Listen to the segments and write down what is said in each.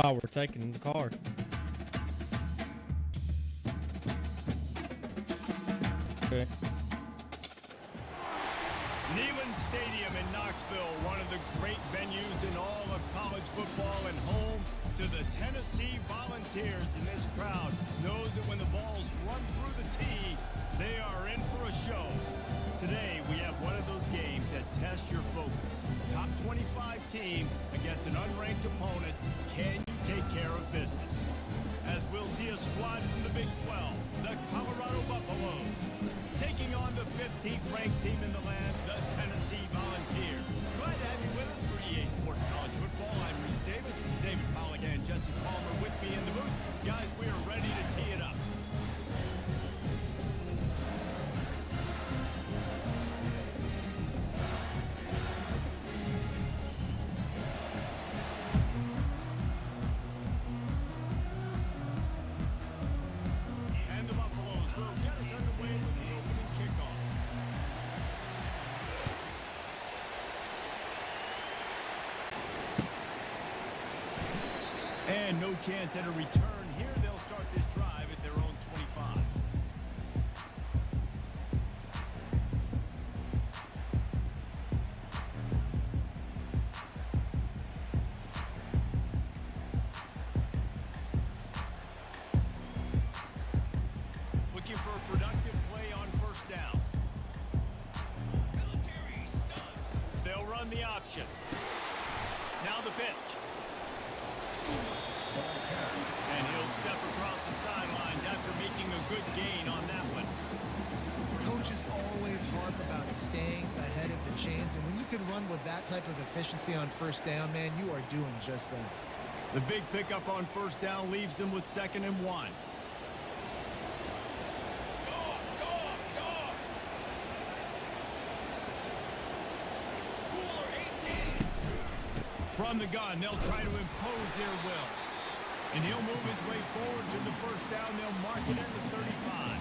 while we're taking the card. Okay. Neyland Stadium in Knoxville, one of the great venues in all of college football and home to the Tennessee Volunteers. And this crowd knows that when the balls run through the tee, they are in for a show. Today, we have one of those games that test your focus. Top 25 team against an unranked opponent. Can you take care of business? As we'll see a squad from the Big 12, the Colorado Buffaloes, taking on the 15th ranked team in the land, the Tennessee Volunteers. Glad to have you with us for EA Sports College Football. I'm Reese Davis, David Pollack and Jesse Palmer with me in the booth. Guys, we are ready to tee it up. And no chance at a return here. They'll start this drive at their own 25. Looking for a productive play on first down. They'll run the option. Now the pitch. And he'll step across the sidelines after making a good gain on that one. Coaches always harp about staying ahead of the chains, and when you can run with that type of efficiency on first down, man, you are doing just that. The big pickup on first down leaves them with 2nd and 1. From the gun, they'll try to impose their will. And he'll move his way forward to the first down. They'll mark it at the 35.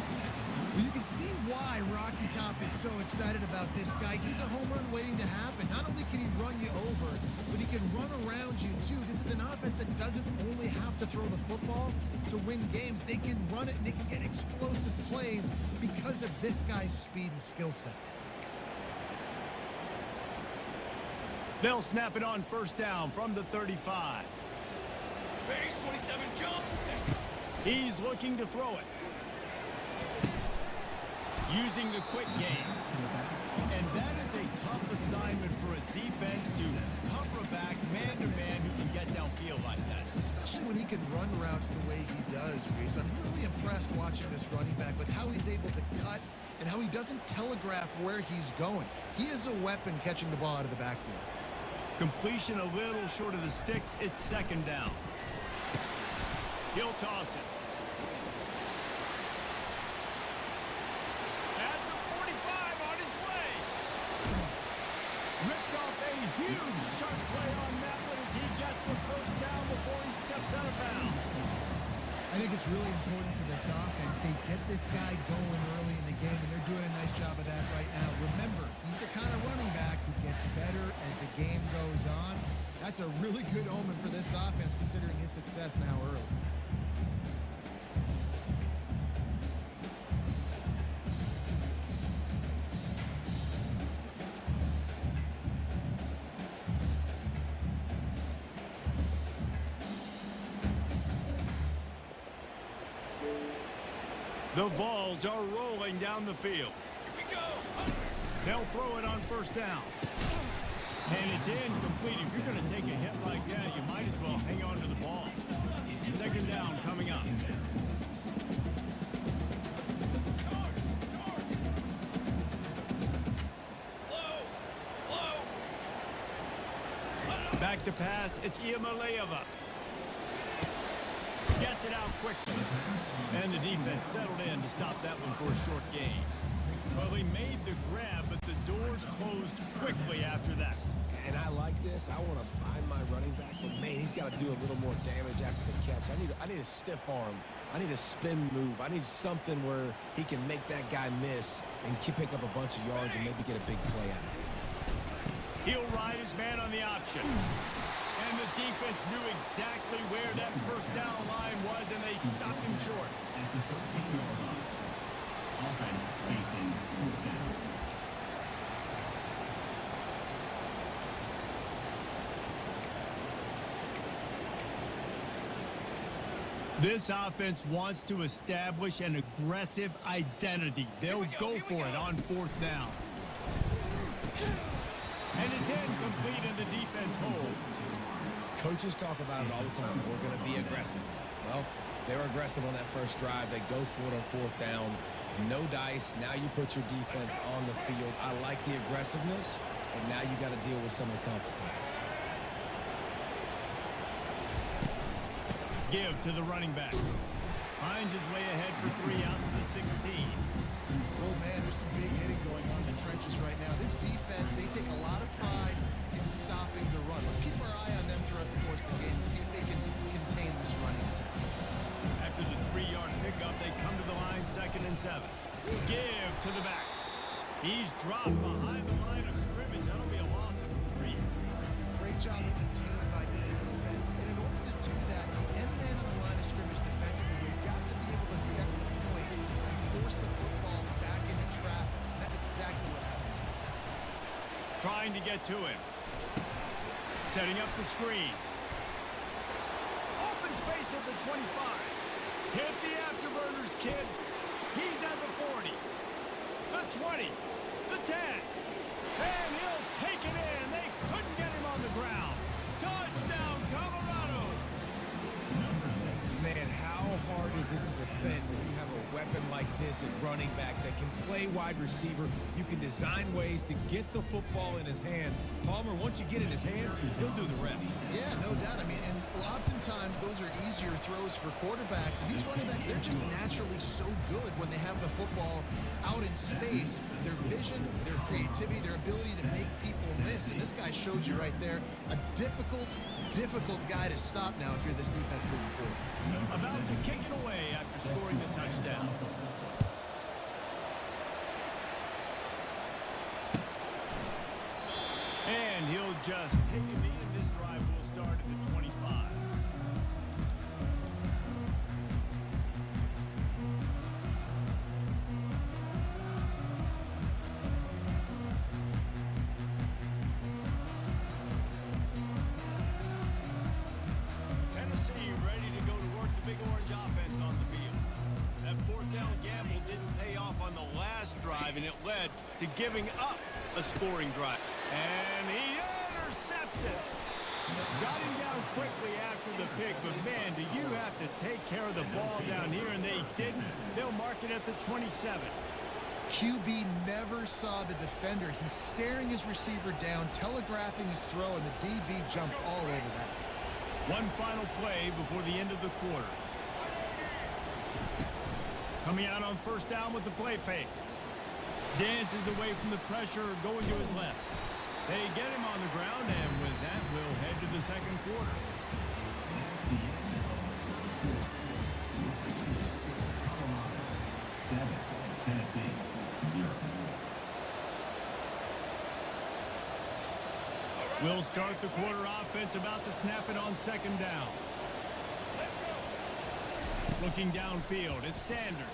Well, you can see why Rocky Top is so excited about this guy. He's a home run waiting to happen. Not only can he run you over, but he can run around you too. This is an offense that doesn't only have to throw the football to win games. They can run it and they can get explosive plays because of this guy's speed and skill set. They'll snap it on first down from the 35. Base 27 jumps. He's looking to throw it. Using the quick game. And that is a tough assignment for a defense to cover a back man-to-man who can get downfield like that. Especially when he can run routes the way he does, Reese. I'm really impressed watching this running back with how he's able to cut and how he doesn't telegraph where he's going. He is a weapon catching the ball out of the backfield. Completion a little short of the sticks. It's 2nd down. He'll toss it. At the 45 on his way. Ripped off a huge sharp play on that one as he gets the first down before he steps out of bounds. I think it's really important for this offense. They get this guy going early in the game, and they're doing a nice job of that right now. Remember, he's the kind of running back who gets better as the game goes on. That's a really good omen for this offense, considering his success now early. The Vols are rolling down the field. Here we go. They'll throw it on first down. And it's incomplete. If you're going to take a hit like that, you might as well hang on to the ball. 2nd down coming up. Back to pass. It's Iamaleava. Gets it out quickly. And the defense settled in to stop that one for a short gain. Well, he made the grab, but the doors closed quickly after that. And I like this. I want to find my running back, but man, he's got to do a little more damage after the catch. I need a stiff arm. I need a spin move. I need something where he can make that guy miss and pick up a bunch of yards and maybe get a big play out of it. He'll ride his man on the option. And the defense knew exactly where that first down line was, and they stopped him short. At the 13-yard line. Offense facing fourth down. This offense wants to establish an aggressive identity. They'll go for it on fourth down. And it's incomplete, and the defense holds. Coaches talk about it all the time. We're going to be aggressive. Well, they were aggressive on that first drive. They go for it on fourth down. No dice. Now you put your defense on the field. I like the aggressiveness, and now you got to deal with some of the consequences. Give to the running back. Finds his way ahead for 3 out to the 16. Oh, man, there's some big hitting going on in the trenches right now. This defense, they take a lot of pride in stopping the run. Let's keep our eye on them throughout the course of the game and see if they can contain this running attack. After the 3-yard pickup, they come to the line, 2nd and 7. Give to the back. He's dropped behind the line of scrimmage. That'll be a loss of 3. Great job of containing by this defense. And in order to do that, the end man on the line of scrimmage defensively has got to be able to set the point and force the football back into traffic. That's exactly what happened. Trying to get to him. Setting up the screen. Open space at the 25. Hit the afterburners, kid. He's at the 40. The 20. The 10. And he'll take it in. They couldn't get him on the ground. Touchdown, Colorado. Man, how hard is it to defend when you have a weapon like this at running back that can play wide receiver? You can design ways to get the football in his hand. Palmer, once you get it in his hands, he'll do the rest. Yeah, no doubt. I mean, and oftentimes those are easier throws for quarterbacks. And these running backs, they're just naturally so good when they have the football out in space. Their vision, their creativity, their ability to make people miss. And this guy shows you right there a difficult guy to stop now if you're this defense moving forward. About to kick it away after scoring the touchdown. And he'll just take a knee, and this drive will start at the 25. Tennessee ready to go to work the Big Orange offense on the field. That fourth down gamble didn't pay off on the last drive, and it led to giving up a scoring drive. And he intercepts it. Got him down quickly after the pick, but man, do you have to take care of the ball down here, and they didn't. They'll mark it at the 27. QB never saw the defender. He's staring his receiver down, telegraphing his throw, and the DB jumped all over that. One final play before the end of the quarter. Coming out on first down with the play fake. Dances away from the pressure, going to his left. They get him on the ground, and with that, we'll head to the second quarter. Colorado 7, Tennessee 0. We'll start the quarter offense, about to snap it on second down. Looking downfield, it's Sanders.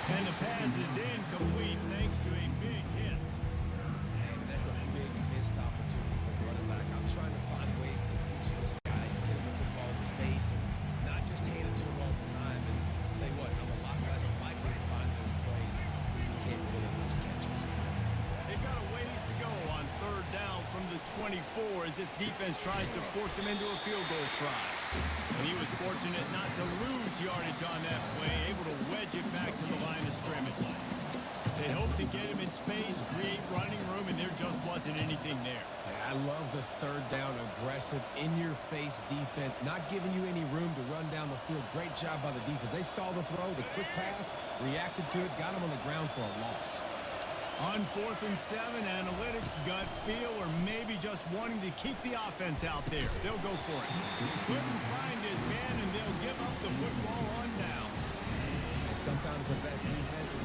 And the pass is incomplete thanks to a big hit. And that's a big missed opportunity for the running back. I'm trying to find ways to feature this guy and get him the football in space and not just hand it to him all the time. And tell you what, I'm a lot less likely to find those plays if you can't really those catches. They've got a ways to go on third down from the 24 as this defense tries to force him into a field goal try. And he was fortunate not to lose yardage on that play, able to wedge it back to the line of scrimmage. They hoped to get him in space, create running room, and there just wasn't anything there. I love the third down, aggressive, in-your-face defense, not giving you any room to run down the field. Great job by the defense. They saw the throw, the quick pass, reacted to it, got him on the ground for a loss. On 4th and 7, analytics, gut feel, or maybe just wanting to keep the offense out there. They'll go for it. Couldn't find his man, and they'll give up the football on downs. And sometimes the best defense is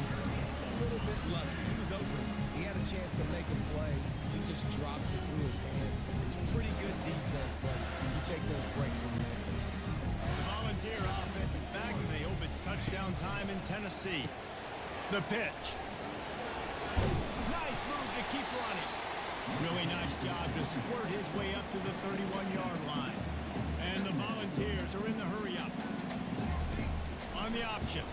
little bit lucky. He was open. He had a chance to make a play. He just drops it through his hand. It's pretty good defense, but you take those breaks when you make them. The Volunteer offense is back, and they hope it's touchdown time in Tennessee. The pitch. Nice move to keep running. Really nice job to squirt his way up to the 31-yard line. And the Volunteers are in the hurry-up. On the option.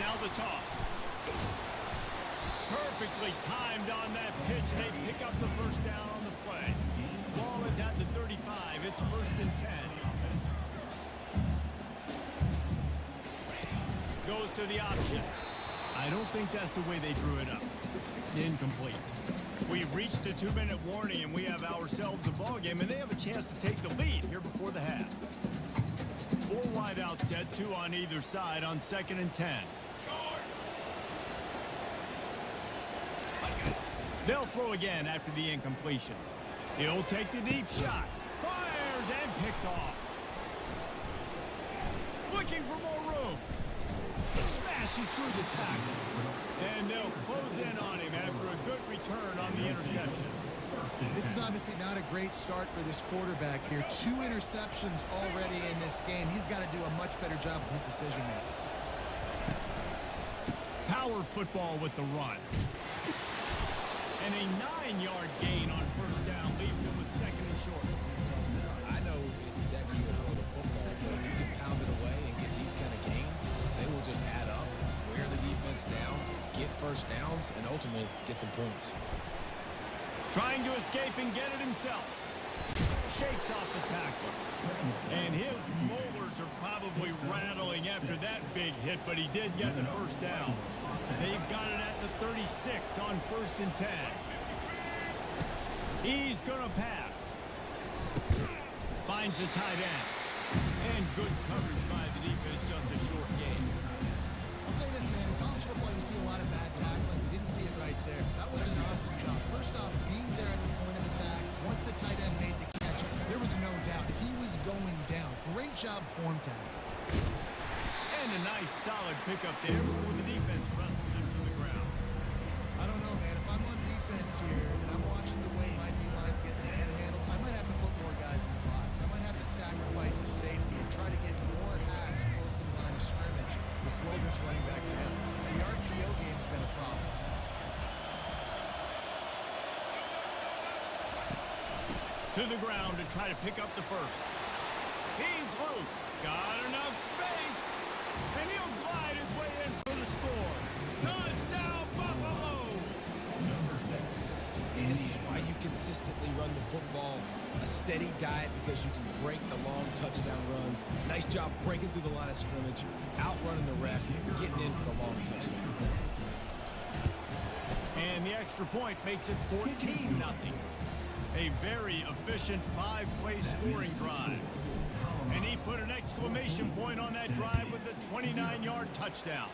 Now the toss. Perfectly timed on that pitch. They pick up the first down on the play. Ball is at the 35. It's 1st and 10. Goes to the option. I don't think that's the way they drew it up. Incomplete. We've reached the 2-minute warning, and we have ourselves a ball game, and they have a chance to take the lead here before the half. 4 wide out set, 2 on either side on 2nd and 10. They'll throw again after the incompletion. He'll take the deep shot. Fires and picked off. Looking for more room. Smashes through the tackle. And they'll close in on him after a good return on the interception. This is obviously not a great start for this quarterback here. 2 interceptions already in this game. He's got to do a much better job with his decision-making. Power football with the run. And a 9-yard gain on 1st down leaves him with 2nd and short. I know it's sexy to throw the football, but if you can pound it away and get these kind of gains, they will just add up, wear the defense down, get first downs, and ultimately get some points. Trying to escape and get it himself. Shakes off the tackle. And his molars are probably rattling after that big hit, but he did get the first down. They've got it at the 36 on 1st and 10. He's going to pass. Finds the tight end. And good coverage by the defense, just a short gain. I'll say this, man. In college football, you see a lot of bad tackling. You didn't see it right there. That was an awesome job. First off, being there at the point of attack. Once the tight end made the catch, there was no doubt he was going down. Great job form tackle. And a nice, solid pickup there before the defense wrestles him to the ground. I don't know, man. If I'm on defense here and I'm watching the way my D-line's getting manhandled, I might have to put more guys in the box. I might have to sacrifice his safety and try to get more hats close to the line of scrimmage to slow this running back down. Because the RPO game's been a problem. To the ground to try to pick up the first. He's loose. Got enough space. And he'll glide his way in for the score. Touchdown, Buffaloes! And this is why you consistently run the football. A steady diet because you can break the long touchdown runs. Nice job breaking through the line of scrimmage, outrunning the rest, getting in for the long touchdown. And the extra point makes it 14-0. A very efficient 5-play scoring drive. And he put an exclamation point on that drive with a 29-yard touchdown.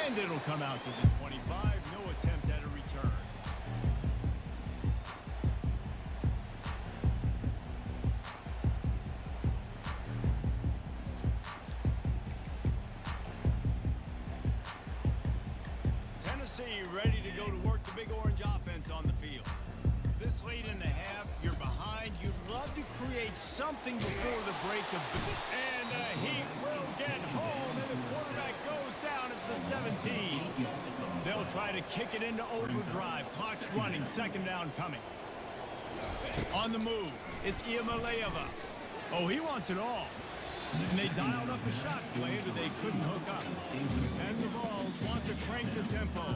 And it'll come out to the 25. No attempt at a return. Tennessee ready to go to work the Big Orange offense on the field. This late in the half, you're behind. You'd love to create something before the break. And the Heat will get home, and the quarterback goes down at the 17. They'll try to kick it into overdrive. Clock's running, 2nd down coming. On the move, it's Iamaleava. Oh, he wants it all. And they dialed up a shot play, but they couldn't hook up. And the Vols want to crank the tempo.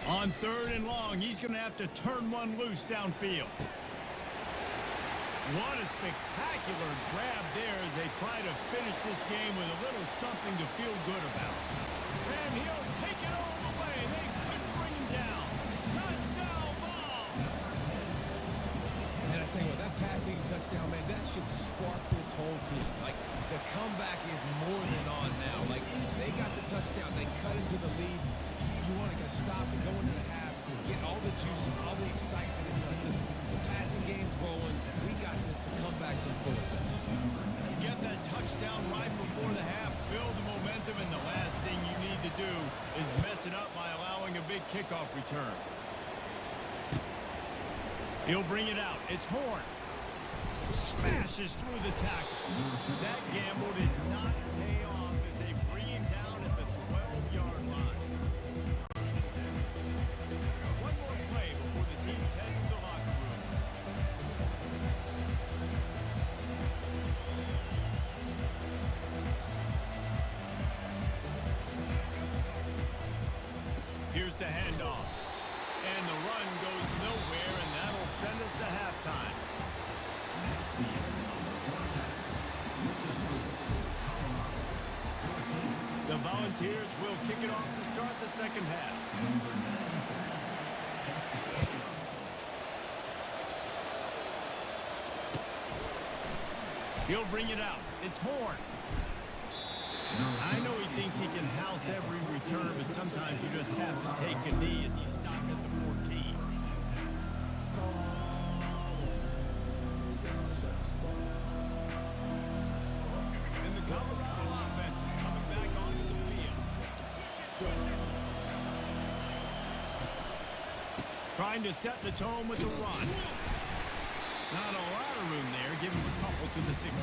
On 3rd and long, he's going to have to turn one loose downfield. What a spectacular grab there as they try to finish this game with a little something to feel good about. And he'll take it all the way. They couldn't bring him down. Touchdown ball! And I tell you what, that passing touchdown, man, that should spark this whole team. Like, the comeback is more than on now. Like, they got the touchdown. They cut into the lead. You want to go stop and go into the half, get all the juices, all the excitement. And listen, the passing game's rolling. We got this. The comeback's in full effect. Get that touchdown right before the half, build the momentum, and the last thing you need to do is mess it up by allowing a big kickoff return. He'll bring it out. It's Horn. Smashes through the tackle. That gamble did not pay off as they bring him down at the 12-yard line. One more play before the teams head to the locker room. Here's the handoff. And the run goes nowhere, and that'll send us to halftime. The Volunteers will kick it off to start the second half. He'll bring it out. It's Horn. I know he thinks he can house every return, but sometimes you just have to take a knee as he stopped at the 14. And the Colorado offense is coming back onto the field. Trying to set the tone with the run. Not a lot of room there. Give him a couple to the 16.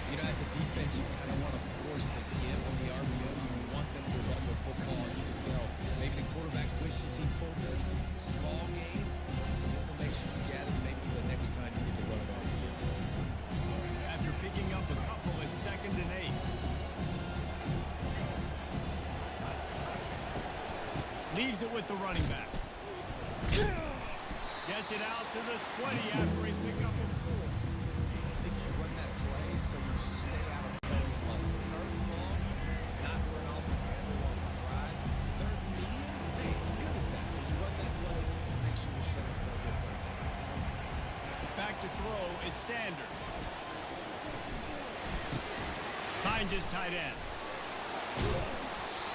You know, as a defense, you kind of want to force the give on the RPO. You want them to run the football. You can tell maybe the quarterback wishes he pulled this. Small game, some information you gather maybe for the next time you get to run it RPO. After picking up a couple at 2nd and 8. Leaves it with the running back. Gets it out to the 20 after he picked up a 4. I think you run that play so you stay out of third and long. Third and long is not where an offense ever wants to thrive. Third and medium, hey, I'm good at that. So you run that play to make sure you're set up for a good third down. Back to throw, it's Sanders. Finds his tight end.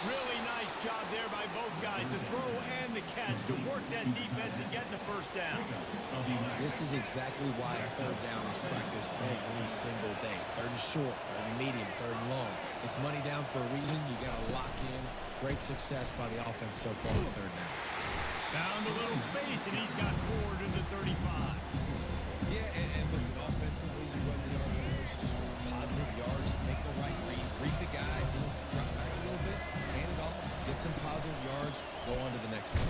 Really nice job there by both guys to throw and the catch to work that defense and get the first down. This is exactly why third down is practiced every single day. Third and short, third and medium, third and long. It's money down for a reason. You got to lock in. Great success by the offense so far on third down. Found a little space, and he's got forward to the 35. Yeah, and listen, offensively, you run the RPOs, just positive yards, make the right read the guy. He wants to drop back a little bit, hand it off, get some positive yards, go on to the next play.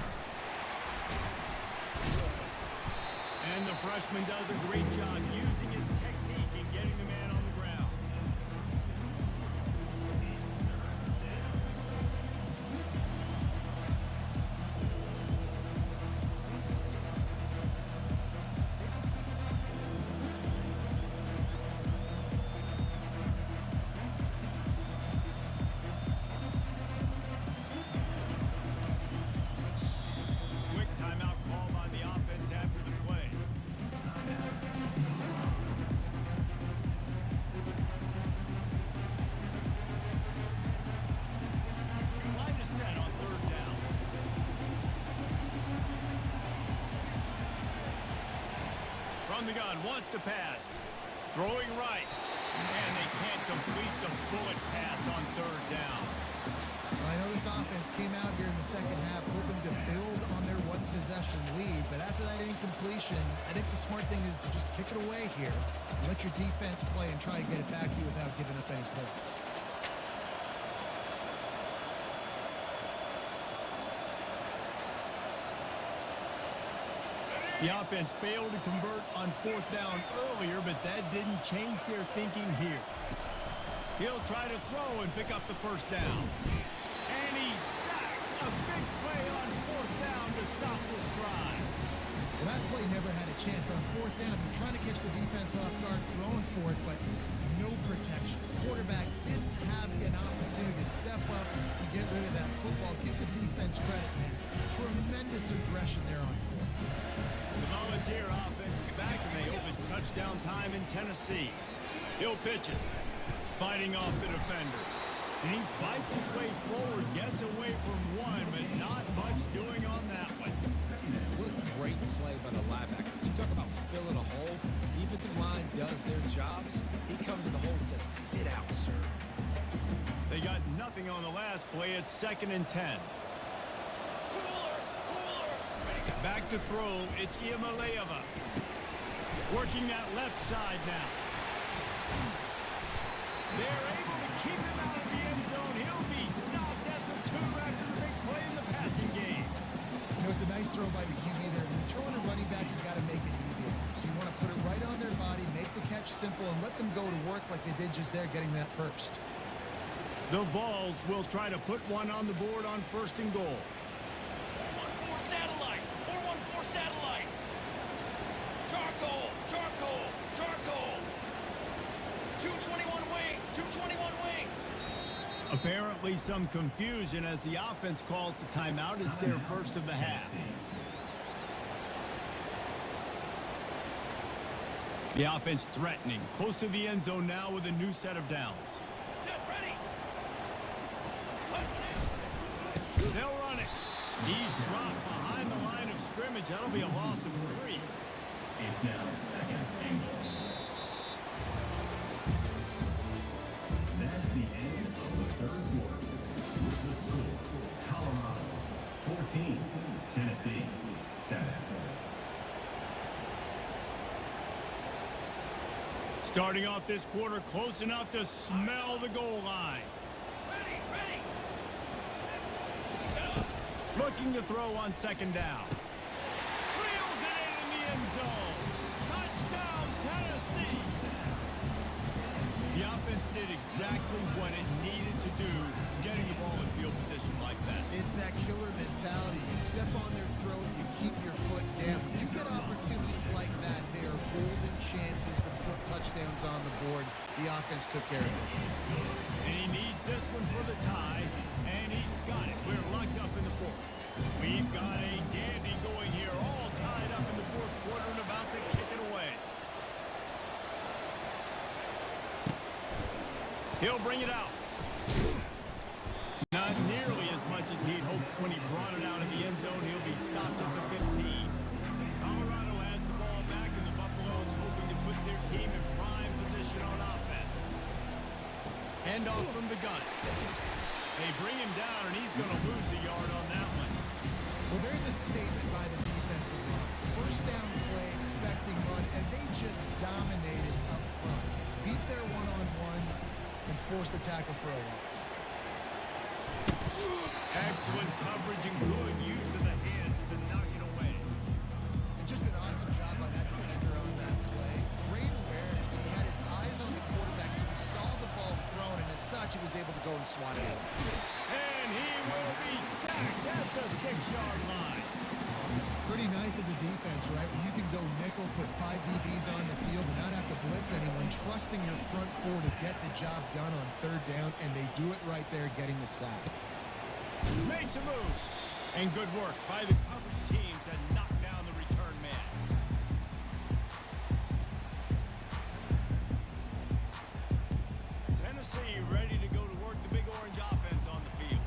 And the freshman does a great job using his technique and getting the man on the ground. Quick timeout call by the offense after the play. Line is set on third down. From the gun, wants to pass. Throwing right. And they can't complete the bullet pass on third down. I know this offense came out here in the second half hoping to build on their one-possession lead, but after that incompletion, I think the smart thing is to just kick it away here, let your defense play and try to get it back to you without giving up any points. The offense failed to convert on fourth down earlier, but that didn't change their thinking here. He'll try to throw and pick up the first down. And he's sacked. A big play on fourth down to stop this drive. Well, that play never had a chance on fourth down. You're trying to catch the defense off guard, throwing for it, but no protection. Quarterback didn't have an opportunity to step up and get rid of that football. Give the defense credit, man. Tremendous aggression there on fourth. The Volunteer offense is back, and they hope it's touchdown time in Tennessee. He'll pitch it. Fighting off the defender. And he fights his way forward, gets away from one, but not much doing on that one. What a great play by the linebacker. You talk about filling a hole. Defensive line does their jobs. He comes in the hole and says, sit out, sir. They got nothing on the last play. It's 2nd and 10. Back to throw. It's Iamaleava. Working that left side now. They're able to keep him out of the end zone. He'll be stopped at the 2 after the big play in the passing game. You know, it's a nice throw by the QB there. When you're throwing to running backs, you got to make it easy. So you want to put it right on their body, make the catch simple, and let them go to work like they did just there, getting that first. The Vols will try to put one on the board on 1st and goal. 1-4 satellite. 4-1-4 satellite. Charcoal. Charcoal. Charcoal. 221 wing. 221 wing. Apparently some confusion as the offense calls the timeout. It's their first of the half. The offense threatening. Close to the end zone now with a new set of downs. Set ready. They'll run it. He's dropped behind the line of scrimmage. That'll be a loss of 3. It's now 2nd and goal. That's the end of the 3rd quarter. With the score, Colorado 14, Tennessee 7. Starting off this quarter close enough to smell the goal line. Ready. Ready. Looking to throw on 2nd down. Reels it in the end zone. Touchdown, Tennessee. The offense did exactly what it needed to do, getting the ball in field position like that. It's that killer mentality. You step on their throat, you keep your foot down. When you get opportunities like that, they are golden chances to put touchdowns on the board. The offense took care of business. And he needs this one for the tie, and he's got it. We're locked up in the 4th. We've got a dandy going here, all tied up in the 4th quarter and about to kick it away. He'll bring it out. Not nearly as much as he'd hoped when he brought it out of the end zone. He'll be stopped at the 15. Colorado has the ball back, and the Buffaloes hoping to put their team in prime position on offense. Handoff from the gun. They bring him down, and he's going to lose a yard on that one. Well, there's a statement by the defensive line. 1st down play, expecting run, and they just dominated up front. Beat their one-on-ones and forced a tackle for a loss. Excellent coverage and good use of the hands to knock it away. Just an awesome job by that defender on that play. Great awareness. He had his eyes on the quarterback, so he saw the ball thrown, and as such, he was able to go and swat it out. And he will be sacked at the 6-yard line. Pretty nice as a defense, right? When you can go nickel, put 5 DBs on the field and not have to blitz anyone, trusting your front 4 to get the job done on 3rd down, and they do it right there, getting the sack. Makes a move. And good work by the coverage team to knock down the return man. Tennessee ready to go to work the Big Orange offense on the field.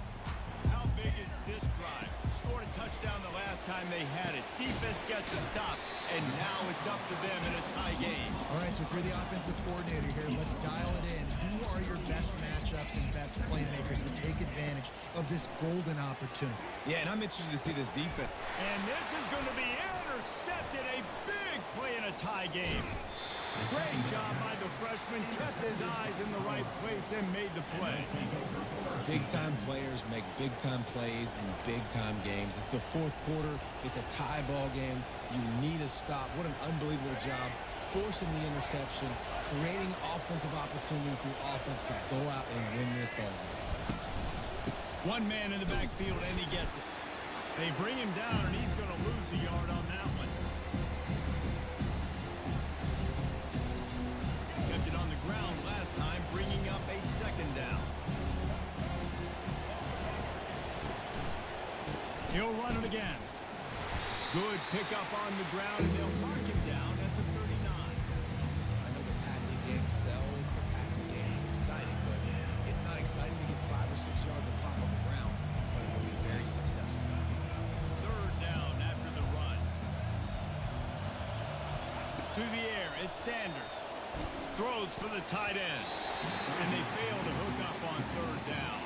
How big is this drive? Scored a touchdown the last time they had it. Defense gets a stop, and now it's up to them in a tie game. All right, so if you're the offensive coordinator here, let's dial it in. Who are your best matchups and best playmakers to take advantage of this golden opportunity? Yeah, and I'm interested to see this defense. And this is going to be intercepted. A big play in a tie game. Great job by the freshman. Kept his eyes in the right place and made the play. Big-time players make big-time plays in big-time games. It's the 4th quarter. It's a tie ball game. You need a stop. What an unbelievable job. Forcing the interception, creating offensive opportunity for your offense to go out and win this ball game. One man in the backfield, and he gets it. They bring him down, and he's going to lose a yard on that one. Kept it on the ground last time, bringing up a 2nd down. He'll run it again. Good pickup on the ground, and they'll mark him down at the 39. I know the passing game sells. The passing game is exciting. To the air, it's Sanders. Throws for the tight end. And they fail to hook up on third down.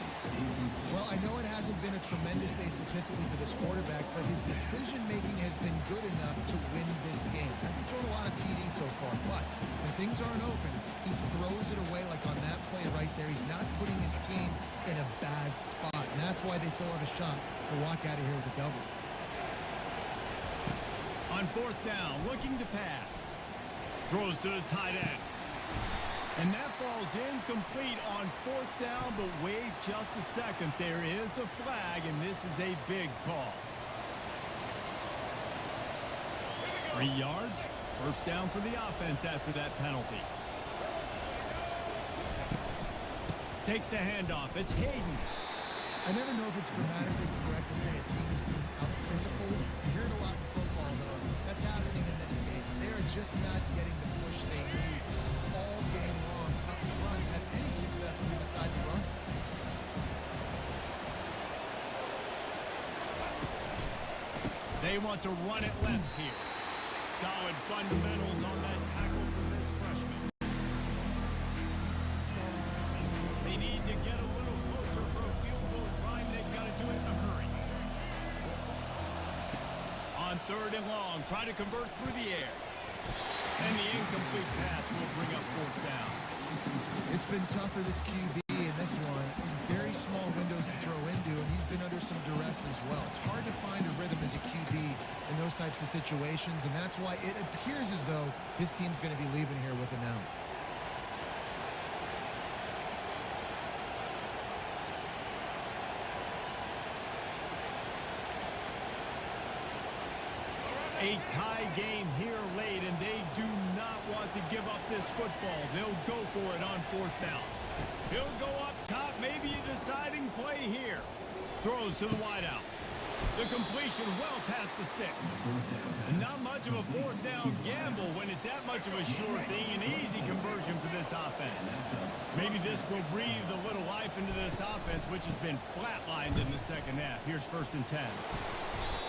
Well, I know it hasn't been a tremendous day statistically for this quarterback, but his decision-making has been good enough to win this game. Hasn't thrown a lot of TDs so far, but when things aren't open, he throws it away like on that play right there. He's not putting his team in a bad spot, and that's why they still have a shot to walk out of here with a double. On fourth down, looking to pass. Throws to the tight end. And that falls incomplete on fourth down, but wait just a second. There is a flag, and this is a big call. 3 yards, first down for the offense after that penalty. Takes the handoff. It's Hayden. I never know if it's grammatically correct to say a team is being out-physical. You hear it a lot in football, though. That's happening in this game. They are just not getting the push they need all game long up front. Have any success when you decide to run? They want to run it left here. Solid fundamentals on that tackle from this freshman. They need to get a little closer for a field goal try. They've got to do it in a hurry. On third and long, try to convert through the air. And the incomplete pass will bring up fourth down. It's been tough for this QB in this one. Very small windows to throw into, and he's been under some duress as well. It's hard to find a rhythm as a QB in those types of situations, and that's why it appears as though his team's going to be leaving here with an out. A tie game here late, and they do not want to give up this football. They'll go for it on fourth down. He'll go up top, maybe a deciding play here. Throws to the wideout. The completion well past the sticks. And not much of a fourth down gamble when it's that much of a sure thing. An easy conversion for this offense. Maybe this will breathe a little life into this offense, which has been flatlined in the second half. Here's 1st and 10.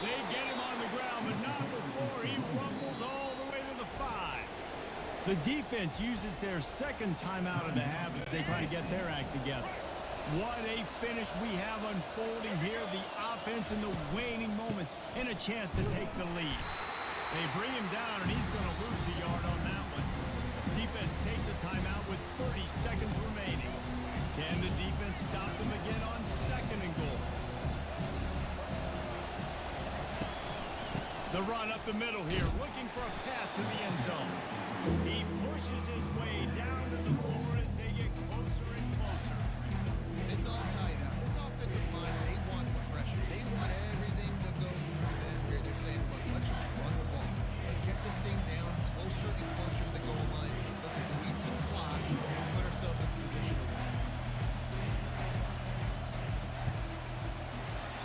They get him on the ground, but not before he rumbles all the way to the 5. The defense uses their second timeout of the half as they try to get their act together. What a finish we have unfolding here. The offense in the waning moments and a chance to take the lead. They bring him down, and he's going to lose a yard on that one. Defense takes a timeout with 30 seconds remaining. Can the defense stop them again on 2nd and goal? The run up the middle here, looking for a path to the end zone. He pushes his way down to the floor as they get closer and closer. It's all tied up. This offensive line, they want the pressure. They want everything to go through them here. They're saying, look, let's just run the ball. Let's get this thing down closer and closer to the goal line. Let's beat some clock and put ourselves in position to win.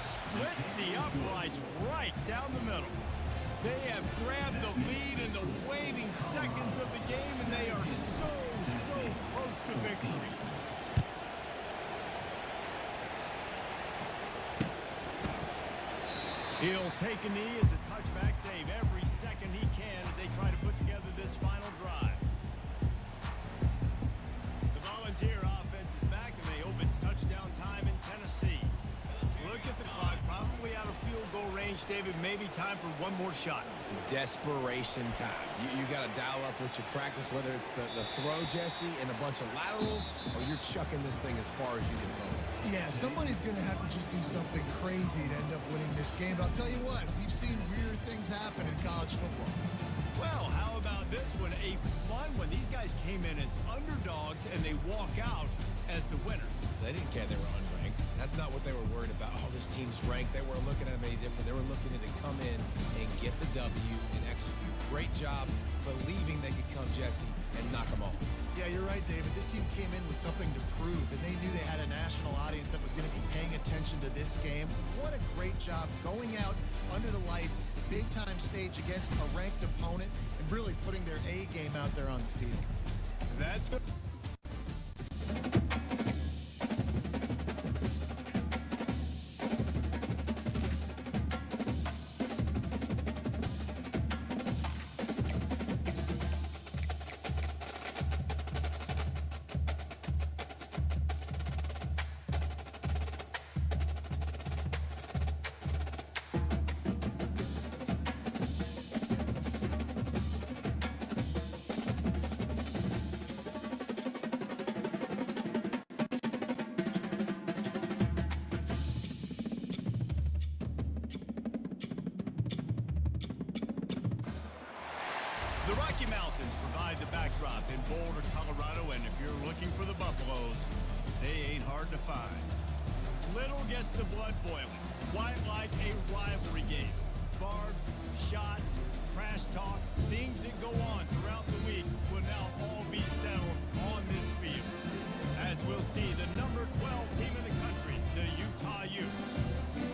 Splits the uprights right down the middle. They have grabbed the lead in the waning seconds of the game, and they are so close to victory. He'll take a knee as a touchback save every second he can as they try to put together this final drive. The Volunteer offense is back, and they hope it's touchdown time in Tennessee. Look at the clock, probably out of field goal range, David. Maybe time for one more shot. Desperation time. You got to dial up what you practice, whether it's the throw, Jesse, and a bunch of laterals, or you're chucking this thing as far as you can throw it. Yeah, somebody's going to have to just do something crazy to end up winning this game. But I'll tell you what, we've seen weird things happen in college football. Well, how about this one? A fun one. These guys came in as underdogs, and they walk out as the winners. They didn't care they were unranked. That's not what they were worried about. Oh, this team's ranked. They weren't looking at them any different. They were looking at it to come in and get the W and execute. Great job believing they could come, Jesse, and knock them off. Yeah, you're right, David. This team came in with something to prove, and they knew they had a national audience that was going to be paying attention to this game. What a great job going out under the lights, big-time stage against a ranked opponent, and really putting their A game out there on the field. That's good. The Rocky Mountains provide the backdrop in Boulder, Colorado, and if you're looking for the Buffaloes, they ain't hard to find. Little gets the blood boiling, quite like a rivalry game. Barbs, shots, trash talk, things that go on throughout the week will now all be settled on this field. As we'll see the number 12 team in the country, the Utah Utes,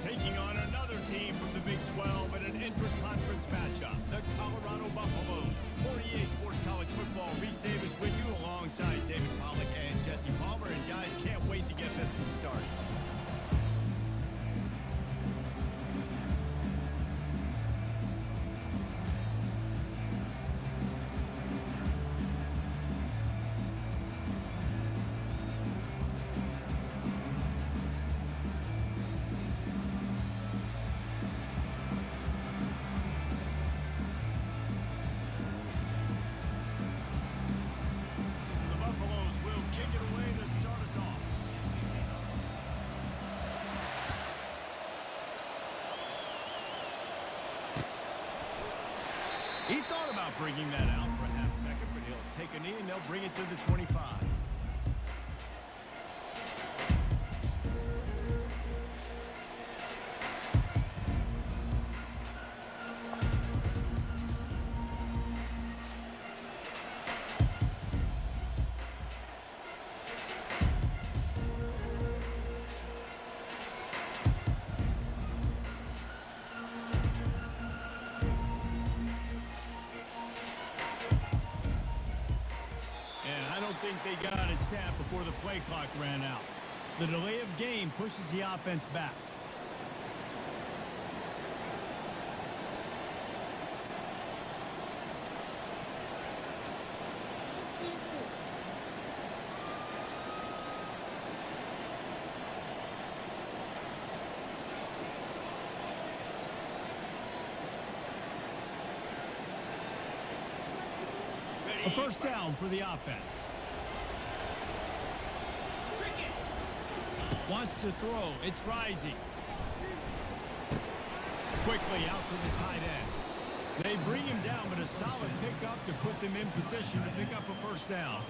taking on another team from the Big 12 in an intra-conference matchup, the Colorado Buffaloes. 48 Sports College Football, Reese Davis with you alongside David Pollack and Jesse Palmer. And guys, can't wait to get this one started. The Buffaloes will kick it away to start us off. He thought about bringing that out for a half second, but he'll take a knee and they'll bring it to the 25. And I don't think they got it snapped before the play clock ran out. The delay of game pushes the offense back. A first down for the offense. Wants to throw. It's Rising. Quickly out to the tight end. They bring him down, but a solid pickup to put them in position to pick up a first down.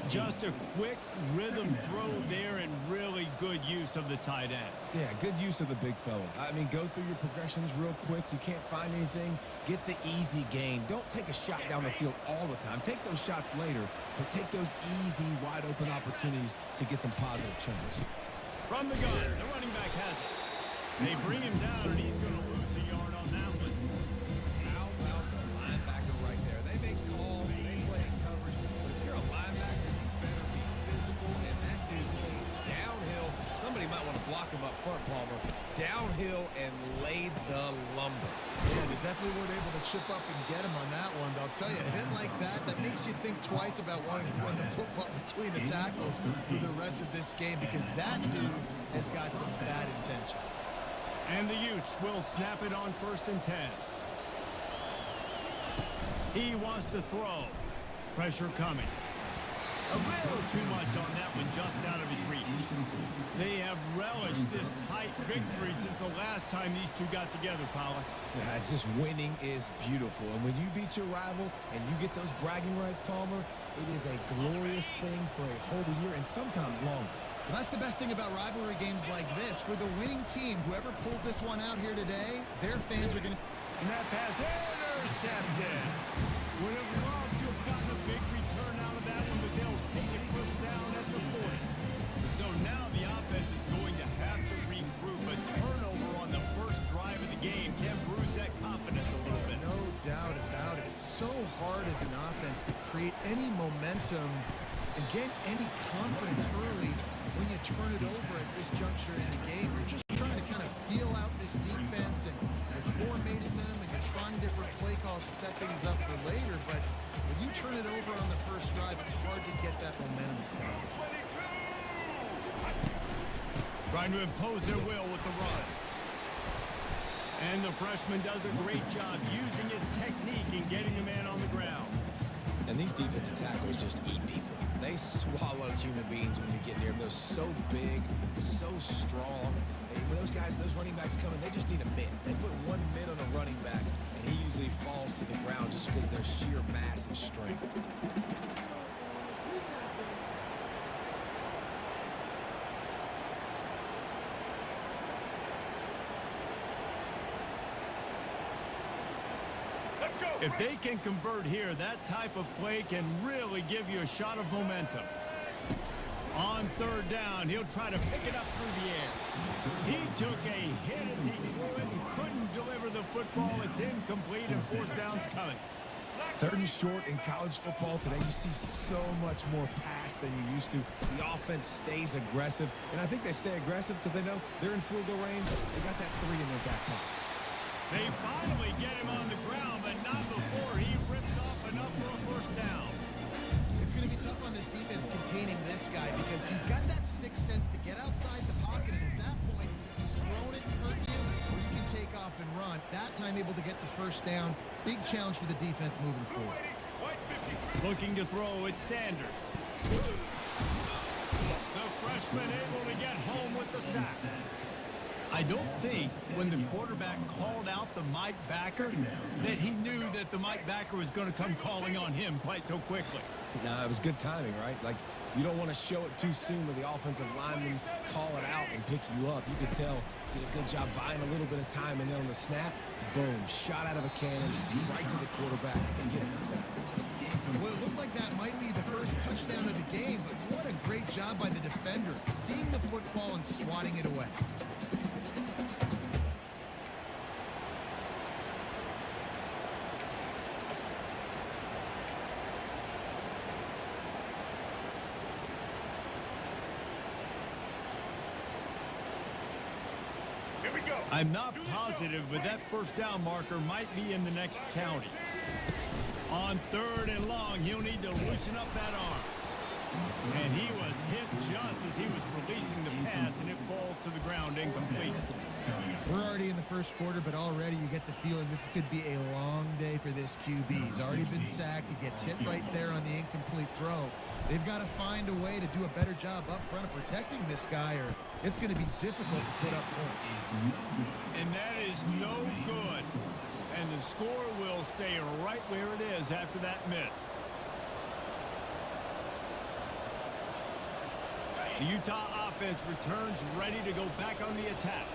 Just a quick rhythm throw there and really good use of the tight end. Yeah, good use of the big fella. I mean, go through your progressions real quick. You can't find anything. Get the easy gain. Don't take a shot down the field all the time. Take those shots later, but take those easy, wide-open opportunities to get some positive chunks. From the gun, the running back has it. They bring him down, and he's going to lose a yard on that one. How about the linebacker right there? They make calls, they play coverage, but if you're a linebacker, you better be physical, and that dude came downhill. Somebody might want to block him up front, Palmer. Downhill and laid the lumber. Yeah, they definitely weren't able to chip up and get him on that one. But I'll tell you, a hit like that makes you think twice about wanting to run the football between the tackles for the rest of this game, because that dude has got some bad intentions. And the Utes will snap it on 1st and 10. He wants to throw. Pressure coming. A little too much on that one, just out of his reach. They have relished this tight victory since the last time these two got together, Pollack. Yeah, it's just winning is beautiful. And when you beat your rival and you get those bragging rights, Palmer, it is a glorious thing for a whole year and sometimes longer. Well, that's the best thing about rivalry games like this. For the winning team, whoever pulls this one out here today, their fans are going to... And that pass intercepted. Would have loved to have gotten a big return out of that one, but they'll take it first down at the 40. So now the offense is going to have to regroup. A turnover on the first drive of the game can bruise that confidence a little bit. No doubt about it. It's so hard as an offense to create any momentum and get any confidence early when you turn it over at this juncture in the game. You're just trying to kind of feel out this defense, and you're formatting them, and you're trying different play calls to set things up for later. But when you turn it over on the first drive, it's hard to get that momentum started. Trying to impose their will with the run. And the freshman does a great job using his technique and getting the man on the ground. And these defensive tackles just eat people. They swallow human beings when you get near them. They're so big, so strong. When those guys, those running backs come in, they just need a mitt. They put one mitt on a running back, and and he usually falls to the ground just because of their sheer mass and strength. Let's go. If they can convert here, that type of play can really give you a shot of momentum. On third down, he'll try to pick it up through the air. He took a hit as he threw it and couldn't deliver the football. It's incomplete, and fourth down's coming. Third and short in college football today, you see so much more pass than you used to. The offense stays aggressive, and I think they stay aggressive because they know they're in field goal range. They got that 3 in their back pocket. They finally get him on the ground, but not before he rips off enough for a first down. It's going to be tough on this defense containing this guy because he's got that sixth sense to get outside the pocket, and at that point, he's throwing it and hurt you, or you can take off and run. That time able to get the first down. Big challenge for the defense moving forward. Looking to throw, it's Sanders. The freshman able to get home with the sack. I don't think when the quarterback called out the Mike backer that he knew that the Mike backer was going to come calling on him quite so quickly. No, it was good timing, right? Like, you don't want to show it too soon with the offensive lineman call it out and pick you up. You could tell did a good job buying a little bit of time, and then on the snap, boom, shot out of a cannon right to the quarterback and gets the sack. Well, it looked like that might be the first touchdown of the game, but what a great job by the defender, seeing the football and swatting it away. Here we go. I'm not positive, but that first down marker might be in the next county. On third and long, he'll need to loosen up that arm. And he was hit just as he was releasing the pass, and it falls to the ground incomplete. We're already in the first quarter, but already you get the feeling this could be a long day for this QB. He's already been sacked. He gets hit right there on the incomplete throw. They've got to find a way to do a better job up front of protecting this guy, or it's going to be difficult to put up points. And that is no good. And the score will stay right where it is after that miss. The Utah offense returns ready to go back on the attack.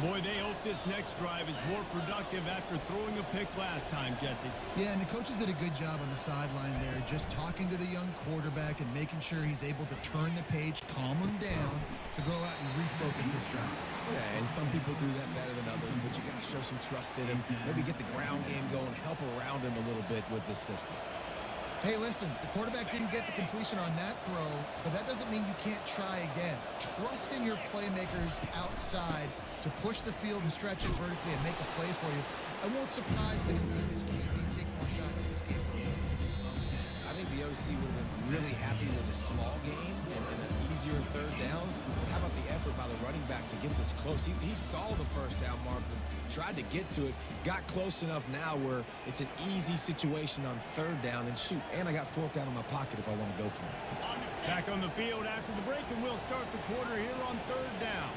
Boy, they hope this next drive is more productive after throwing a pick last time, Jesse. Yeah, and the coaches did a good job on the sideline there, just talking to the young quarterback and making sure he's able to turn the page, calm him down to go out and refocus this drive. Yeah, and some people do that better than others, but you got to show some trust in him. Maybe get the ground game going, help around him a little bit with this system. Hey, listen, the quarterback didn't get the completion on that throw, but that doesn't mean you can't try again. Trust in your playmakers outside to push the field and stretch it vertically and make a play for you. I won't surprise me to see this QB take more shots as this game goes on. I think the OC would have been really happy with a small game and an easier third down. How about the effort by the running back to get this close? He saw the first down mark and tried to get to it, got close enough now where it's an easy situation on third down, and shoot, and I got fourth down in my pocket if I want to go for it. Back on the field after the break, and we'll start the quarter here on third down.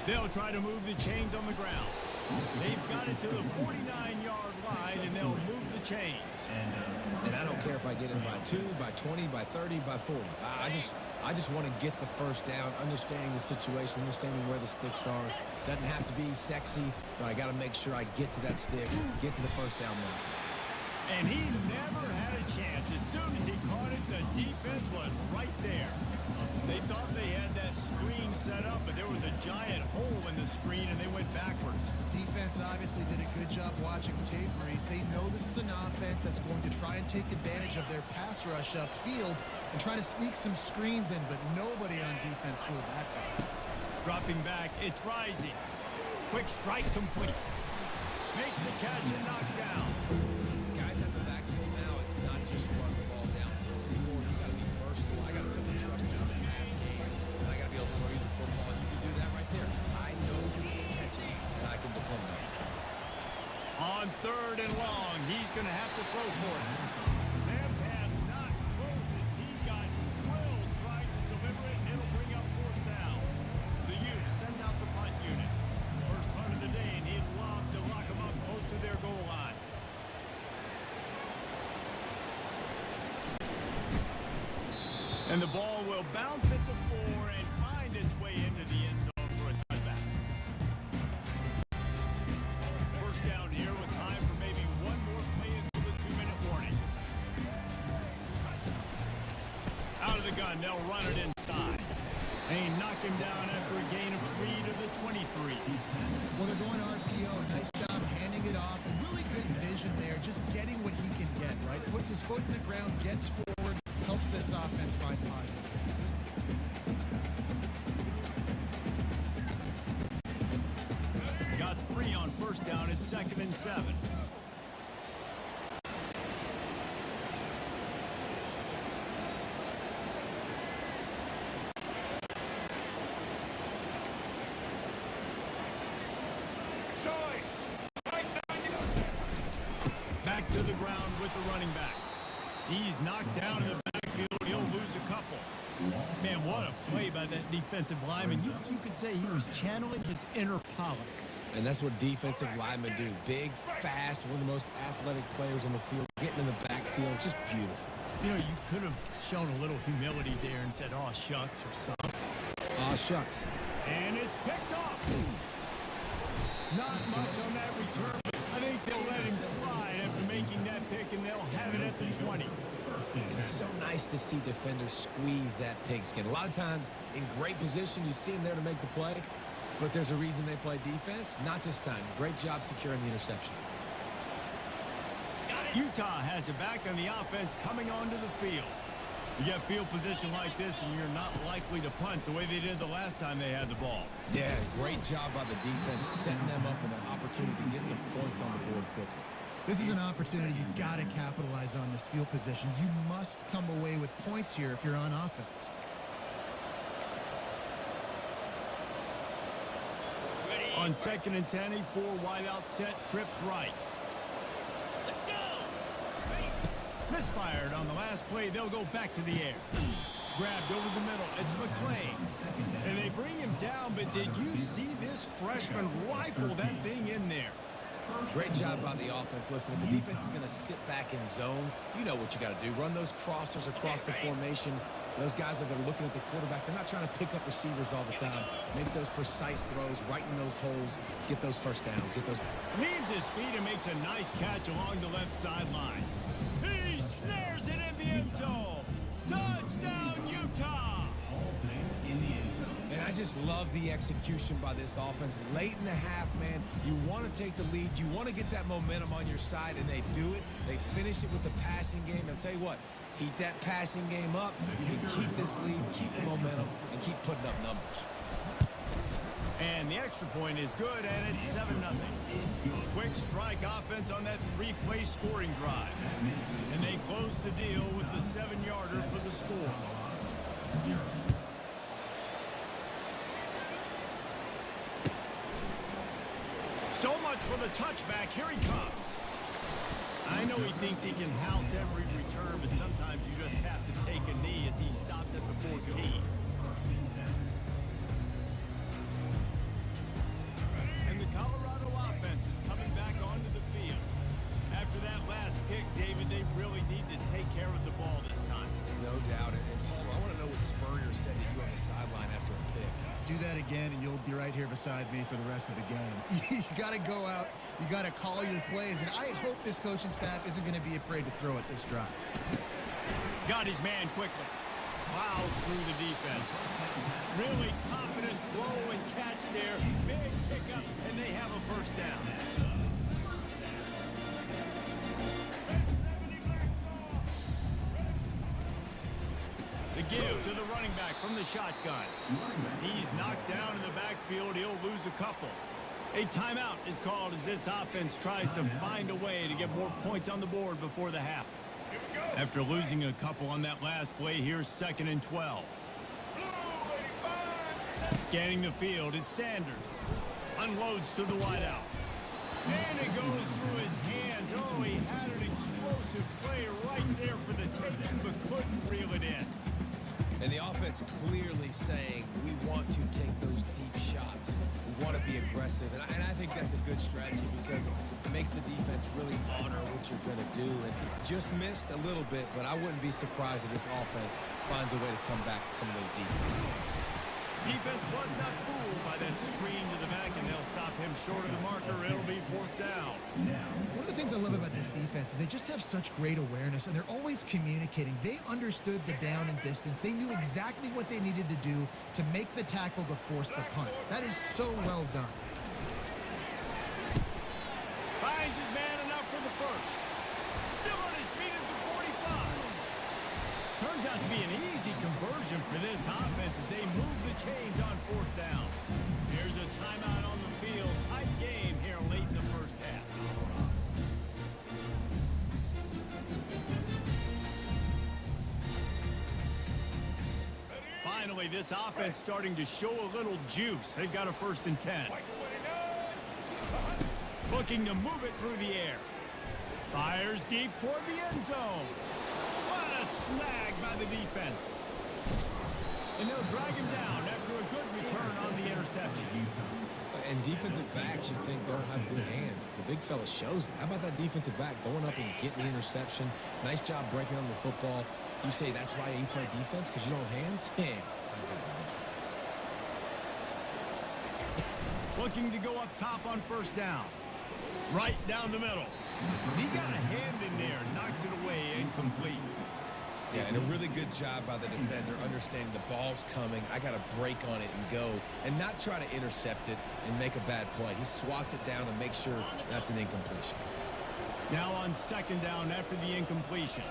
They'll try to move the chains on the ground. They've got it to the 49-yard line, and they'll move the chains. And I don't care if I get it by 2, by 20, by 30, by 40. I just want to get the first down, understanding the situation, understanding where the sticks are. Doesn't have to be sexy, but I got to make sure I get to that stick, get to the first down mark. And he never had a chance. As soon as he caught it, the defense was right there. They thought they had that screen set up, but there was a giant hole in the screen, and they went backwards. Defense obviously did a good job watching tape, Reese. They know this is an offense that's going to try and take advantage of their pass rush upfield and try to sneak some screens in, but nobody on defense fooled that time. Dropping back, it's Rising. Quick strike complete. Makes a catch and knocked down. Guys at the backfield now, it's not just run the ball downhill anymore. You got to be versatile. I got to be able to trust you in the pass game, and I got to be able to throw you the football, and you can do that right there. I know you can catch it, and I can depend on it. On third and long, he's going to have to throw for it. That pass not close as he got drilled trying to deliver it, and it'll bring up fourth down. The Utes send out the punt unit. First punt of the day, and he'll And the ball will bounce at the 4 and find its way into the end zone for a touchback. First down here with time for maybe one more play until the 2-minute warning. Out of the gun, they'll run it inside. They knock him down after a gain of 3 to the 23. Well, they're going RPO. Nice job handing it off. Really good vision there. Just getting what he can get, right? Puts his foot in the ground, gets forward, helps this offense find positive points. Got 3 on first down at 2nd and 7. Back to the ground with the running back. He's knocked down in the backfield. He'll lose a couple. Man, what a play by that defensive lineman. You could say he was channeling his inner Pollock. And that's what defensive linemen do. Big, fast, one of the most athletic players on the field. Getting in the backfield, just beautiful. You know, you could have shown a little humility there and said, "Oh, shucks," or something. Aw, shucks. And it's picked off. Not much on that return. I think they'll let him slide after making that pick, and they'll have it at the 20. It's so nice to see defenders squeeze that pigskin. A lot of times, in great position, you see them there to make the play, but there's a reason they play defense. Not this time. Great job securing the interception. Utah has it back on the offense coming onto the field. You get field position like this, and you're not likely to punt the way they did the last time they had the ball. Yeah, great job by the defense, setting them up with an opportunity to get some points on the board quickly. This is an opportunity you got to capitalize on this field position. You must come away with points here if you're on offense. On 2nd and 10, a 4 wide out set, trips right. Let's go. Misfired on the last play. They'll go back to the air. Grabbed over the middle. It's McClain. And they bring him down, but did you see this freshman rifle that thing in there? Great job by the offense. Listen, if the defense is going to sit back in zone, you know what you got to do. Run those crossers across the formation. Those guys that are looking at the quarterback, they're not trying to pick up receivers all the time. Make those precise throws, right in those holes, get those first downs, get those. Leaves his feet and makes a nice catch along the left sideline. He snares it in the end zone. Touchdown, Utah! And I just love the execution by this offense. Late in the half, man, you want to take the lead. You want to get that momentum on your side, and they do it. They finish it with the passing game. And I'll tell you what, heat that passing game up. You can keep this lead, keep the momentum, and keep putting up numbers. And the extra point is good, and it's 7-0. Quick strike offense on that 3-play scoring drive. And they close the deal with the 7-yarder for the score. So much for the touchback. Here he comes. I know he thinks he can house every return, but sometimes you just have to take a knee as he stopped at the 14. And the Colorado offense is coming back onto the field. After that last pick, David, they really need to take care of the ball this time. No doubt. And Paul, I want to know what Spurrier said to you on the sideline after a pick. Do that again, and you'll be right here beside me for the rest of the game. You got to go out. You got to call your plays, and I hope this coaching staff isn't going to be afraid to throw at this drive. Got his man quickly. Plows through the defense. Really confident throw and catch there. Big pickup, and they have a first down. The give to the running back from the shotgun. He's knocked down in the backfield. He'll lose a couple. A timeout is called as this offense tries to find a way to get more points on the board before the half. After losing a couple on that last play, here's 2nd and 12. Scanning the field, it's Sanders. Unloads to the wideout. And it goes through his hands. Oh, he had an explosive play right there for the taking, but couldn't reel it in. And the offense clearly saying, we want to take those deep shots. We want to be aggressive. And I think that's a good strategy because it makes the defense really honor what what you're going to do. And just missed a little bit, but I wouldn't be surprised if this offense finds a way to come back to some of those defense. Defense was not fooled by that screen to the back, and they'll stop him short of the marker. It'll be 4th down. One of the things I love about this defense is they just have such great awareness, and they're always communicating. They understood the down and distance. They knew exactly what they needed to do to make the tackle to force the punt. That is so well done. Finds his man enough for the first. Still on his feet at the 45. Turns out to be an easy conversion for this offense as they move the chains on 4th down. Here's a timeout on the field. Tight game here late in the first half. Finally, this offense starting to show a little juice. They've got a 1st and 10. Looking to move it through the air. Fires deep toward the end zone. What a snag by the defense. And they'll drag him down after a good return on the interception. And defensive backs you think don't have good hands. The big fella shows it. How about that defensive back going up and getting the interception? Nice job breaking on the football. You say that's why you play defense, because you don't have hands? Yeah. Looking to go up top on 1st down. Right down the middle. He got a hand in there, knocks it away, incomplete. Yeah, and a really good job by the defender understanding the ball's coming. I got to break on it and go and not try to intercept it and make a bad play. He swats it down and makes sure that's an incompletion. Now on 2nd down after the incompletion.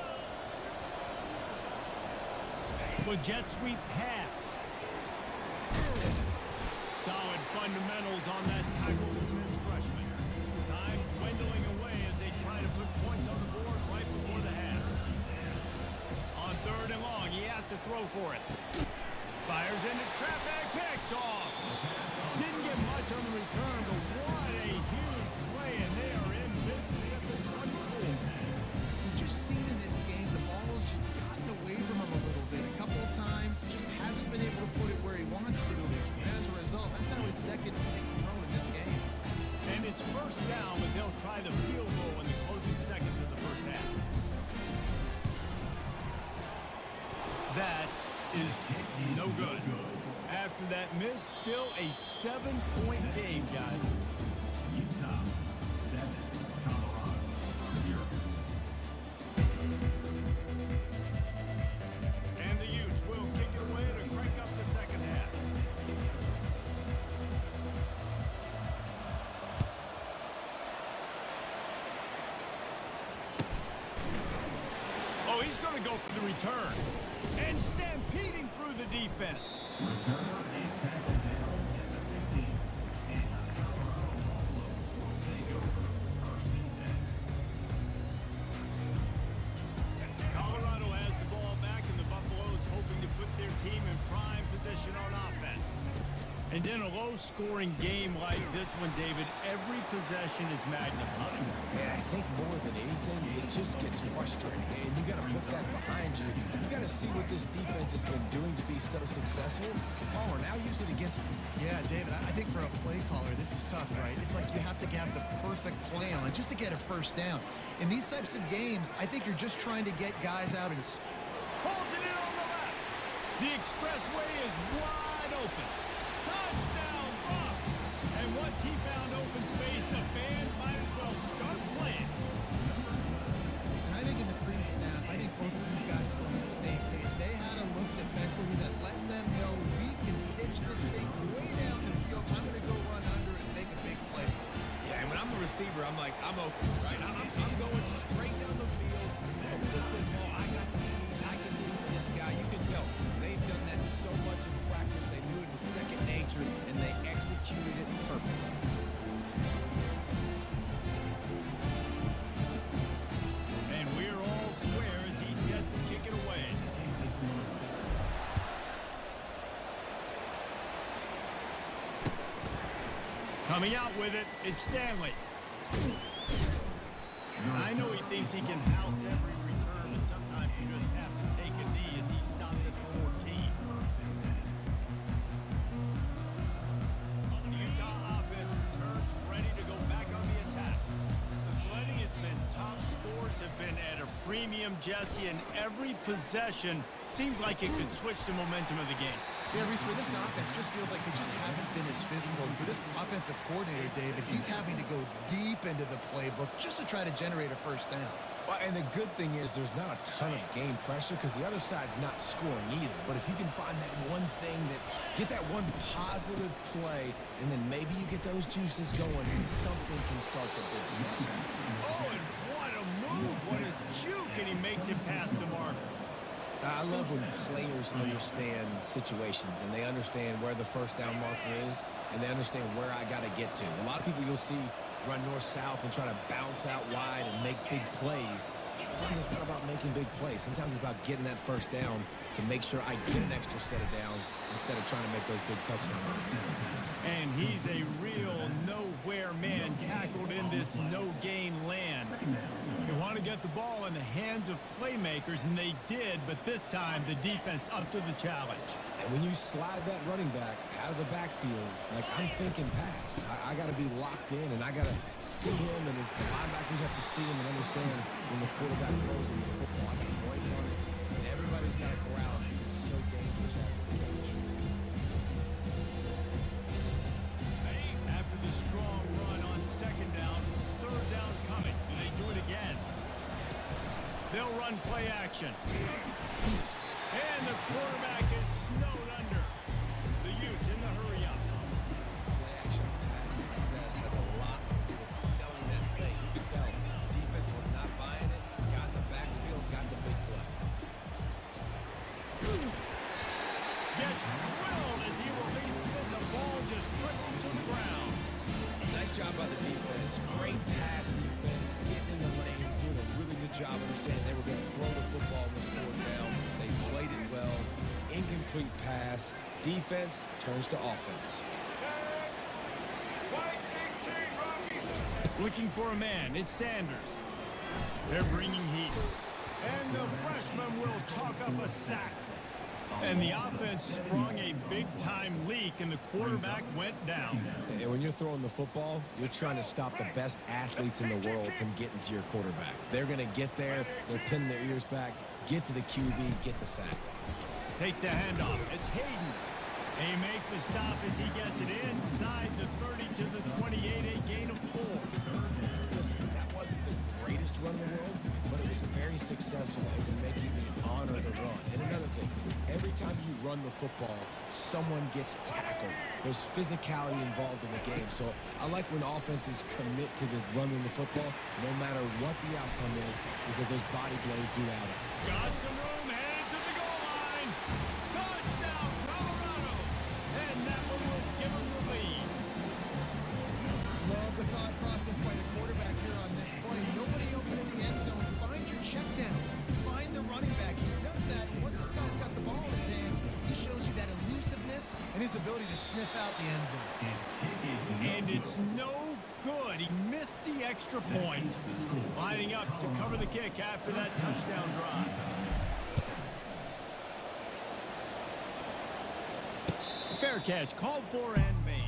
The jet sweep pass. Solid fundamentals on that tackle from this freshman. Time dwindling away as they try to put points on the board right before the half. On 3rd and long, he has to throw for it. Fires into traffic, picked off. Didn't get much on the return, but what a huge play, and they are in business at the 24. We've just seen in this game the ball has just gotten away from him a little bit. A couple of times, just hasn't been able to put it where he wants to. And as a result, that's now his 2nd big throw in this game. And it's 1st down, but they'll try the field goal in the closing seconds of the first half. That is no good. After that miss, still a 7-point game, guys. Utah 7, Colorado 0. And the Utes will kick it away to crank up the second half. Oh, he's going to go for the return. And stampeding through the defense. Returner is tackled down at the 15. And Colorado Buffaloes will take over 1st and 10. Colorado has the ball back, and the Buffaloes hoping to put their team in prime position on offense. And in a low-scoring game like this one, David, every possession is magnified. Yeah, I think more than anything, it just gets frustrating. And you got to put that behind you. You got to see what this defense has been doing to be so successful. Oh, now use it against them. Yeah, David, I think for a play caller, this is tough, right? It's like you have to have the perfect play on it just to get a 1st down. In these types of games, I think you're just trying to get guys out and Holds it in on the left. The expressway is wide open. Touchdown, Bucks! And once he found open space, the band might as well start playing. And I think in the pre-snap, I think both of these guys were on the same page. They had a look defensively that let them know we can pitch this thing way down the field. I'm going to go run under it and make a big play. Yeah, and when I'm a receiver, I'm like, I'm open, right? I'm going straight down the field. Over the football, I got the speed. I can beat this guy. You can tell they've done that so much in practice. They knew it was second nature, and they executed it perfectly. And we're all square as he's set to kick it away. Coming out with it, it's Stanley. I know he thinks he can house every return, but sometimes you just have to take a knee as he stopped at the 14. The Utah offense returns ready to go back on the attack. The sledding has been top scoring. premium, Jesse, and every possession seems like it could switch the momentum of the game. Yeah, Reese, for this offense, just feels like they just haven't been as physical. And for this offensive coordinator, David, he's having to go deep into the playbook just to try to generate a first down. Well, and the good thing is there's not a ton of game pressure because the other side's not scoring either. But if you can find that one thing get that one positive play, and then maybe you get those juices going and something can start to build. Oh, and what a move, what a juke, and he makes it past the marker. I love when players understand situations and they understand where the first down marker is and they understand where I got to get to. A lot of people you'll see run north-south and try to bounce out wide and make big plays. Sometimes it's not about making big plays. Sometimes it's about getting that first down to make sure I get an extra set of downs instead of trying to make those big touchdown runs. And he's a real nowhere man tackled in this no-gain land. They want to get the ball in the hands of playmakers, and they did, but this time the defense up to the challenge. And when you slide that running back out of the backfield, like I'm thinking pass. I got to be locked in, and I got to see him, and the linebackers have to see him and understand when the quarterback throws him the football. I got to break on it, and everybody's got to corral him because it's so dangerous after the catch. After the strong run on second down, third down coming. Do they do it again? They'll run play action. And the quarterback is snowed under. The Utes in the hurry up. Play action pass success has a lot to do with selling that fake. You can tell defense was not buying it. Got in the backfield, got the big play. Gets drilled as he releases it. The ball just trickles to the ground. Nice job by the defense. Great pass defense. Getting in the lanes, doing a really good job understanding they were going to throw the football in this fourth down. They played it well. Incomplete pass. Defense turns to offense. Looking for a man. It's Sanders. They're bringing heat. And the freshman will chalk up a sack. And the offense sprung a big-time leak, and the quarterback went down. And when you're throwing the football, you're trying to stop the best athletes in the world from getting to your quarterback. They're going to get there. They're pinning their ears back, get to the QB, get the sack. Takes the handoff. It's Hayden. They make the stop as he gets it inside the 30 to the 28, a gain of 4. Listen, that wasn't the greatest run in the world, but it was very successful and would make you honor the run. And another thing, every time you run the football, someone gets tackled. There's physicality involved in the game. So I like when offenses commit to the running the football, no matter what the outcome is, because those body blows do add up. Got some room, headed to the goal line. Touchdown, Colorado. And that one will give them the lead. Love the thought process by the quarterback here on this play. Nobody open in the end zone. Find your check down. Find the running back. He does that. And once this guy's got the ball in his hands, he shows you that elusiveness and his ability to sniff out the end zone. And it's no good. He missed the extra point. Lining up to cover the kick after that touchdown drive. Fair catch, called for and made.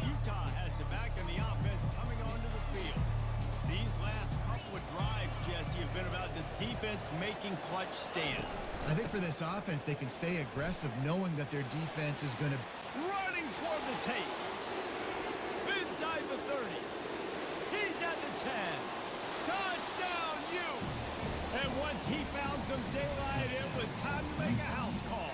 Utah has the back and the offense coming onto the field. These last couple of drives, Jesse, have been about the defense making clutch stand. I think for this offense, they can stay aggressive knowing that their defense is going to... Running toward the tape. Inside the 30. He's at the 10. Touchdown, Utes! And once he found some daylight, it was time to make a house call.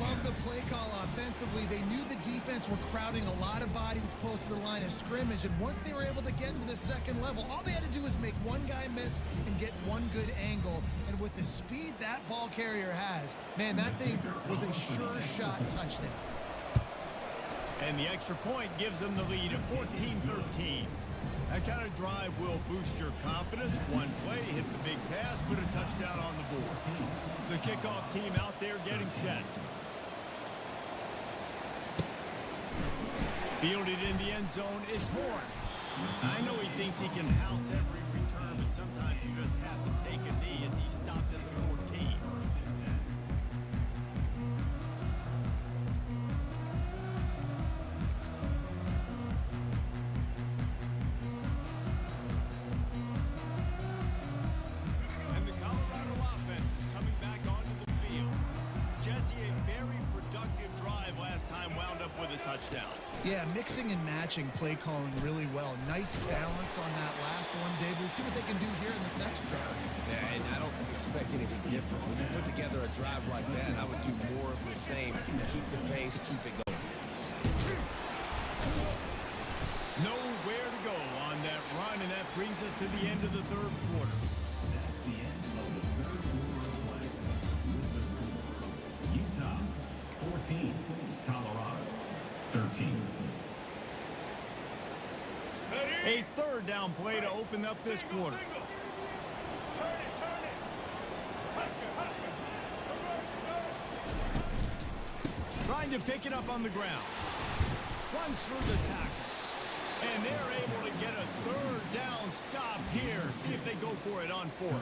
Love the play call offensively. They knew the defense were crowding a lot of bodies close to the line of scrimmage, and once they were able to get into the second level, all they had to do was make one guy miss and get one good angle. And with the speed that ball carrier has, man, that thing was a sure shot touchdown. And the extra point gives them the lead at 14-13. That kind of drive will boost your confidence. One play, hit the big pass, put a touchdown on the board. The kickoff team out there getting set. Fielded in the end zone, it's Horn. I know he thinks he can house every return, but sometimes you just have to take a knee as he stopped at the 14. very productive drive last time wound up with a touchdown. Yeah, mixing and matching play calling really well. Nice balance on that last one, Dave. We'll see what they can do here in this next drive. Yeah, and I don't expect anything different. When you put together a drive like that, I would do more of the same. Keep the pace, keep it going. Nowhere to go on that run, and that brings us to the end of the third quarter. That's the end of the third quarter of play. With the score, Utah 14, Colorado 13. A third down play to open up this quarter. Trying to pick it up on the ground. Runs through the tackle. And they're able to get a third down stop here. See if they go for it on fourth.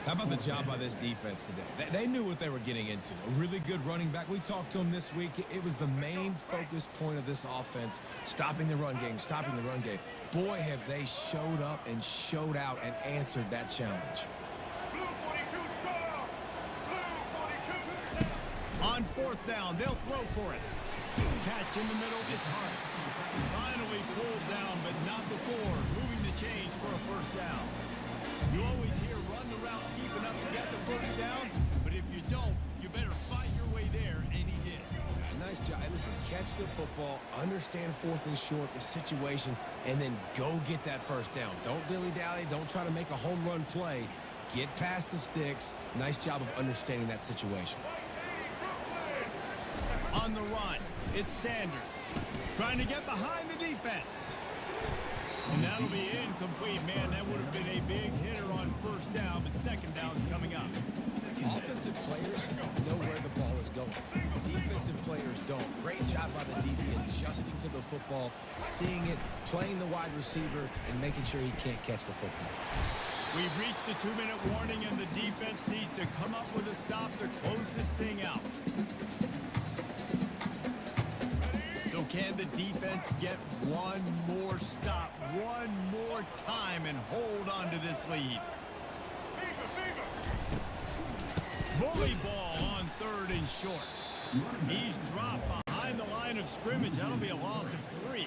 How about the job by this defense today? They knew what they were getting into. A really good running back. We talked to him this week. It was the main focus point of this offense, stopping the run game, stopping the run game. Boy, have they showed up and showed out and answered that challenge. On fourth down, they'll throw for it. Catch in the middle, it's hard. Finally pulled down, but not before. Moving the chains for a first down. You always hear run the route deep enough to get the first down, but if you don't, you better fight your way there, and he did. Nice job. Hey, listen, catch the football, understand fourth and short, the situation, and then go get that first down. Don't dilly-dally. Don't try to make a home run play. Get past the sticks. Nice job of understanding that situation. On the run, it's Sanders. Trying to get behind the defense. And that'll be incomplete. Man, that would have been a big hitter on first down, but second down's coming up. Offensive players know where the ball is going. Defensive players don't. Great job by the DB adjusting to the football, seeing it, playing the wide receiver, and making sure he can't catch the football. We've reached the 2-minute warning, and the defense needs to come up with a stop to close this thing out. So can the defense get one more stop, one more time, and hold on to this lead? Bully ball on third and short. He's dropped behind the line of scrimmage. That'll be a loss of 3.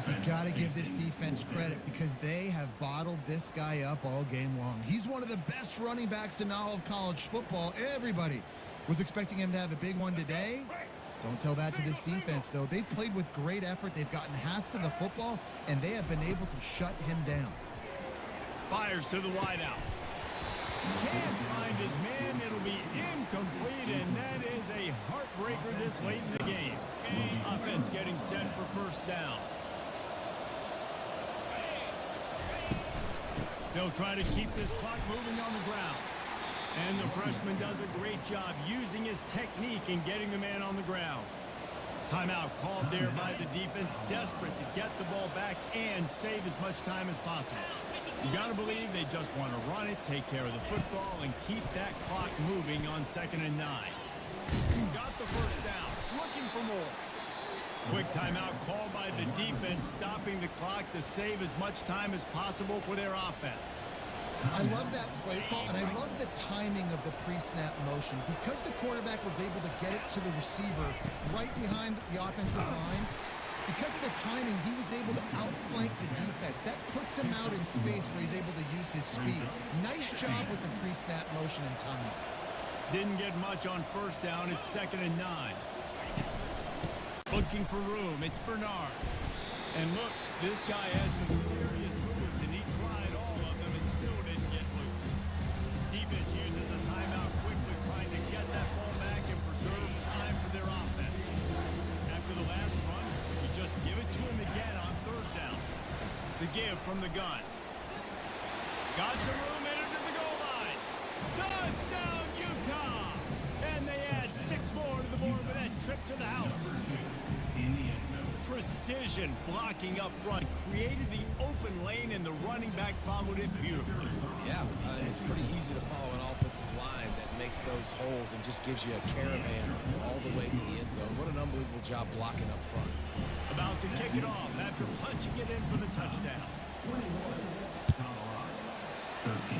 You got to give this defense credit because they have bottled this guy up all game long. He's one of the best running backs in all of college football. Everybody was expecting him to have a big one today. Don't tell that to this defense, though. They've played with great effort. They've gotten hats to the football, and they have been able to shut him down. Fires to the wideout. Can't find his man. It'll be incomplete, and that is a heartbreaker this late in the game. Offense getting set for first down. They'll try to keep this clock moving on the ground. And the freshman does a great job using his technique and getting the man on the ground. Timeout called there by the defense, desperate to get the ball back and save as much time as possible. You got to believe they just want to run it, take care of the football, and keep that clock moving on 2nd and 9. Got the first down, looking for more. Quick timeout called by the defense, stopping the clock to save as much time as possible for their offense. I love that play call, and I love the timing of the pre-snap motion. Because the quarterback was able to get it to the receiver right behind the offensive line, because of the timing, he was able to outflank the defense. That puts him out in space where he's able to use his speed. Nice job with the pre-snap motion and timing. Didn't get much on first down. It's 2nd and 9. Looking for room. It's Bernard. And look, this guy has some serious moves, and he tried all of them and still didn't get loose. Defense uses a timeout quickly, trying to get that ball back and preserve time for their offense. After the last run, you just give it to him again on third down. The give from the gun. Got some room, entered to the goal line. Touchdown, Utah! And they add 6 more to the board with that trip to the house. Precision blocking up front created the open lane, and the running back followed it beautifully. Yeah, it's pretty easy to follow an offensive line that makes those holes and just gives you a caravan all the way to the end zone. What an unbelievable job blocking up front. About to kick it off after punching it in for the touchdown. 21, Colorado 13.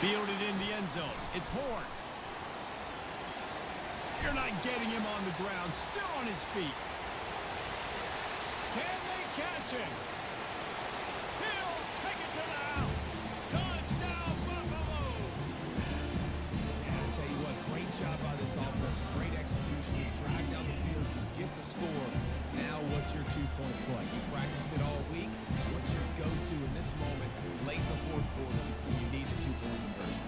Fielded in the end zone. It's Horn. You're not getting him on the ground, still on his feet. Can they catch him? He'll take it to the house. Touchdown, Buffaloes! Yeah, I tell you what, great job by this offense. Great execution. You drag down the field, you get the score. Now what's your two-point play? You practiced it all week. What's your go-to in this moment, late in the fourth quarter, when you need the two-point conversion?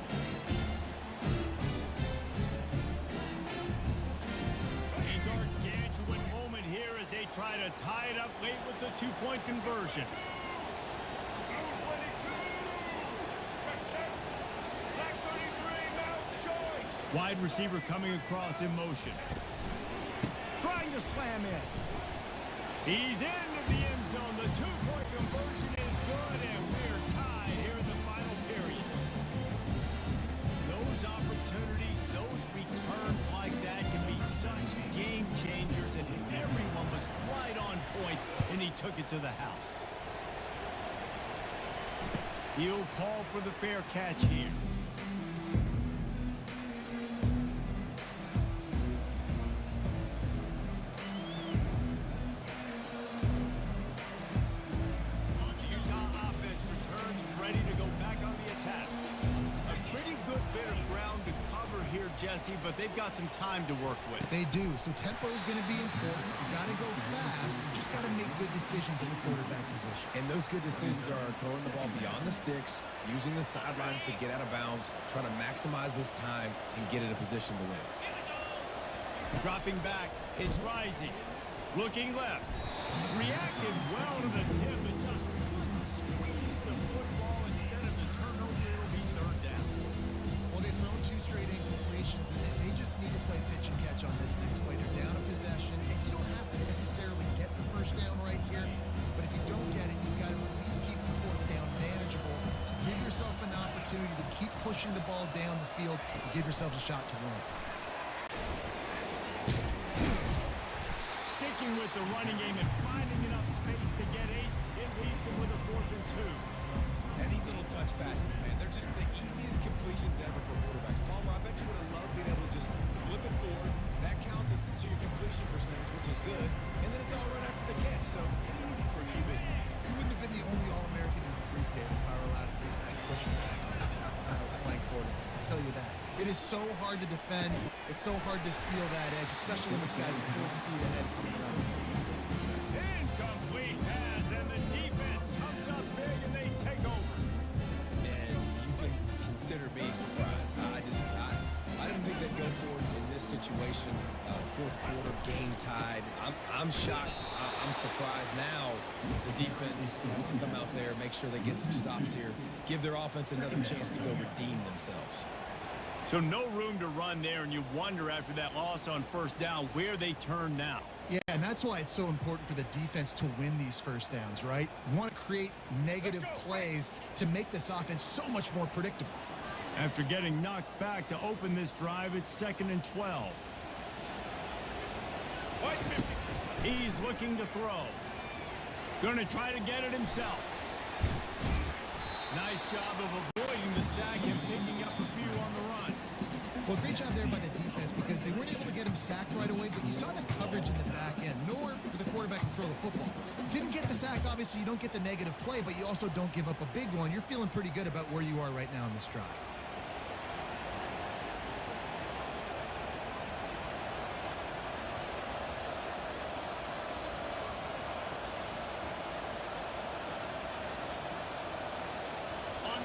A gargantuan moment here as they try to tie it up late with the two-point conversion. Wide receiver coming across in motion. Trying to slam in. He's into the end zone. The two-point conversion is good, and we're tied here in the final period. Those opportunities, those returns like that can be such game changers, and everyone was right on point, and he took it to the house. He'll call for the fair catch here. Jesse, but they've got some time to work with. They do. So tempo is going to be important. You got to go fast. You just got to make good decisions in the quarterback position. And those good decisions are throwing the ball beyond the sticks, using the sidelines to get out of bounds, trying to maximize this time and get in a position to win. Dropping back, it's Rising. Looking left. Reacted well to the tip, but just couldn't squeeze the football. Instead of the turnover, it'll be third down. Well, they've thrown two straight incompletions, and they just need to play pitch and catch on this next play. They're down a possession, and you don't have to necessarily get the first down right here, but if you don't get it, you've got to at least keep the fourth down manageable to give yourself an opportunity to keep pushing the ball down the field and give yourselves a shot to win. Sticking with the running game and finding enough space to get 8, it leaves them with a 4th and 2. And these little touch passes, man, they're just the easiest completions ever for quarterbacks. Palmer, I bet you would have loved being able to just flip it forward. That counts as to your completion percentage, which is good. And then it's all right after the catch, so pretty easy for a QB. You wouldn't have been the only All-American in his brief game if I were allowed to do that pushing passes when I was playing quarterback. I'll tell you that. It is so hard to defend. It's so hard to seal that edge, especially when this guy's full speed ahead coming around. Incomplete pass, and the defense comes up big, and they take over. And you can consider me surprised. I didn't think they'd go for it in this situation. Fourth quarter, game tied. I'm shocked. I'm surprised. Now the defense has to come out there, make sure they get some stops here, give their offense another chance to go redeem themselves. So no room to run there, and you wonder after that loss on first down where they turn now. Yeah, and that's why it's so important for the defense to win these first downs, right? You want to create negative plays to make this offense so much more predictable. After getting knocked back to open this drive, it's 2nd and 12. He's looking to throw. Gonna try to get it himself. Nice job of avoiding the sack and picking up a few on the run. Well, great job there by the defense because they weren't able to get him sacked right away, but you saw the coverage in the back end. Nowhere for the quarterback to throw the football. Didn't get the sack, obviously you don't get the negative play, but you also don't give up a big one. You're feeling pretty good about where you are right now in this drive.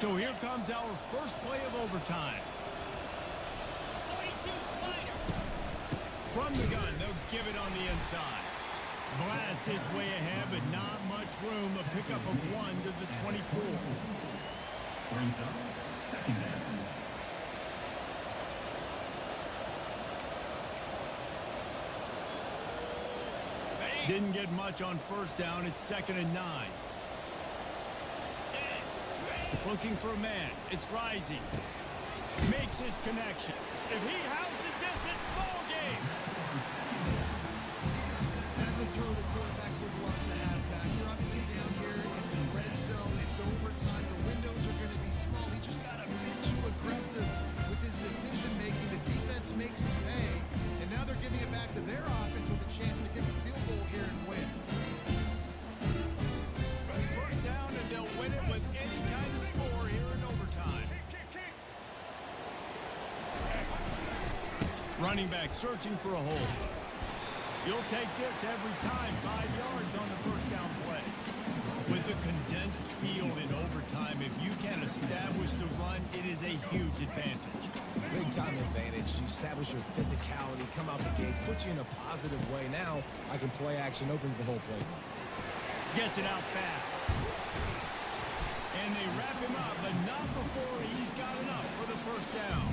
So here comes our first play of overtime. 42 Slider. From the gun, they'll give it on the inside. Blast is way ahead, but not much room. A pickup of 1 to the 24. Brings up 2nd down. Didn't get much on first down. It's 2nd and 9. Looking for a man. It's Rising. Makes his connection. If he houses this, it's ball game. That's a throw the quarterback would love to have back. You're obviously down here in the red zone. It's overtime. The windows are going to be small. He just got a bit too aggressive with his decision-making. The defense makes him pay. And now Running back searching for a hole. You'll take this every time. 5 yards on the first down play. With a condensed field in overtime, if you can establish the run, it is a huge advantage. Big time advantage. You establish your physicality, come out the gates, put you in a positive way. Now I can play action, opens the whole playbook. Gets it out fast. And they wrap him up, but not before he's got enough for the first down.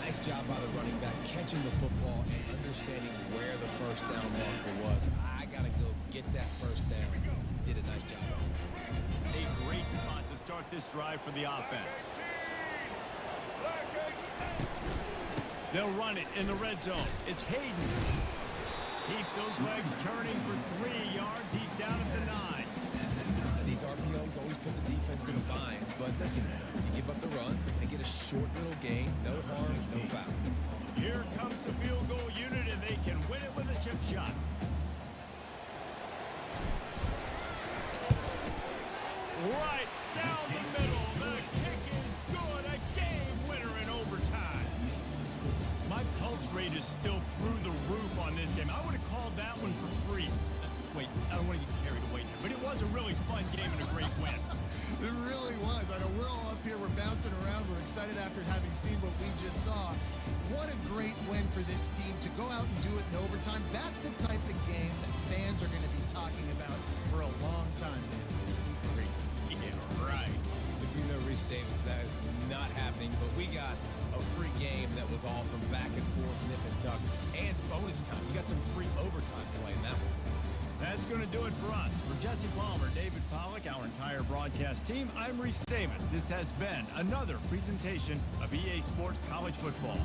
Nice job by the running back catching the football and understanding where the first down marker was. I got to go get that first down. Did a nice job. A great spot to start this drive for the offense. They'll run it in the red zone. It's Hayden. Keeps those legs churning for 3 yards. He's down at the 9. These RPOs always put the defense in a bind, but listen, you give up the run, they get a short little gain, no harm, no foul. Here comes the field goal unit, and they can win it with a chip shot. Right down the middle. The kick is good. A game winner in overtime. My pulse rate is still through the roof on this game. I would have called that one for free. Wait, I don't want to get carried away here, but it was a really fun game and a great win. It really was. I know we're all up here, we're bouncing around, we're excited after having seen what we just saw. What a great win for this team to go out and do it in overtime. That's the type of game that fans are going to be talking about for a long time. Great. Yeah, right. If you know Reese Davis, that is not happening, but we got a free game that was awesome, back and forth, nip and tuck, and bonus time. We got some free overtime play in that one. That's going to do it for us. For Jesse Palmer, David Pollack, our entire broadcast team, I'm Reese Davis. This has been another presentation of EA Sports College Football.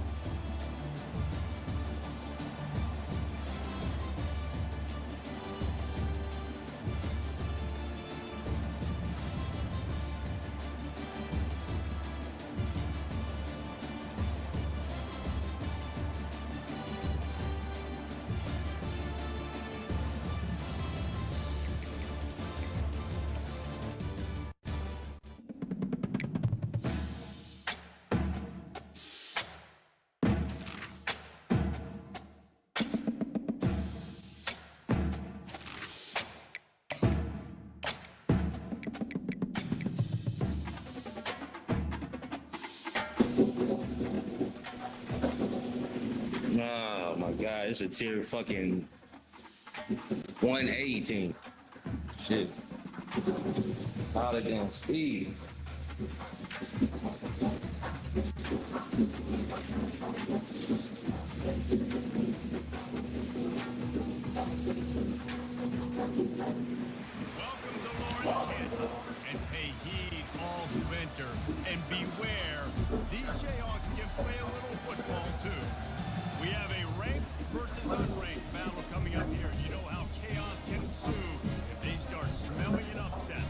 Oh my god, it's a tier fucking 180 team. Shit. All the damn speed. Welcome to Lawrence, Kansas, and pay heed all who enter, and beware, these Jayhawks can play a little football too. We have a ranked versus unranked battle coming up here. You know how chaos can ensue if they start smelling an upset.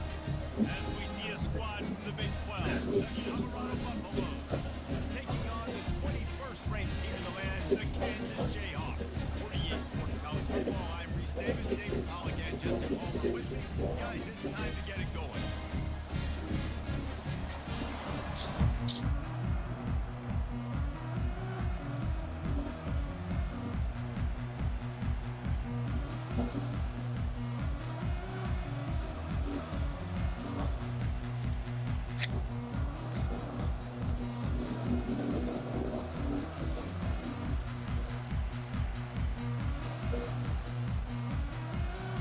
As we see a squad from the Big 12, the Colorado Buffaloes, taking on the 21st ranked team in the land, the Kansas Jayhawks. For EA Sports College Football, I'm Reese Davis, David Pollack, and Jesse Palmer with me. Guys, it's time to get it going.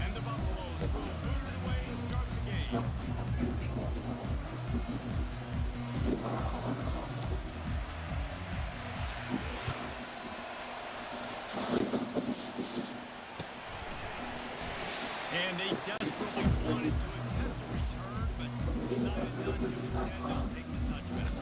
And the Buffaloes will boot it away to start the game. And they desperately wanted to attempt a return, but decided not to. Instead, they'll take the touchback.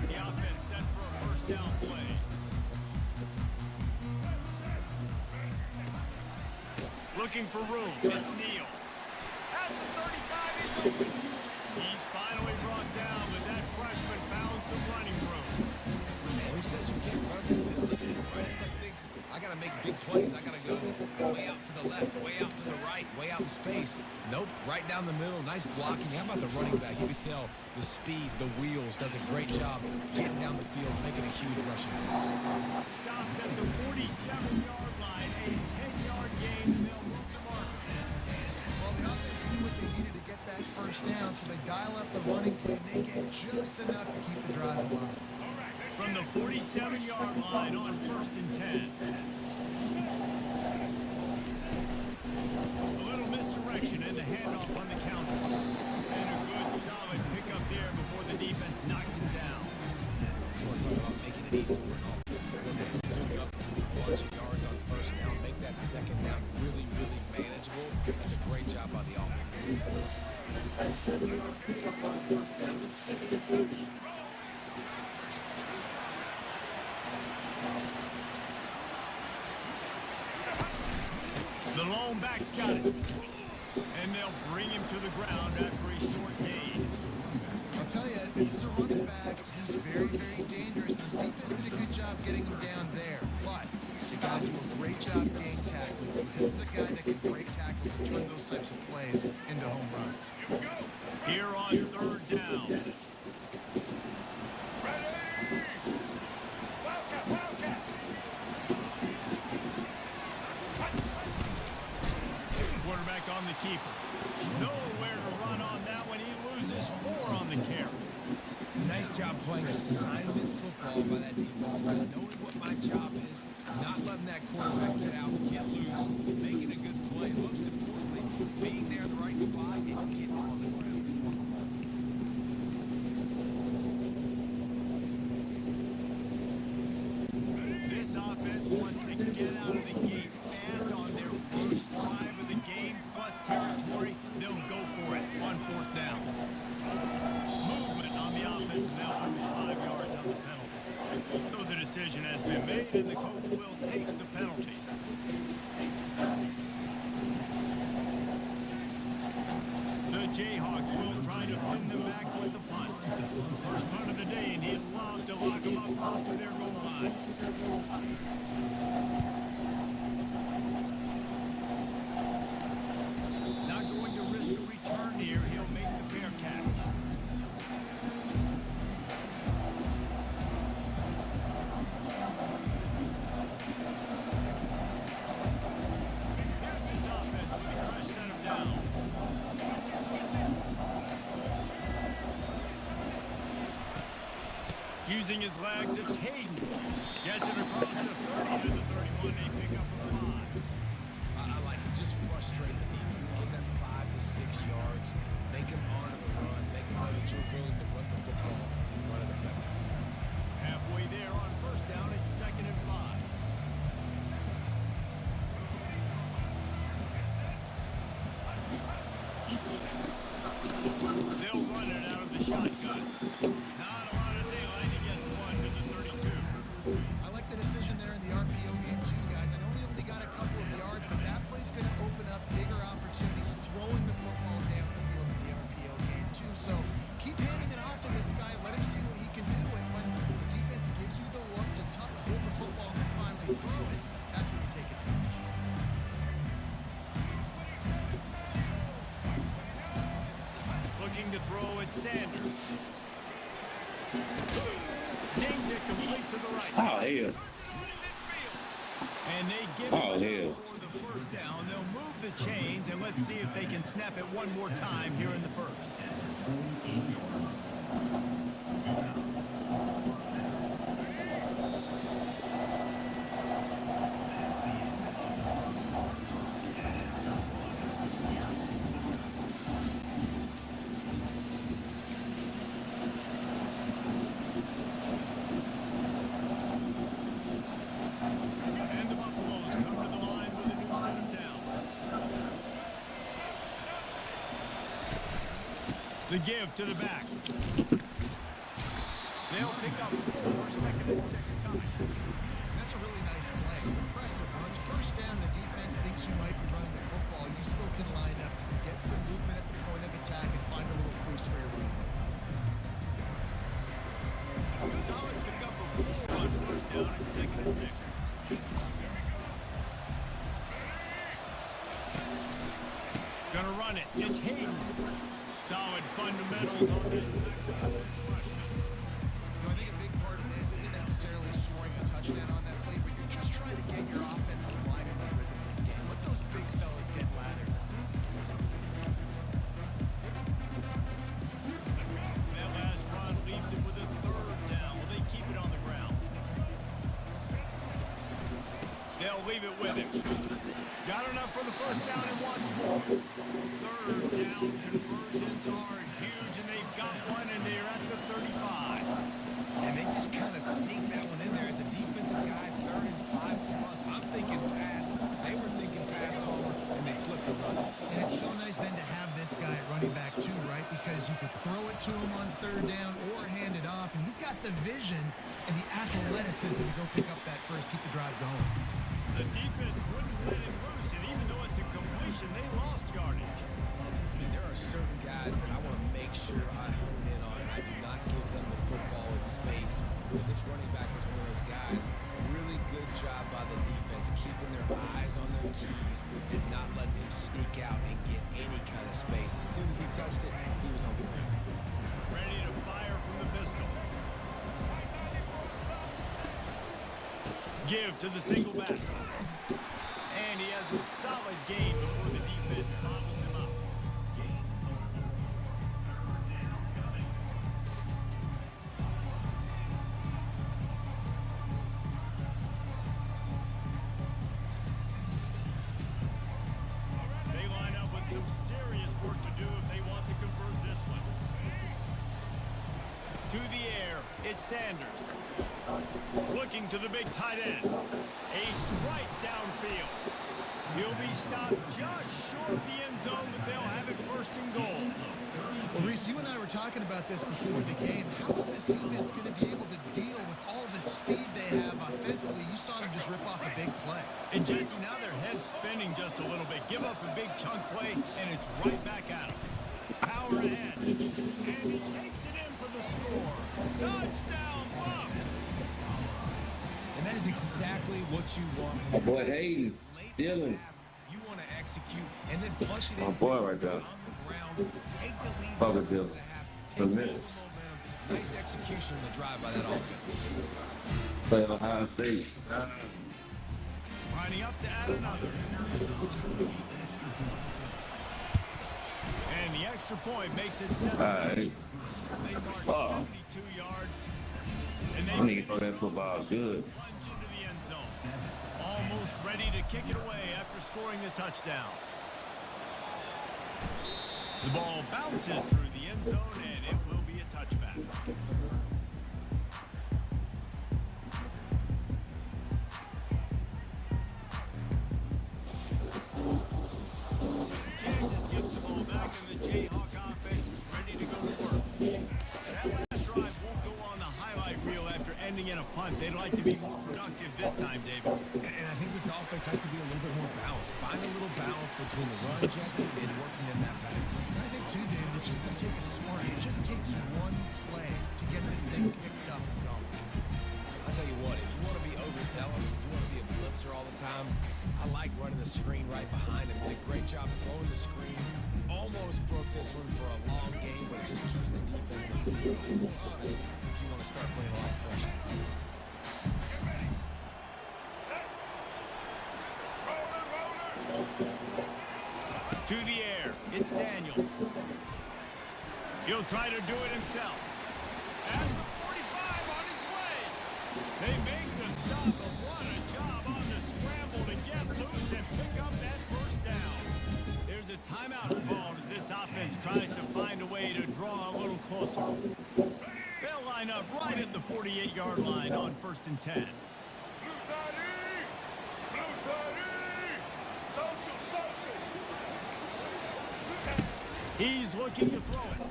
The offense set for a first down play. Looking for room. It's Neal. At the 35, he's open. He's finally brought down, but that freshman found some running room. Man, who says you can't run the middle? Running back thinks, I got to make big plays. I got to go way out to the left, way in space. Nope, right down the middle. Nice blocking. How about the running back? You could tell the speed, the wheels, does a great job getting down the field, making a huge rushing play. Stopped at the 47-yard line, a 10-yard gain, and they'll move the marker. Well, the offense knew what they needed to get that first down, so they dial up the running play, and they get just enough to keep the drive alive. From the 47-yard line on 1st and 10. A little misdirection and the handoff on the counter. And a good solid pickup there before the defense knocks him down. We're talking about making it easy for an offense to pick up a bunch of yards on first down, make that second down really, really manageable. That's a great job by the offense. The lone back's got it. And they'll bring him to the ground after a short gain. I'll tell you, this is a running back who's very, very dangerous. The defense did a good job getting him down there, but they got to do a great job game tackling. This is a guy that can break tackles and turn those types of plays into home runs. Here on 3rd down. Quarterback on the keeper. Nowhere to run on that one. He loses 4 on the carry. Nice job playing assignment football by that defense. Knowing what my job is, not letting that quarterback get out, get loose, making a good play. Most importantly, being there in the right spot and getting him on the ground. This offense wants to get out of the gate fast on their first drive of the game, plus territory. They'll go for it on 4th down. Movement on the offense, and they'll lose 5 yards on the penalty. So the decision has been made, and the coach will take the penalty. The Jayhawks will try to pin them back with the punt. First punt of the day, and he'd love to lock them up close to their goal line. Not going to risk a return here. He'll make the fair catch. Here's his offense with a fresh set of downs. Using his legs, it's Hayden. Gets it across the 30 to the 31. They pick up a 5. I like it. Just frustrate the defense. Get that 5 to 6 yards. Make them honor the run. Make them know that you're willing to run the football and run it effectively. Halfway there on 1st down, it's 2nd and 5. They'll run it out of the shotgun. Not a lot of daylight to get the 1 to the 32. I like the decision there in the RPO game too, guys. I know they only got a couple of yards, but that play's going to open up bigger opportunities throwing the football down the field in the RPO game too. So keep handing it off to this guy. Let him see what he can do. And when the defense gives you the look to hold the football and then finally throw it, that's when you take advantage. Looking to throw at Sanders. Zings it complete to the right. Oh, hell. And they give Oh, it hell. for the 1st down. They'll move the chains, and let's see if they can snap it one more time here in the 1st. And the Buffaloes come to the line with a new set of downs. The give to the back. They'll pick up 4, 2nd and 6 coming. That's a really nice play. It's impressive. When it's 1st down, the defense thinks you might be running the football. You still can line up, get some movement at the point of attack, and find a little crease for your running back. Solid pickup of 4 on 1st down and 2nd and 6. Gonna run it. It's Hayden. Solid fundamentals on that freshman. I think a big part of this isn't necessarily scoring a touchdown on that play, but you're just trying to get your offensive line in the rhythm of the game. Let those big fellas get lathered. That last run leaves it with a third down. Will they keep it on the ground? They'll leave it with him. Got enough for the first down and wants more. Third down conversions are huge, and they've got one, and they're at the 35. And they just kind of sneaked that one in there as a defensive guy, 3rd and 5+. I'm thinking pass. They were thinking pass, Palmer, and they slipped the run. And it's so nice then to have this guy at running back too, right? Because you could throw it to him on 3rd down or hand it off, and he's got the vision and the athleticism to go pick up that first, keep the drive going. The defense wouldn't let him loose, and even though it's a completion, they lost yardage. And there are certain guys that I want to make sure I hone in on. I do not give them the football in space. But this running back is one of those guys. Really good job by the defense, keeping their eyes on their keys and not letting him sneak out and get any kind of space. As soon as he touched it, he was on the ground. Ready to fire from the pistol. Give to the single back. And he has a solid gain before the defense bottles him up. They line up with some serious work to do if they want to convert this one. To the air, it's Sanders. Looking to the big tight end. A strike downfield. He'll be stopped just short of the end zone, but they'll have it 1st and goal. Well, Reese, you and I were talking about this before the game. How is this defense going to be able to deal with all the speed they have offensively? You saw them just rip off a big play. And Jesse, now their head's spinning just a little bit. Give up a big chunk play, and it's right back at them. Power ahead. And he takes it in for the score. Touchdown, Bucks! And that is exactly what you want. My boy Hayden, Late Dylan. half, you want to execute and then punch it My in boy right there. on the ground. Take the lead. Fuck with before Dylan. the half, For take a little minutes. momentum. Nice execution on the drive by that offense. Play Ohio State. Lining up to add another. And the extra point makes it 7. Alright. They march 72 yards. And I they need to throw that football good. plunge into the end zone. Almost ready to kick it away after scoring the touchdown. The ball bounces through the end zone, and it will be a touchback. Kansas gives the ball back, and the Jayhawk offense is ready to go to work. That last drive won't go on the highlight reel after ending in a punt. They'd like to be more productive this time, David. And I think this offense has to be a little bit more balanced. Find a little balance between the run, Jesse, and working in that pass. I think too, David, it's just going to take a smart. It just takes one play to get this thing picked up and going. I'll tell you what, if you want to be overzealous, you want to be a blitzer all the time, I like running the screen right behind him. Did a great job throwing the screen. Almost broke this one for a long game, but it just keeps the defense a little more honest if you want to start playing a lot of pressure. To the air, it's Daniels. He'll try to do it himself. And the 45 on his way. They make the stop, but what a job on the scramble to get loose and pick up that first down. There's a timeout called as this offense tries to find a way to draw a little closer. They'll line up right at the 48-yard line on 1st and 10. He's looking to throw it.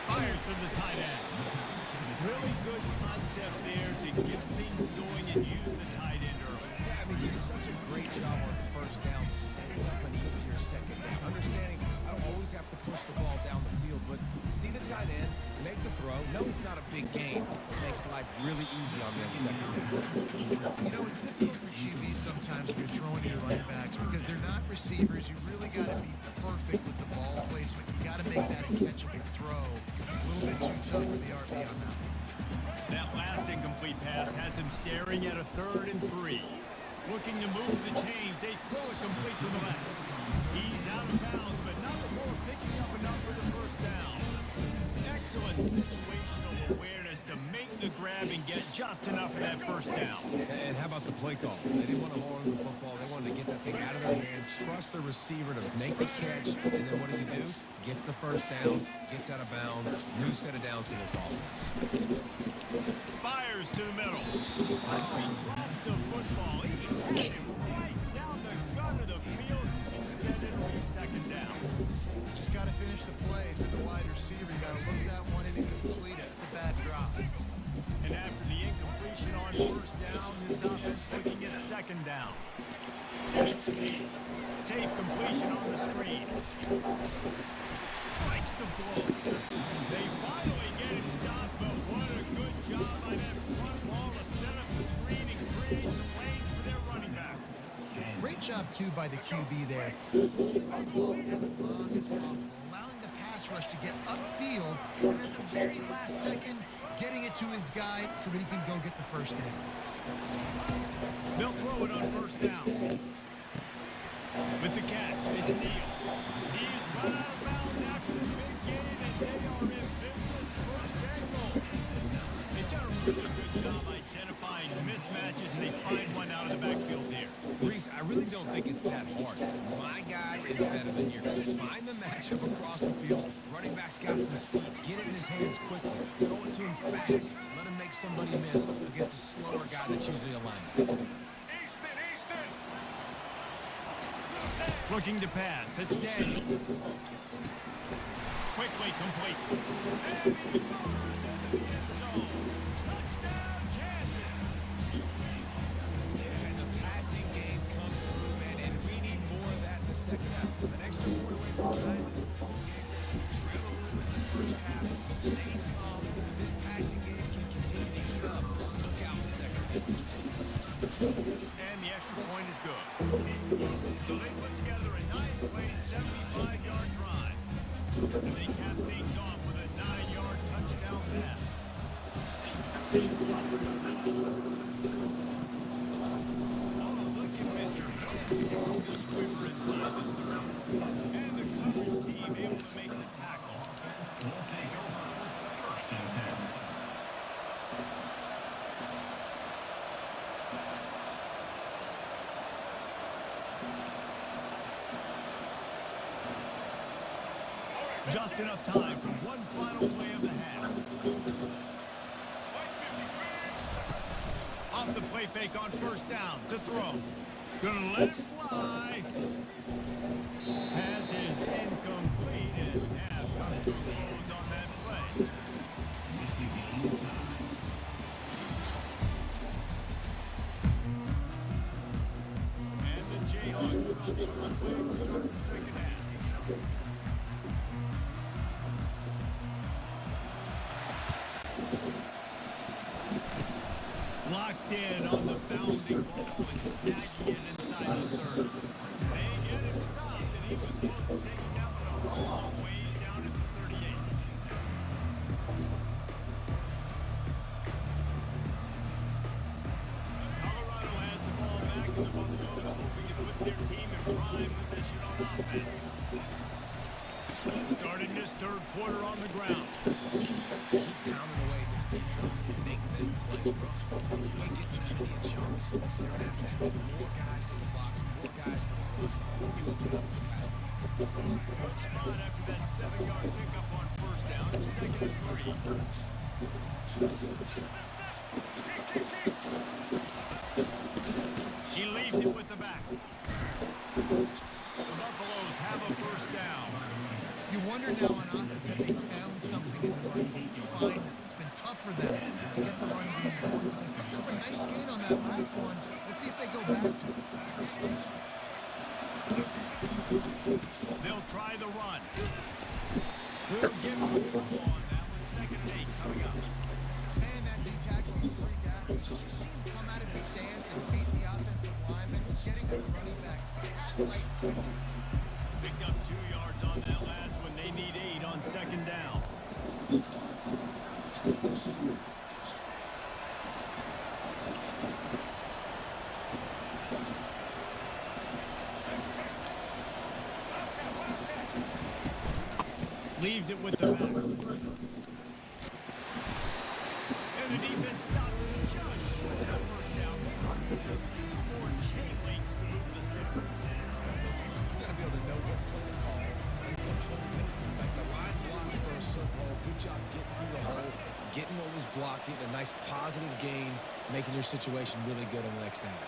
Fires to the tight end. Really good concept there to get things going and use the tight end early. Yeah, I mean, just such a great job on 1st down, setting up an easier 2nd down. Understanding I don't always have to push the ball down the field, but see the tight end, make the throw. No, it's not a big game. It makes life really easy on them 2nd down. You know, it's difficult for QBs sometimes when you're throwing to your running backs because they're not not receivers, you really got to be perfect with the ball placement. You got to make that a catchable throw. A little bit too tough for the RB on that one. That last incomplete pass has him staring at a 3rd and 3. Looking to move the chains, they throw it complete to the left. He's out of bounds, but not before picking up enough for the first down. Excellent situational awareness to make the grab and get just enough for that first down. And how about the play call? They didn't want to hold on to the football. They wanted to get that thing out of their hand, trust the receiver to make the catch, and then what does he do? Gets the first down, gets out of bounds, new set of downs for this offense. Fires to the middle. Oh, he drops the football. He hit him right down the gut of the field. Instead, it'll be 2nd down. Just got to finish the play to the wide receiver. You got to look that one in and complete it. It's a bad drop. And after the incompletion on first down, this offense looking at 2nd down. Safe completion on the screen. Strikes the blow. They finally get him stopped, but what a good job by that front wall to set up the screen and create some lanes for their running back. Great job, too, by the QB there. Holding the ball as long as possible, allowing the pass rush to get upfield, and at the very last second, getting it to his guy so that he can go get the first down. They'll throw it on first down. With the catch, it's Neal. He's run out of bounds after the big gain, and they are in business. First and goal. They've done a really good job identifying mismatches, and they find one out of the backfield there. Reese, I really don't think it's that hard. My guy is better than yours. Find the matchup across the field. Running back's got some speed. Get it in his hands quickly. Throw it to him fast. Let him make somebody miss against a slower guy that's usually a linebacker. Looking to pass, it's Daniels. Quickly complete. And he motors into the end zone. Touchdown, Kansas. Yeah, and the passing game comes through, man, and we need more of that in the second half. An extra point away from time this football game. Trail a little bit in the first half. Stay calm. This passing game can continue to heat up. Look out the second half. And the extra point is good. So they put together a 9-play, 75-yard drive. And they cap things off with a 9-yard touchdown pass. Oh, look at Mr. Hill. The squibber inside the 30. And the coverage team able to make the tackle. We'll take over 1st and 10. Just enough time for one final play of the half. Off the play fake on first down to throw. Gonna let it fly. Pass is incomplete, and half comes to a close on that play. And the Jayhawks are on the play to start the second half. Locked in on the bouncing ball and snagging it inside the 30. They get him stopped, and he was close to taking that one a long ways down at the 38. Colorado has the ball back, and the Buffaloes hoping to put their team in prime position on offense. Starting this 3rd quarter on the ground. Keep pounding away this defense and make them play rough. You ain't getting as many chunks. They're going to have to add more guys to the box, more guys to the run. You open up for the passing. Good spot after that 7-yard pickup on first down. 2nd and 3. He leaves it with the back. The Buffaloes have a first down. You wonder now on offense, have they found something in the run game? Finally, it's been tough for them to get the run game going. But they picked up a nice gain on that last one. Let's see if they go back to it. They'll try the run. We'll give him a couple on that one. 2nd and 8 coming up. And that D tackle is a freak athlete. Did you see him come out of his stance and beat the offensive lineman, getting the running back at right points? Picked up 2 yards on that last one. They need 8 on second down. Leaves it with the back. And the defense stops it just short of that first down. More chain links to move the sticks. Listen, you got to be able to know what play to call and what hole to get through. Like the line blocks for a certain hole. Good job getting through the hole, getting what was blocked, getting a nice positive gain, making your situation really good on the next down.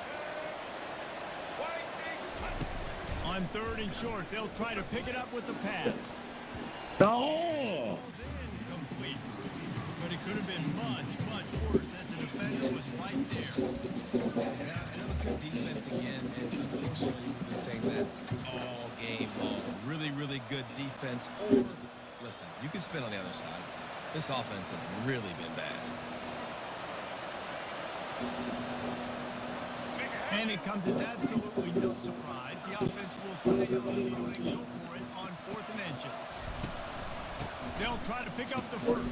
On 3rd and short, they'll try to pick it up with the pass. No! Incomplete. But it could have been much, much worse as the defender was right there. Yeah, and it was good defense again, and unfortunately, we've been saying that all game long. Really, really good defense. Or, listen, you can spin on the other side. This offense has really been bad. And it comes as absolutely no surprise. The offense will stay on the field and go for it on 4th and inches. They'll try to pick up the first.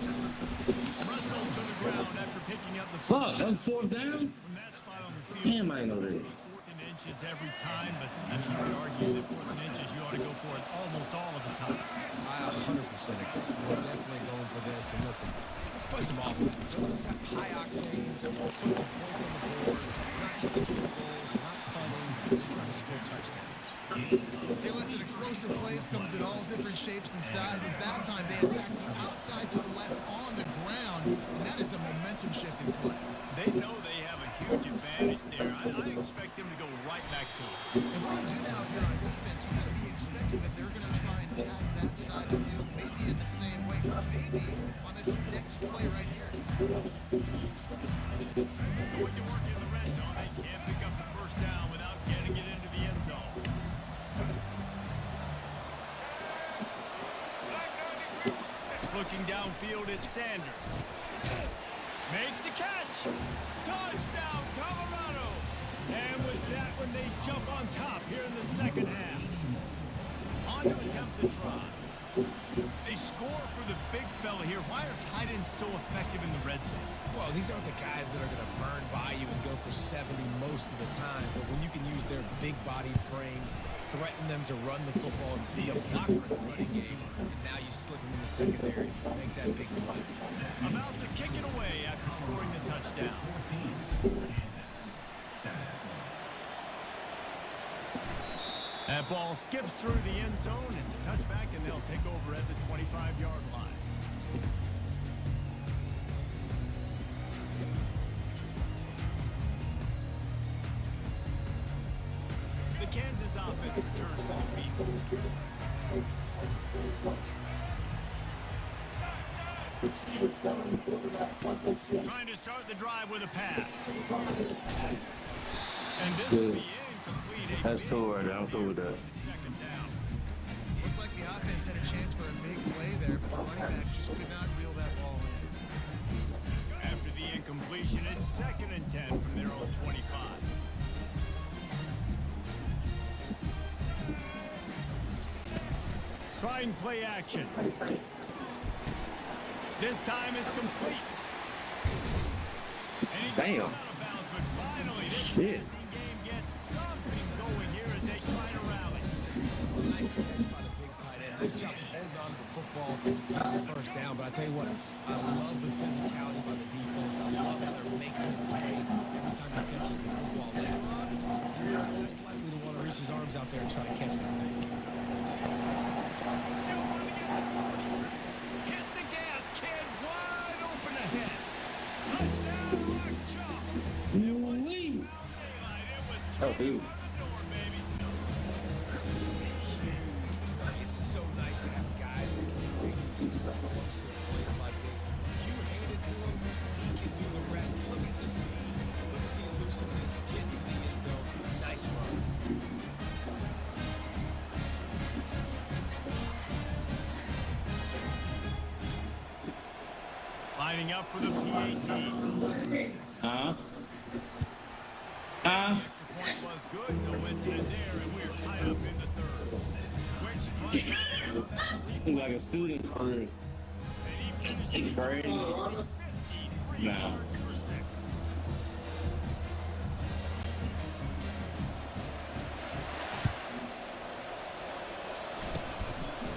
Russell to the ground after picking up the first. Fuck, that was 4th down? From that spot on the field. Damn, I know that. 4th and inches every time, but I mean, you could argue that 4th and inches, you ought to go for it almost all of the time. I 100% agree. We're definitely going for this. And listen, let's play some offense. Let's have high octane. Let's put some points on the board. Not kicking field goals, not punting. Just trying to score touchdowns. Hey, listen, explosive plays comes in all different shapes and sizes. That time they attack the outside to the left on the ground, and that is a momentum-shifting play. They know they have a huge advantage there. I expect them to go right back to it. And what do you do now if you're on defense? You got to be expecting that they're going to try and attack that side of the field, maybe in the same way, or maybe on this next play right here. Going to work in the red zone. They can't pick up the first down without getting it into the end zone. Looking downfield at Sanders. Makes the catch. Touchdown, Colorado. And with that one, they jump on top here in the second half. On to attempt the try. They score for the big fella here. Why are tight ends so effective in the red zone? Well, these aren't the guys that are going to burn by you and go for 70 most of the time. But when you can use their big-bodied frames, threaten them to run the football, and be a blocker in the running game, and now you slip them in the secondary, make that big play. About to kick it away after scoring the touchdown. 14, Kansas. 7. That ball skips through the end zone. It's a touchback, and they'll take over at the 25-yard line. The Kansas offense returns to the field. Trying to start the drive with a pass. And this will be incomplete. That's cool right there. I'm cool with that. Second down. Looked like the offense had a chance for a big play there, but the running back just could not reel that ball in. After the incompletion, it's 2nd and 10 from their own 25. Trying play action. This time it's complete. And he Damn. goes out of bounds, but finally this Shit. passing game gets something going here as they try to rally. Nice catch by the big tight end. Nice job holding on to the football, got the first down. But I tell you what, I love the physicality by the defense. I love how they're making him pay every time he catches the football. You're less likely to want to reach his arms out there and try to catch that thing. Still running at the 40. Hit the gas, kid. Wide open ahead. Touchdown, Rock Chalk. Wee. Oh, dude. It's so nice to have guys that can make these explosive plays like this. You hand it to him, he can do the rest. Look at the speed, look at the elusiveness, get to the end zone. Nice run. Lining up for the PAT. Huh? The Huh? extra point was good. No incident there, and we're tied up in the third. Quick strike out on that He's like a student for real. and he finished He's crazy. 53 Nah. yards for 6.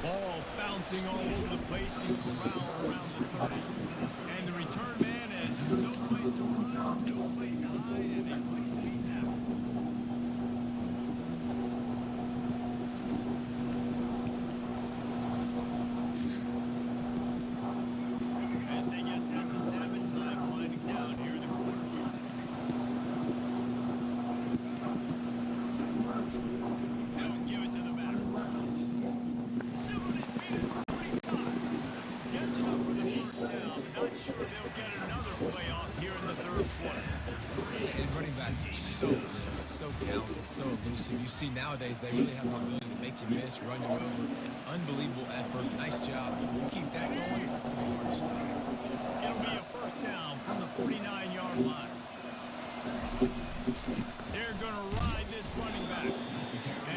Ball bouncing all over the place and corral around the 30. And the return man has no place to run, no place to hide, and a place to be tackled. As they get set to snap in time, winding down here in the corner. They'll give it to the batter. Still on his feet at 45. Gets enough for the first down, but not sure they'll get another playoff here in the third quarter. And running backs are so good, so talented, so elusive. You see nowadays they really have the ability to make you miss, run you over. Unbelievable effort. Nice job. Keep that going. It'll be hard to stop. It'll be a first down from the 49-yard line. They're going to ride this running back.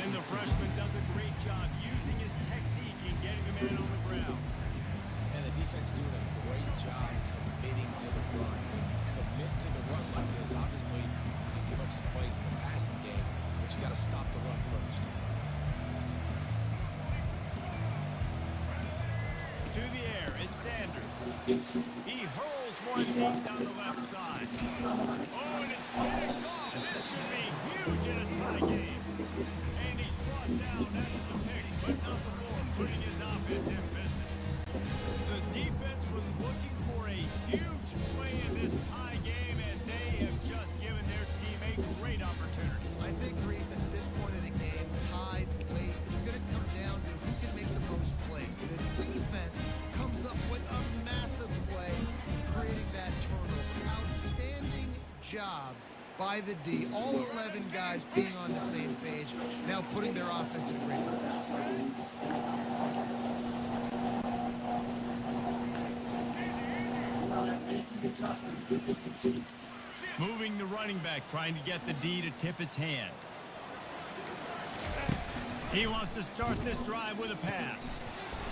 And the freshman does a great job using his technique in getting the man on the ground. And the defense doing a great job committing to the run. When you commit to the run like this, obviously you can give up some plays in the passing game, but you got to stop the run first. To the air, it's Sanders. He hurls one deep down the left side. Oh, and it's picked off. This could be huge in a tie game. And he's brought down after the pick, but not before putting his offense in business. The defense was looking for a huge play in this tie game, and they have just given their team a great opportunity. I think, Reese, at this point of the game, tied, late, it's going to come down to who can make the most plays. The defense comes up with a massive play, creating that turnover. Outstanding job by the D. All 11 guys being on the same page, now putting their offense in a great position. Moving the running back, trying to get the D to tip its hand. He wants to start this drive with a pass.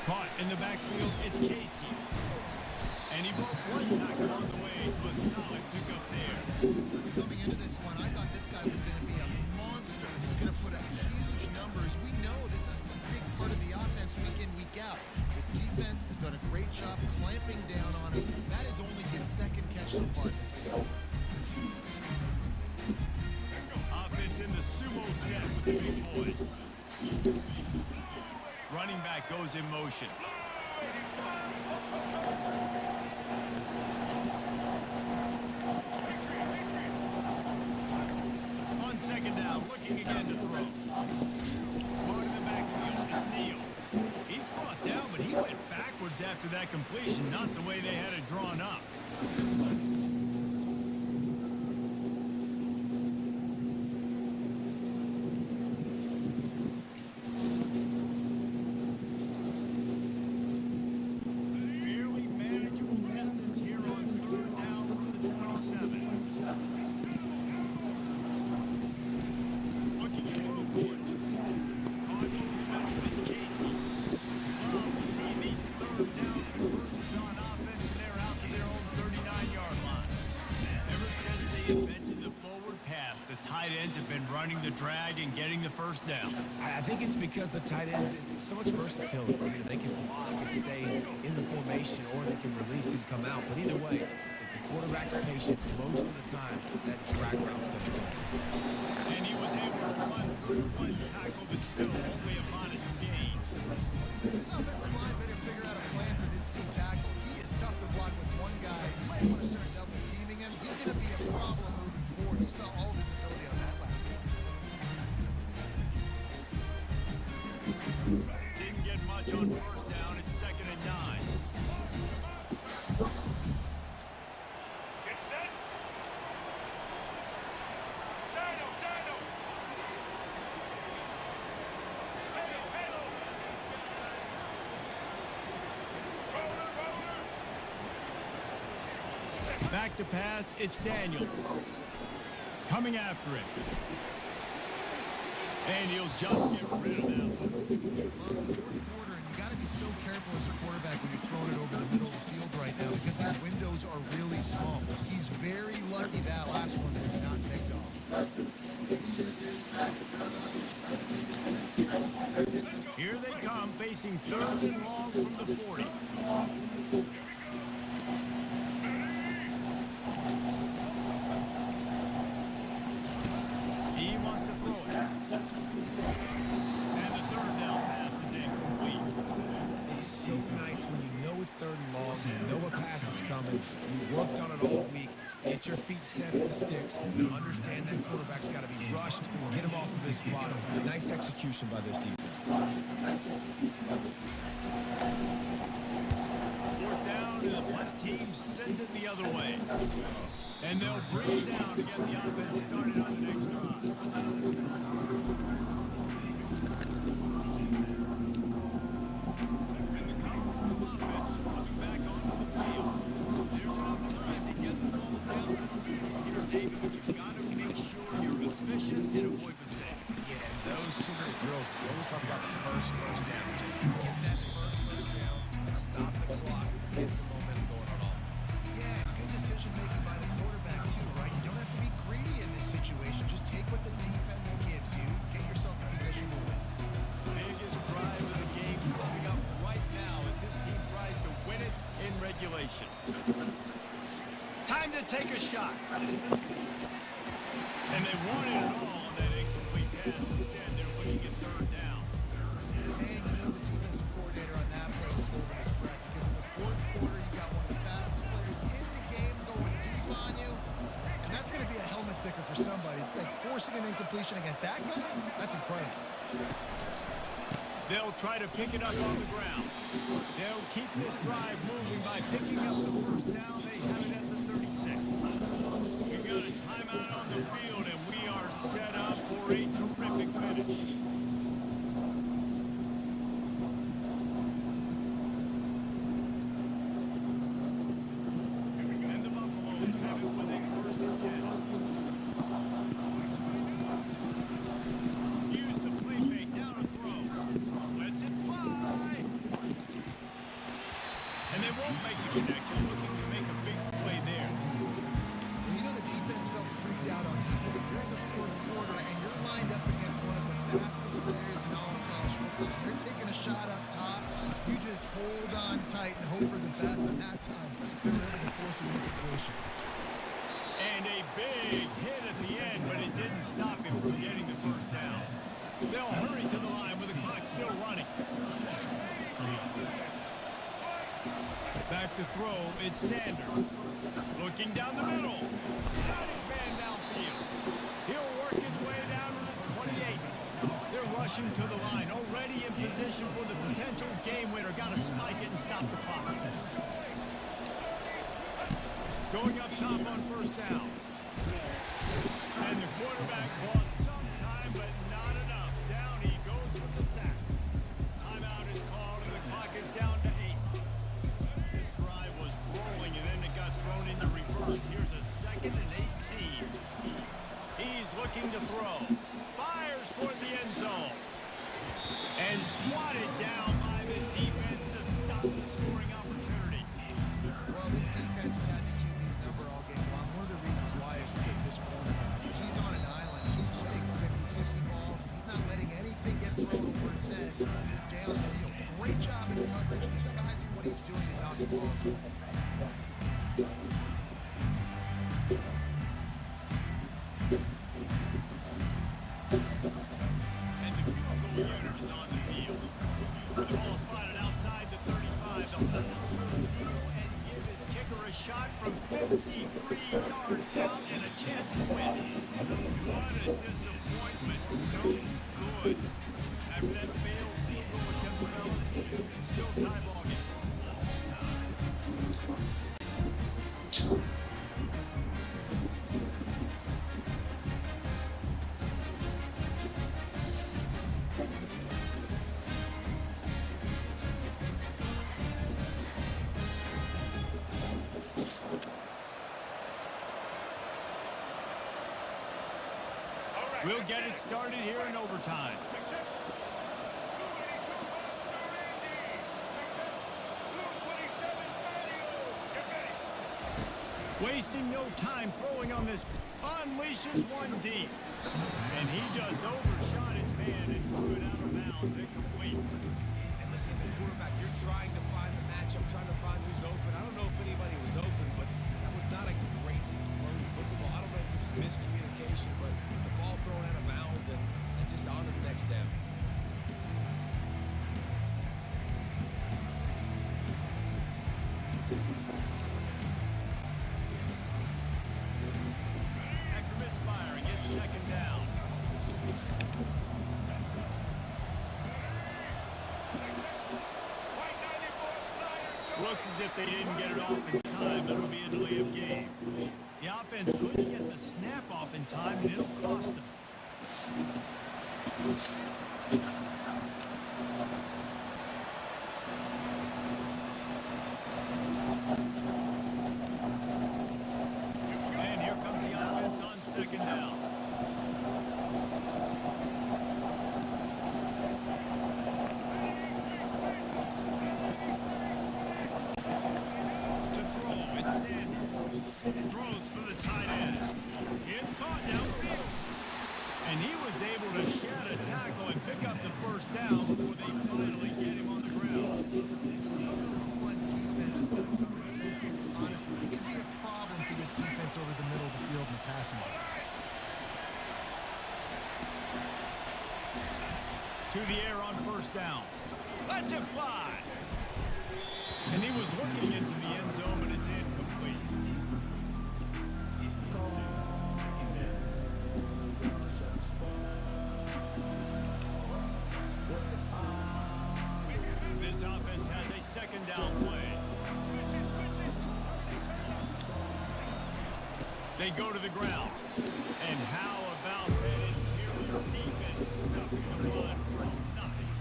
Caught in the backfield, it's Casey. And he broke one tackle on the way to a solid pickup there. Coming into this one, I thought this guy was going to be a monster. He's going to put up huge numbers. We know this is a big part of the offense week in, week out. The defense has done a great job clamping down on him. That is only his second catch so far in this game. Offense in the sumo set with the big boys. Running back goes in motion. On second down, looking again to throw. Caught in the backfield, it's Neal. He's brought down, but he went backwards after that completion, not the way they had it drawn up. Fairly manageable distance here on third down from the 27. Looking to throw for it. Caught over the middle, it's Casey. Love to see these third down conversions on offense when they're out to their own 39-yard line. Ever since they invented the forward pass, the tight ends have been running the drag and getting the first down. I think it's because the tight ends is so much versatility. They can block and stay in the formation, or they can release and come out. But either way, if the quarterback's patient, most of the time, that drag route's going to go. And he was able to run through one tackle, but still only a modest gain. This offensive line better figure out a plan for this key tackle. He is tough to block with one guy. You might want to start double teaming him. He's going to be a problem moving forward. You saw all of his ability on that last one. Didn't get much on first down. It's 2nd and 9. Get set. Dino, Dino. Halo, Halo. Roller, roller. Back to pass, it's Daniels. Coming after it. And he'll just get rid of that one. Well, it's the fourth quarter, and you got to be so careful as a quarterback when you're throwing it over the middle of the field right now because these windows are really small. He's very lucky that last one is not picked off. Here they come, facing 3rd and long from the 40. He wants to throw it. And the 3rd down pass is incomplete. It's so nice when you know it's 3rd and long, you know a pass is coming, you worked on it all week, get your feet set at the sticks, understand that quarterback's got to be rushed, get him off of his spot. Nice execution by this defense. 4th down, and the punt team sends it the other way. And they'll bring it down to get the offense started on the next drive. And the Colorado offense is coming back onto the field. There's enough time to get the ball down to the field here, David, but you've got to make sure you're efficient and avoid mistakes. Yeah, and those 2-minute drills, you always talk about the first down. Just get that first down, stop the clock, get some momentum going on offense. Yeah, good decision making by the quarterback too, right? You don't have to be greedy in this situation. Just take what the defense gives you, get yourself in position to win. Biggest drive of the game coming up right now as this team tries to win it in regulation. Time to take a shot. And they wanted it all on that incomplete pass. Instead, they're looking at 3rd down. And you know the defensive coordinator on that play was holding his breath because in the 4th quarter, you got one of the fastest players in the game going deep on you. And that's going to be a helmet sticker for somebody. Like forcing an incompletion against that guy, that's incredible. They'll try to pick it up on the ground. They'll keep this drive moving by picking up the 1st down. They have it at the 36. We've got a timeout on the field, and we are set up for a terrific finish. And the Buffaloes have it with a 1st and 10. Use the play fake down a throw. Lets it fly. And they won't make the connection, looking to make a big play there. Well, you know the defense felt freaked out on that one. You're in the 4th quarter, and you're lined up against one of the fastest players in all of college football. You're taking a shot up top. You just hold on tight and hope for the best. And that time, they were able to force an incompletion. And a big hit at the end, but it didn't stop him from getting the 1st down. They'll hurry to the line with the clock still running. Back to throw, it's Sanders. Looking down the middle. Got his man downfield. He'll work his way down to the 28. They're rushing to the line, already in position for the potential game winner. Got to spike it and stop the clock. Going up top on 1st down. And the quarterback bought some time, but not enough. Down he goes with the sack. Timeout is called, and the clock is down to 8. This drive was rolling, and then it got thrown into reverse. Here's a 2nd and 18. He's looking to throw. Fires toward the end zone. And swatted down by the defense to stop the scoring opportunity. Well, this defense has had the QB's number all game long. One of the reasons why is because this cornerback, he's on an island. He's winning 50-50 balls. He's not letting anything get thrown over his head downfield. Great job in coverage, disguising what he's doing and knocking balls away. And the field goal unit is on the field. The ball spotted outside the 35. The ball will kneel and give his kicker a shot from 53 yards out and a chance to win. What a disappointment. No good. After that failed field goal attempt, fellas, still tie ball game. We'll get it started here in overtime. Wasting no time throwing on this. Unleashes one deep. And he just overshot his man and threw it out of bounds. Incomplete. And listen, as a quarterback, you're trying to find the matchup, trying to find who's open. I don't know if anybody was open, but that was not a greatly thrown football. I don't know if it's miscommunication, but the ball thrown out of bounds and just on to the next down. After misfiring, it's second down. Looks as if they didn't get it off in time. It'll be a delay of game. The offense couldn't get the snap off in time, and it'll cost them. And here comes the offense on second down. To throw, it's Sanders. Throws for the tight end. It's caught downfield. And he was able to shed a tackle and pick up the first down before they finally get him on the ground. Honestly, it could be a problem for this defense over the middle of the field in the passing game. To the air on first down. Let's it fly. And he was looking into the end zone, but it's incomplete. This offense has a second down play. They go to the ground. And how about that interior defense stuffing the run from nothing?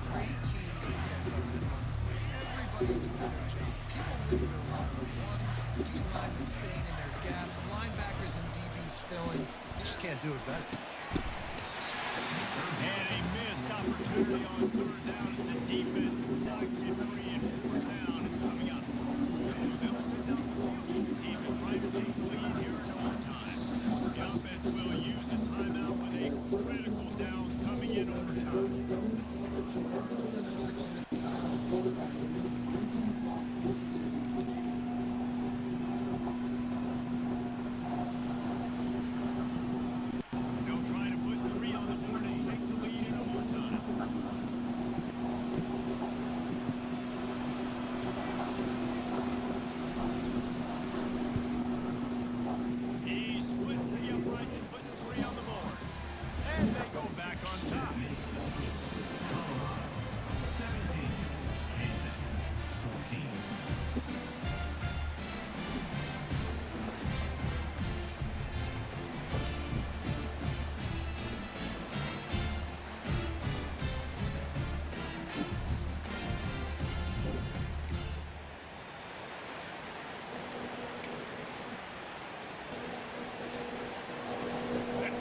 Great team defense up there. Everybody doing their job. People winning their one-on-ones, D-linemen staying in their gaps, linebackers and DBs filling. You just can't do it better. And a missed opportunity on third down as the defense knocks it free, and fourth down is coming up. They'll sit down the team and try to take the lead here in overtime. The offense will use a timeout with a critical down coming in overtime. They'll try to put 3 on the board and take the lead in overtime. He splits the uprights and puts 3 on the board. And they go back on top. Colorado 17, Kansas 14.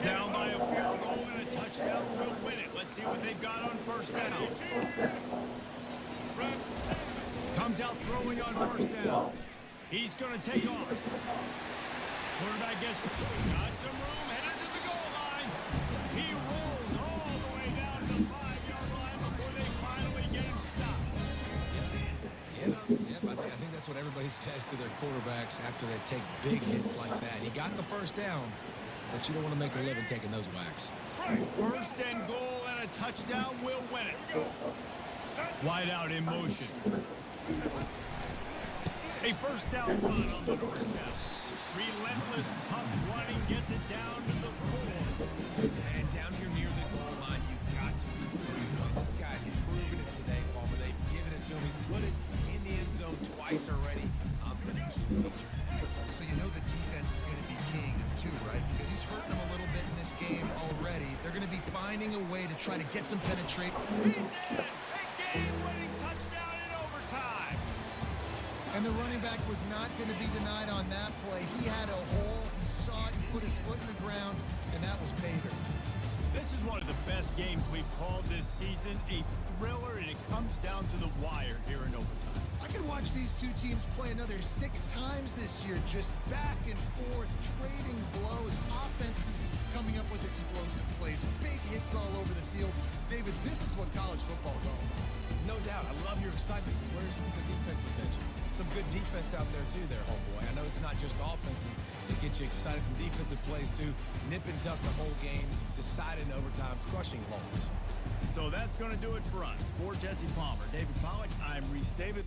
Down by a field goal and a touchdown will win it. Let's see what they've got on first down. Comes out throwing on first down. He's going to take off. Quarterback gets got some room, headed to the goal line. He rolls all the way down to the 5-yard line before they finally get him stopped. I think that's what everybody says to their quarterbacks after they take big hits like that. He got the first down, but you don't want to make a living taking those whacks. First and goal and a touchdown will win it. Wide out in motion. A first down run on the doorstep. Relentless, tough running gets it down to the 4. And down here near the goal line, you've got to be physical. This guy's proven it today, Palmer. They've given it to him. He's put it in the end zone twice already. Been a key feature. So you know the defense is going to be king too, right? Because he's hurting them a little bit in this game already. They're going to be finding a way to try to get some penetration. He's in! A game-winning touchdown in overtime! And the running back was not going to be denied on that play. He had a hole. He saw it. put his foot in the ground, and that was pay dirt. This is one of the best games we've called this season. A thriller, and it comes down to the wire here in overtime. I could watch these two teams play another 6 times this year, just back and forth, trading blows, offenses coming up with explosive plays, big hits all over the field. David, this is what college football is all about. No doubt. I love your excitement. Where's the defensive benches? Some good defense out there, too, there, homeboy. I know it's not just offenses that get you excited. Some defensive plays, too. Nip and tuck the whole game, decided in overtime, crushing Holtz. So that's going to do it for us. For Jesse Palmer, David Pollack, I'm Reese David.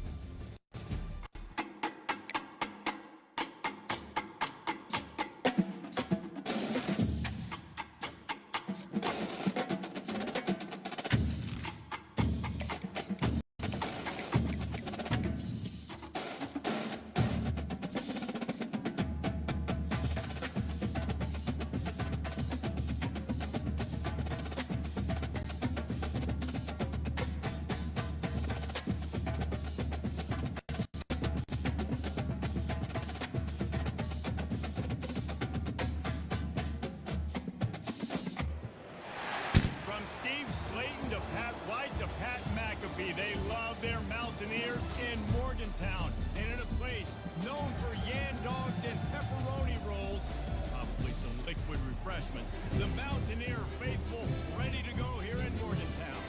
To Pat White to Pat McAfee. They love their Mountaineers in Morgantown. And in a place known for Yan Dogs and pepperoni rolls, probably some liquid refreshments, the Mountaineer faithful ready to go here in Morgantown.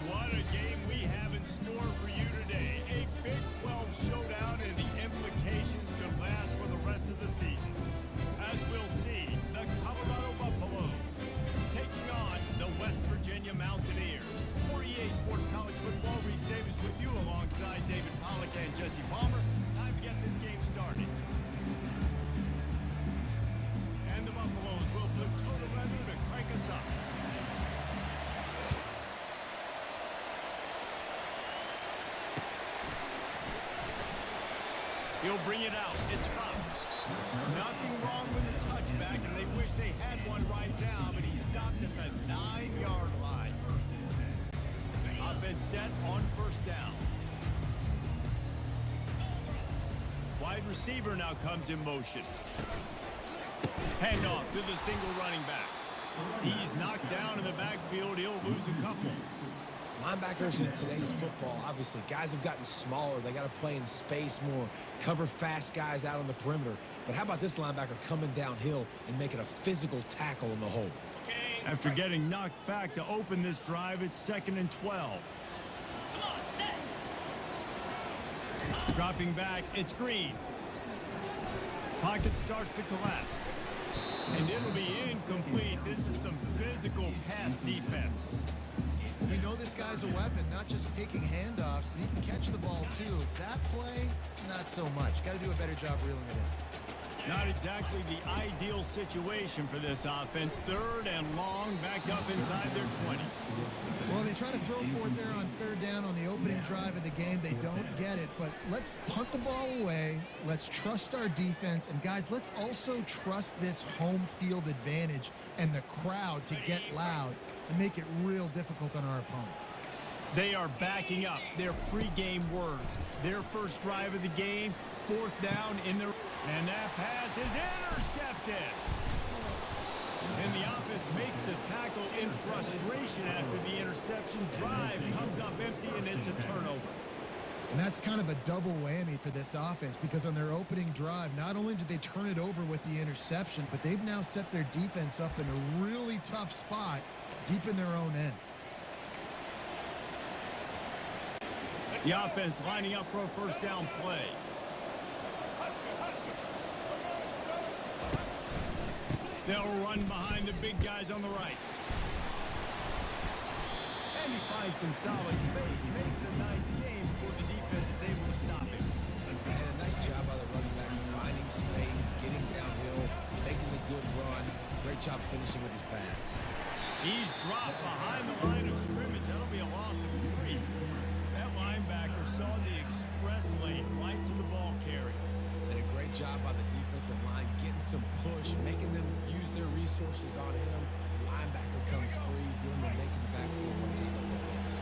What a game we have in store for you today. A Big 12 showdown, and the implications could last for the rest of the season. As we'll see, the Colorado Buffaloes taking on the West Virginia Mountaineers. For EA Sports College Football, Reese Davis with you alongside David Pollack and Jesse Palmer. Time to get this game started. And the Buffaloes will put total weather to crank us up. He'll bring it out. It's Fox. Nothing wrong with the touchback, and they wish they had one right now, but he stopped at the 9-yard line. Offense set on first down. Wide receiver now comes in motion. Handoff to the single running back. He's knocked down in the backfield. He'll lose a couple. Linebackers in today's football, obviously, guys have gotten smaller. They got to play in space more, cover fast guys out on the perimeter. But how about this linebacker coming downhill and making a physical tackle in the hole? After getting knocked back to open this drive, it's 2nd and 12. Dropping back, it's Green. Pocket starts to collapse. And it'll be incomplete. This is some physical pass defense. We know this guy's a weapon, not just taking handoffs, but he can catch the ball too. That play, not so much. Got to do a better job reeling it in. Not exactly the ideal situation for this offense. 3rd and long, backed up inside their 20. Well, they try to throw for it there on 3rd down on the opening drive of the game. They don't get it, but let's punt the ball away. Let's trust our defense. And, guys, let's also trust this home field advantage and the crowd to get loud and make it real difficult on our opponent. They are backing up their pregame words. Their first drive of the game, 4th down in their... And that pass is intercepted. And the offense makes the tackle in frustration after the interception. Drive comes up empty, and it's a turnover. And that's kind of a double whammy for this offense, because on their opening drive, not only did they turn it over with the interception, but they've now set their defense up in a really tough spot deep in their own end. The offense lining up for a first down play. They'll run behind the big guys on the right. And he finds some solid space. Makes a nice game before the defense is able to stop him. And a nice job by the running back, finding space, getting downhill, making a good run. Great job finishing with his pads. He's dropped behind the line of scrimmage. That'll be a loss of 3. That linebacker saw the express lane right to the ball carrier. And a great job by the defensive line, getting some push, making them use their resources on him. Linebacker comes free, doing the making the backfield from tackle footballs.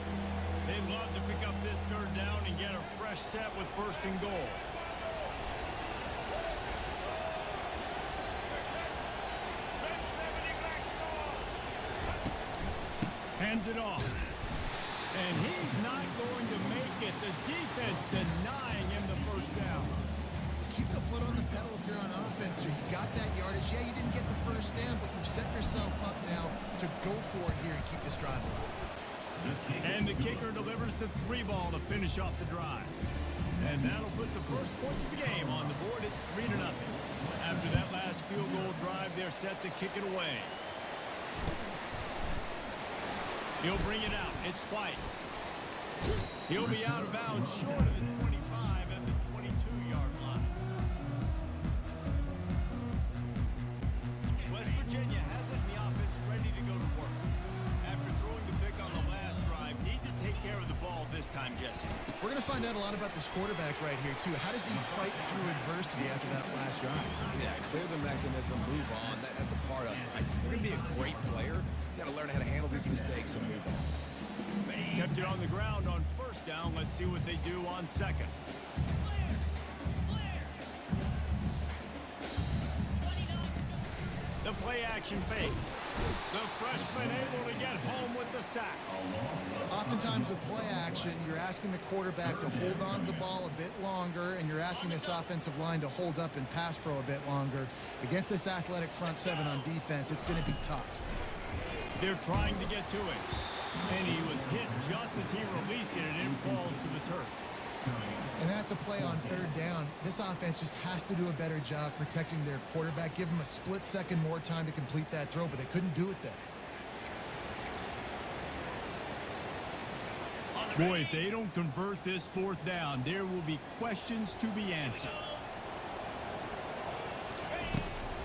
They'd love to pick up this 3rd down and get a fresh set with 1st and goal. hands it off. And he's not going to make it. The defense denying him the first down. Keep the foot on the pedal if you're on offense here. You got that yardage. Yeah, you didn't get the first down, but you've set yourself up now to go for it here and keep this drive alive. And the kicker delivers the 3-ball to finish off the drive. And that'll put the first points of the game on the board. It's 3-0. After that last field goal drive, they're set to kick it away. He'll bring it out. It's White. He'll be out of bounds short of the 25 at the 22-yard line. West Virginia has it in the offense ready to go to work. After throwing the pick on the last drive, need to take care of the ball this time, Jesse. We're going to find out a lot about this quarterback right here, too. How does he fight through adversity after that last drive? Yeah, clear the mechanism, move on. That's a part of it. Right? You're going to be a great player. You got to learn how to handle these mistakes and move on. Kept it on the ground on first down. Let's see what they do on second. The play action fake. The freshman able to get home with the sack. Oftentimes with play action, you're asking the quarterback to hold on to the ball a bit longer, and you're asking this offensive line to hold up in pass pro a bit longer. Against this athletic front seven on defense, it's going to be tough. They're trying to get to it. And he was hit just as he released it, and it falls to the turf. And that's a play on third down. This offense just has to do a better job protecting their quarterback. Give him a split second more time to complete that throw, but they couldn't do it there. Boy, if they don't convert this fourth down, there will be questions to be answered.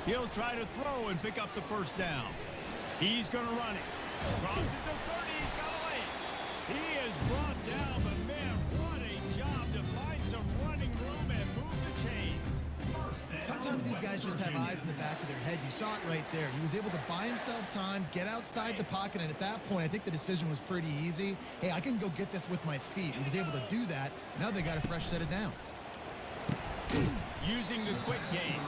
He'll try to throw and pick up the first down. He's going to run it. Crosses the 30. He's got a lane. He is brought down, but man, what a job to find some running room and move the chains. Sometimes these guys just have eyes in the back of their head. You saw it right there. He was able to buy himself time, get outside the pocket, and at that point, I think the decision was pretty easy. Hey, I can go get this with my feet. He was able to do that. Now they got a fresh set of downs. Using the quick game.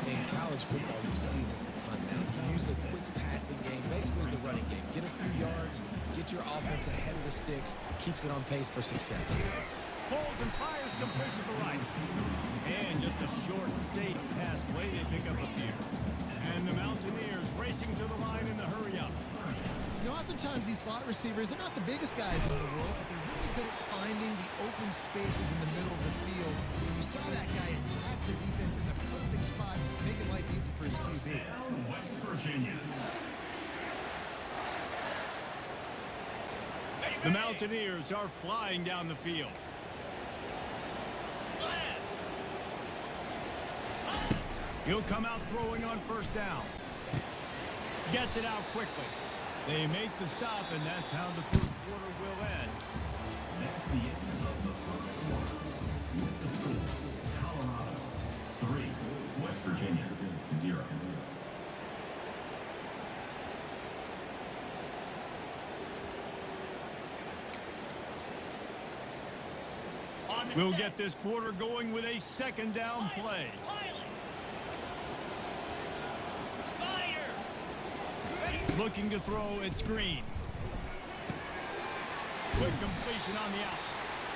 In college football, you see this a ton now. You use the quick passing game, basically as the running game. Get a few yards, get your offense ahead of the sticks, keeps it on pace for success. Holds and fires complete to the right. And just a short, safe pass play. They pick up a few. And the Mountaineers racing to the line in the hurry up. You know, oftentimes these slot receivers, they're not the biggest guys in the world, but they're really good at finding the open spaces in the middle of the field. You saw that guy attack the defense in the perfect spot, making life easy for his QB. West Virginia. The Mountaineers are flying down the field. He'll come out throwing on first down. Gets it out quickly. They make the stop, and that's how the first quarter will end. That's the end of the first quarter. With the score, Colorado 3, West Virginia 0. We'll get this quarter going with a second down play. Looking to throw, it's Green. Quick completion on the out.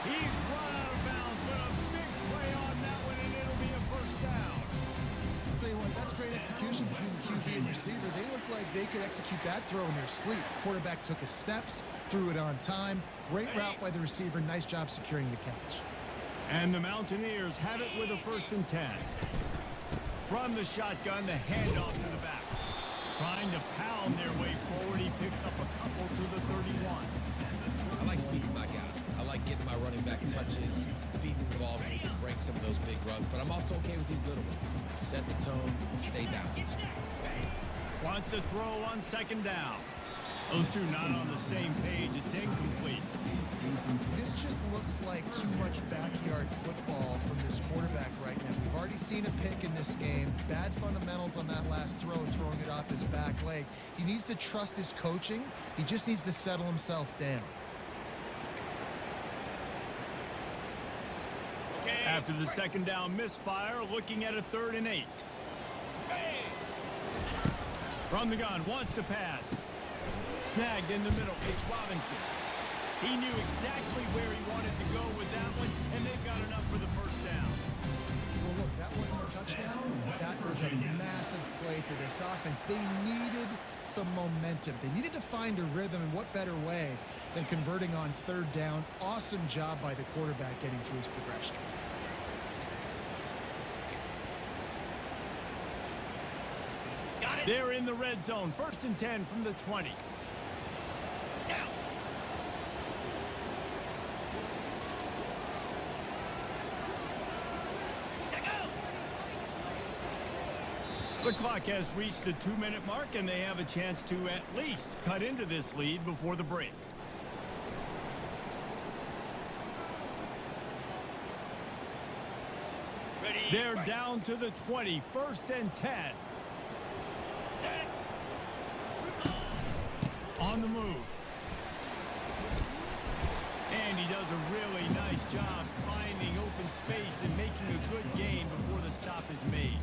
He's run out of bounds, but a big play on that one, and it'll be a first down. I'll tell you what, that's great execution between the QB and receiver. They look like they could execute that throw in their sleep. Quarterback took his steps, threw it on time. Great route by the receiver. Nice job securing the catch. And the Mountaineers have it with a 1st and 10. From the shotgun, the handoff to the back. Trying to pound their way forward. He picks up a couple to the 31. I like feeding my guy. I like getting my running back touches, feeding the ball so he can break some of those big runs. But I'm also okay with these little ones. Set the tone, stay balanced. Wants to throw on second down. Those two not on the same page. It's incomplete. This just looks like too much backyard football from this quarterback right now. We've already seen a pick in this game. Bad fundamentals on that last throw, throwing it off his back leg. He needs to trust his coaching. He just needs to settle himself down. After the second down misfire, looking at a 3rd and 8. From the gun, wants to pass. Snagged in the middle. It's Robinson. He knew exactly where he wanted to go with that one, and they've got enough for the first down. Well, look, that wasn't a touchdown. That was a massive play for this offense. They needed some momentum. They needed to find a rhythm, and what better way than converting on third down. Awesome job by the quarterback getting through his progression. They're in the red zone. 1st and 10 from the 20. Down. The clock has reached the 2-minute mark, and they have a chance to at least cut into this lead before the break. Ready. They're fight. down to the 20. 1st and 10. Set. On the move. And he does a really nice job finding open space and making a good gain before the stop is made.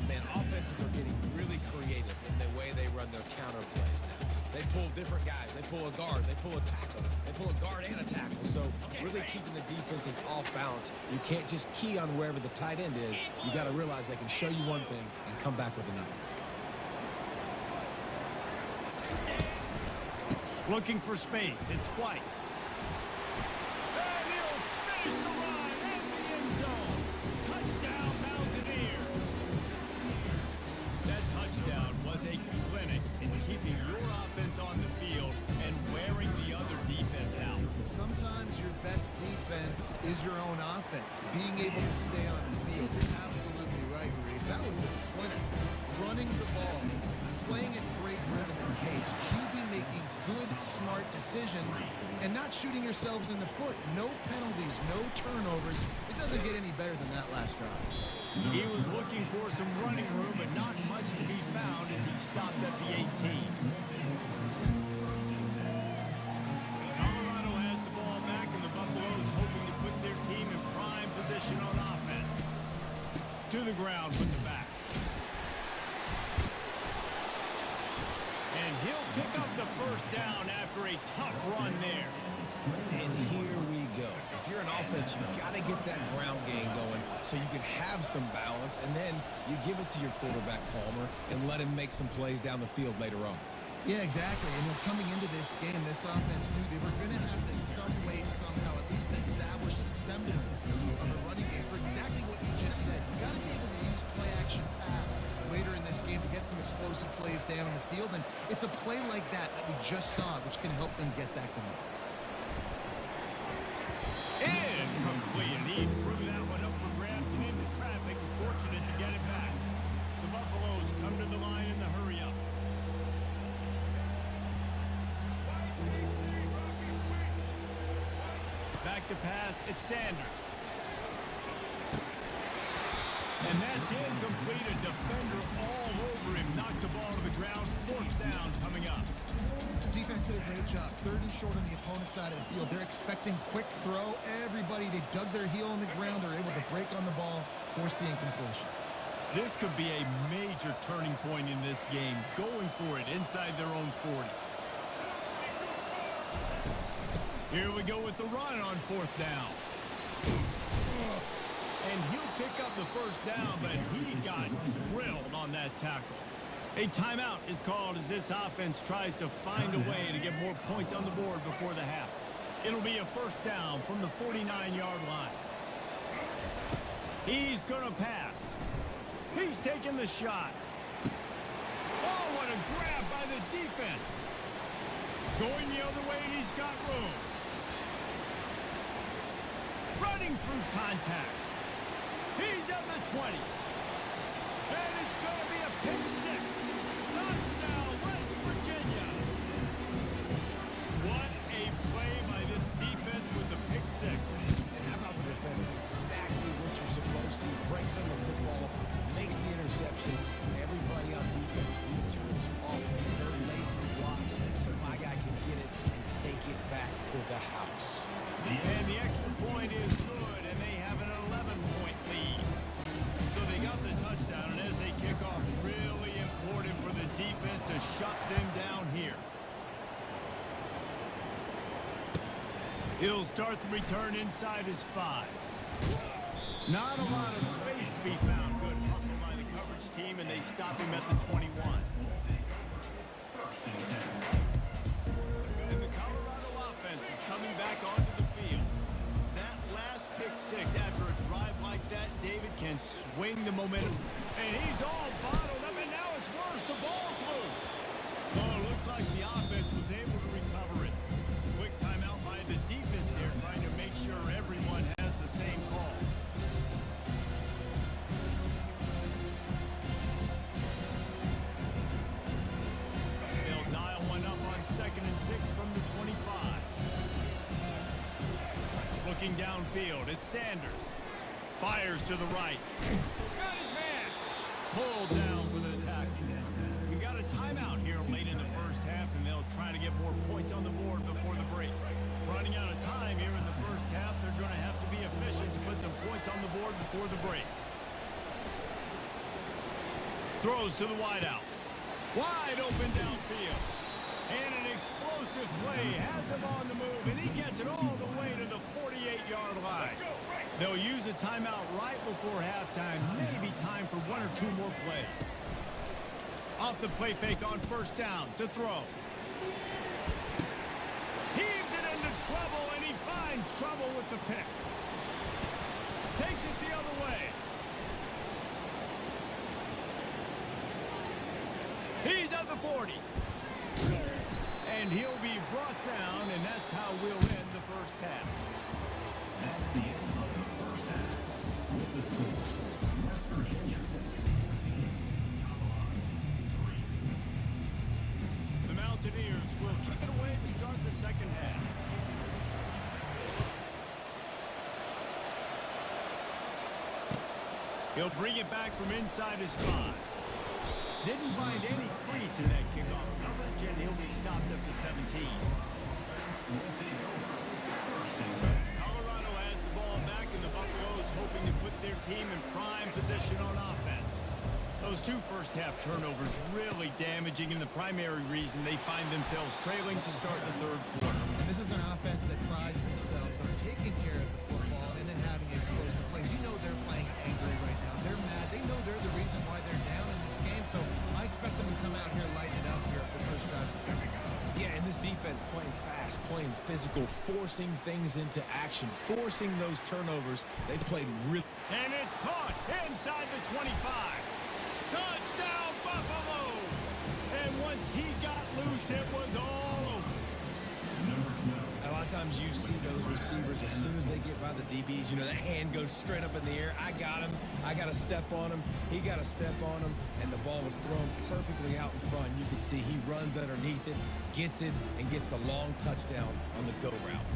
Man, offenses are getting really creative in the way they run their counter plays now. They pull different guys. They pull a guard. They pull a tackle. They pull a guard and a tackle. So really keeping the defenses off balance. You can't just key on wherever the tight end is. You got to realize they can show you one thing and come back with another. Looking for space. It's White. And he'll finish the run in the end zone. Touchdown, Mountaineer. That touchdown was a clinic in keeping your offense on the field and wearing the other defense out. Sometimes your best defense is your own offense. Being able to stay on the field. You're absolutely right, Reese. That was a clinic. Running the ball, playing at great rhythm and pace, QB making good, smart decisions, and not shooting yourselves in the foot. No penalties, no turnovers. It doesn't get any better than that last drive. He was looking for some running room, but not much to be found as he stopped at the 18. Colorado has the ball back, and the Buffaloes hoping to put their team in prime position on offense. To the ground with the back. And he'll pick up the first down after a tough run there. And here we go. If you're an offense, you got to get that ground game going so you can have some balance, and then you give it to your quarterback, Palmer, and let him make some plays down the field later on. Yeah, exactly. And then coming into this game, this offense knew they were going to have to some way, somehow, at least establish a semblance of a running game for exactly what you just said. You got to be able to use play-action pass later in this game to get some explosive plays down the field, and it's a play like that we just saw, which can help them get that going. Incomplete. He threw that one up for grabs and into traffic. Fortunate to get it back. The Buffaloes come to the line in the hurry up. Back to pass. It's Sanders. And that's incomplete. A defender all over him. Knocked the ball to the ground. 4th down coming up. Defense did a great job. 3rd and short on the opponent's side of the field. They're expecting quick throw. Everybody, they dug their heel on the ground. They're able to break on the ball, force the incompletion. This could be a major turning point in this game. Going for it inside their own 40. Here we go with the run on 4th down. And he'll pick up the first down, but he got drilled on that tackle. A timeout is called as this offense tries to find a way to get more points on the board before the half. It'll be a 1st down from the 49-yard line. He's going to pass. He's taking the shot. Oh, what a grab by the defense. Going the other way, and he's got room. Running through contact. He's at the 20. And it's going to be a pick 6. Touchdown, West Virginia. What a play by this defense with the pick 6. And how about the defender? Exactly what you're supposed to. Breaks on the football, makes the interception. Everybody on defense returns offense. They're lacing blocks so my guy can get it and take it back to the house. And the extra point is good, and they have an 11-point lead. So they got the touchdown, and as they kick off, really important for the defense to shut them down here. He'll start the return inside his 5. Not a lot of space to be found. Good hustle by the coverage team, and they stop him at the 21. First and 10. And the Colorado offense is coming back onto the field. That last pick 6 after a drive like that, David can swing the momentum. And he's all bottled up, and now it's worse. The ball's loose. Oh, looks like the offense was able to recover it. Quick timeout by the defense there, trying to make sure everyone has the same call. They'll dial one up on 2nd and 6 from the 25. Looking downfield, it's Sanders. Fires to the right. Got his man. Pulled down for the tackle. We got a timeout here late in the first half, and they'll try to get more points on the board before the break. Running out of time here in the first half, they're going to have to be efficient to put some points on the board before the break. Throws to the wideout. Wide open downfield. And an explosive play has him on the move, and he gets it all the way to the 48-yard line. They'll use a timeout right before halftime, maybe time for 1 or 2 more plays. Off the play fake on first down to throw. Heaves it into trouble, and he finds trouble with the pick. Takes it the other way. He's at the 40. And he'll be brought down, and that's how we'll end the first half. That's the end of the first half. With the score, West Virginia 14, Colorado 3. The Mountaineers will kick it away to start the second half. He'll bring it back from inside his 5. Didn't find any crease in that kickoff coverage, and he'll be stopped up to 17. Colorado has the ball back, and the Buffaloes hoping to put their team in prime position on offense. Those 2 first-half turnovers really damaging, and the primary reason they find themselves trailing to start the third quarter. And this is an offense that prides themselves on taking care of the football and then having explosive plays. You know they're playing angry right now. They're mad. They know they're the reason why they're down in this game, so I expect them to come out here lighting it up here for the first drive of the second half. Yeah, and this defense playing fast, playing physical, forcing things into action, forcing those turnovers. They played really... And it's caught inside the 25. Touchdown, Buffaloes! And once he got loose, it was all over. A lot of times you see those receivers, as soon as they get by the DBs, you know, that hand goes straight up in the air. I got him. I got to step on him. He got to step on him. And the ball was thrown perfectly out in front. You can see he runs underneath it, gets it, and gets the long touchdown on the go route.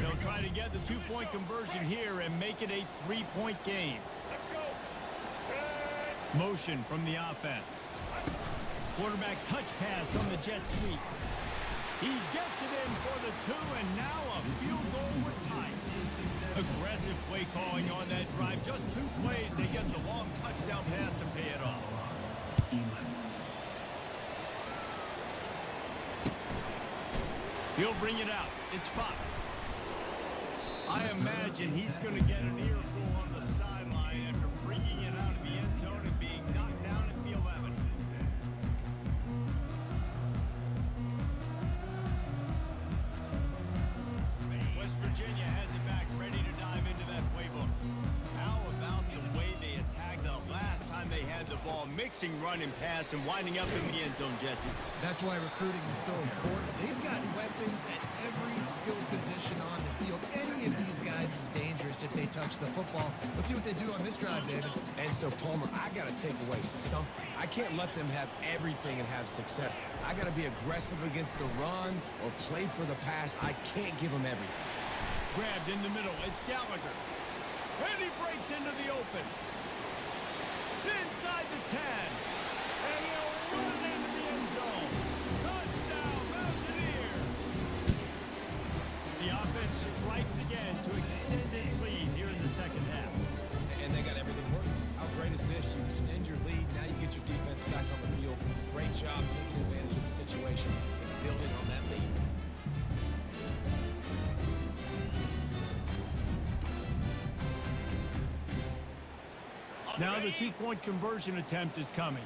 They'll try to get the 2-point conversion here and make it a 3-point game. Motion from the offense. Quarterback touch pass on the jet sweep. He gets it in for the 2, and now a field goal with time. Aggressive play calling on that drive. Just 2 plays, they get the long touchdown pass to pay it off. He'll bring it out. It's Fox. I imagine he's going to get an earful on the sideline after bringing it out of the end zone and being knocked down at the 11. West Virginia has it back, ready to dive into that playbook. How about the way they attacked the last time they had the ball, mixing run and pass and winding up in the end zone, Jesse? That's why recruiting is so important. They've got weapons at every skill position on the field. Any of these guys is dangerous if they touch the football. Let's see what they do on this drive, David. And so, Palmer, I got to take away something. I can't let them have everything and have success. I got to be aggressive against the run or play for the pass. I can't give them everything. Grabbed in the middle. It's Gallagher. And he breaks into the open. Inside the 10. And he'll run it into the end zone. Touchdown, Mountaineers. The offense strikes again to extend its lead here in the second half. And they got everything working. How great is this? You extend your lead. Now you get your defense back on the field. Great job taking advantage of the situation and building on that lead. Now the two-point conversion attempt is coming.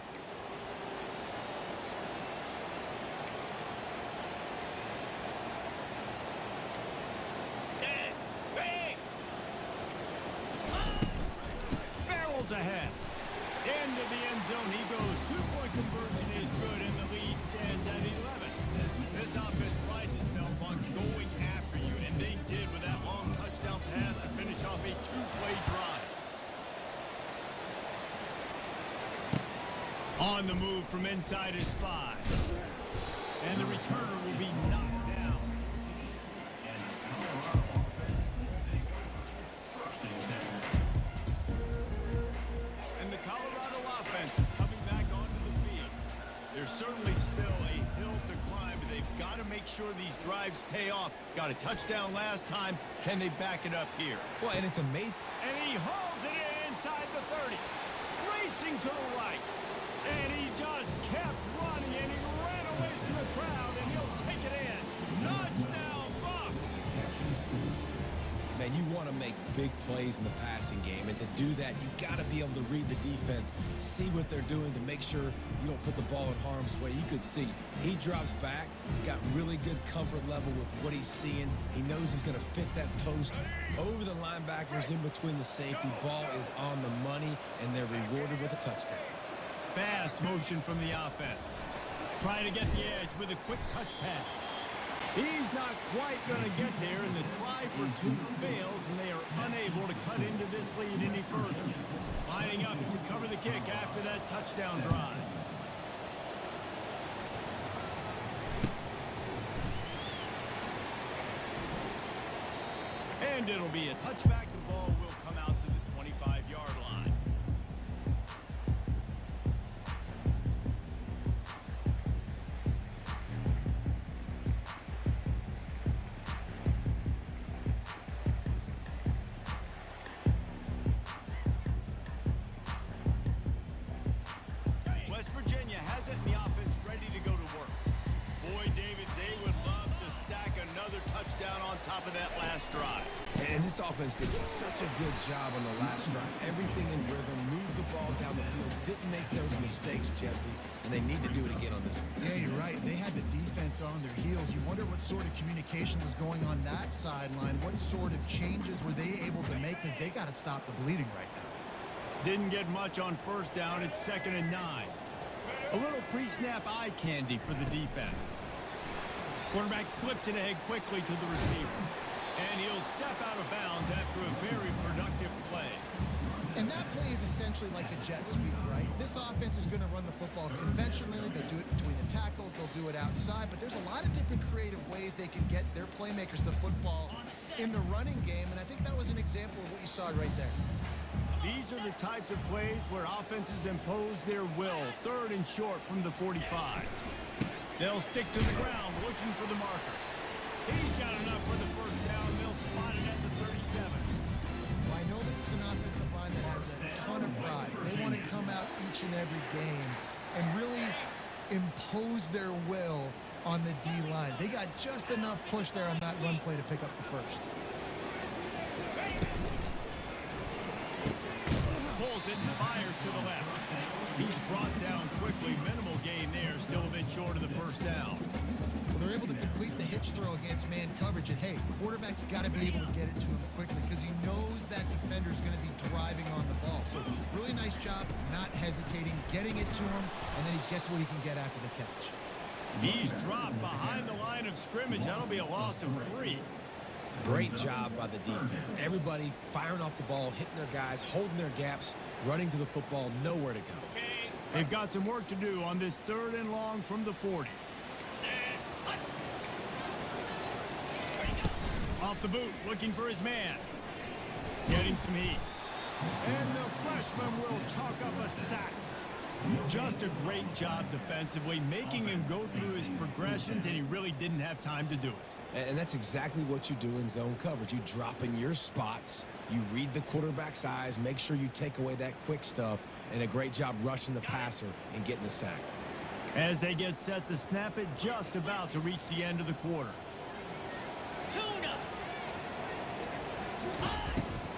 Set. Ready. Barrels ahead. Into the end zone he goes. Two-point conversion is good, and the lead stands at 11. This offense prides itself on going after you, and they did with that long touchdown pass to finish off a two-play drive. On the move from inside his 5. And the returner will be knocked down. And the Colorado offense will take over. First and 10. And the Colorado offense is coming back onto the field. There's certainly still a hill to climb, but they've got to make sure these drives pay off. Got a touchdown last time. Can they back it up here? Well, and it's amazing. And he hauls it in inside the 30. Racing to the right. And he just kept running, and he ran away from the crowd, and he'll take it in. Touchdown, Bucks! Man, you want to make big plays in the passing game, and to do that, you got to be able to read the defense, see what they're doing to make sure you don't put the ball in harm's way. You could see he drops back, got really good comfort level with what he's seeing. He knows he's going to fit that post over the linebackers in between the safety. Ball is on the money, and they're rewarded with a touchdown. Fast motion from the offense. Trying to get the edge with a quick touch pass. He's not quite going to get there, and the try for 2 fails, and they are unable to cut into this lead any further. Lining up to cover the kick after that touchdown drive. And it'll be a touchback. The ball will come out to the 25-yard line. West Virginia has it, and the offense ready to go to work. Boy, David, they would love to stack another touchdown on top of that last drive. And this offense did such a good job on the last drive. Everything in rhythm, moved the ball down the field, didn't make those mistakes, Jesse, and they need to do it again on this one. Yeah, you're right. They had the defense on their heels. You wonder what sort of communication was going on that sideline. What sort of changes were they able to make, because they got to stop the bleeding right now. Didn't get much on first down. It's 2nd and 9. A little pre-snap eye candy for the defense. Quarterback flips it ahead quickly to the receiver. And he'll step out of bounds after a very productive play. And that play is essentially like a jet sweep, right? This offense is going to run the football conventionally. They'll do it between the tackles. They'll do it outside. But there's a lot of different creative ways they can get their playmakers the football in the running game. And I think that was an example of what you saw right there. These are the types of plays where offenses impose their will. 3rd and short from the 45. They'll stick to the ground looking for the marker. He's got enough for the first down. They'll spot it at the 37. Well, I know this is an offensive line that has a ton of pride. They want to come out each and every game and really impose their will on the D-line. They got just enough push there on that run play to pick up the first. Pulls it and fires to the left. He's brought down quickly. Minimal gain there. Still a bit short of the first down. Well, they're able to complete the hitch throw against man coverage. And, hey, quarterback's got to be able to get it to him quickly because he knows that defender's going to be driving on the ball. So really nice job not hesitating, getting it to him, and then he gets what he can get after the catch. He's dropped behind the line of scrimmage. That'll be a loss of 3. Great job by the defense. Everybody firing off the ball, hitting their guys, holding their gaps, running to the football, nowhere to go. They've got some work to do on this 3rd and long from the 40. Off the boot, looking for his man. Getting some heat. And the freshman will chalk up a sack. Just a great job defensively, making him go through his progressions, and he really didn't have time to do it. And that's exactly what you do in zone coverage. You drop in your spots, you read the quarterback's eyes, make sure you take away that quick stuff, and a great job rushing the passer and getting the sack. As they get set to snap it, just about to reach the end of the quarter. Tuna.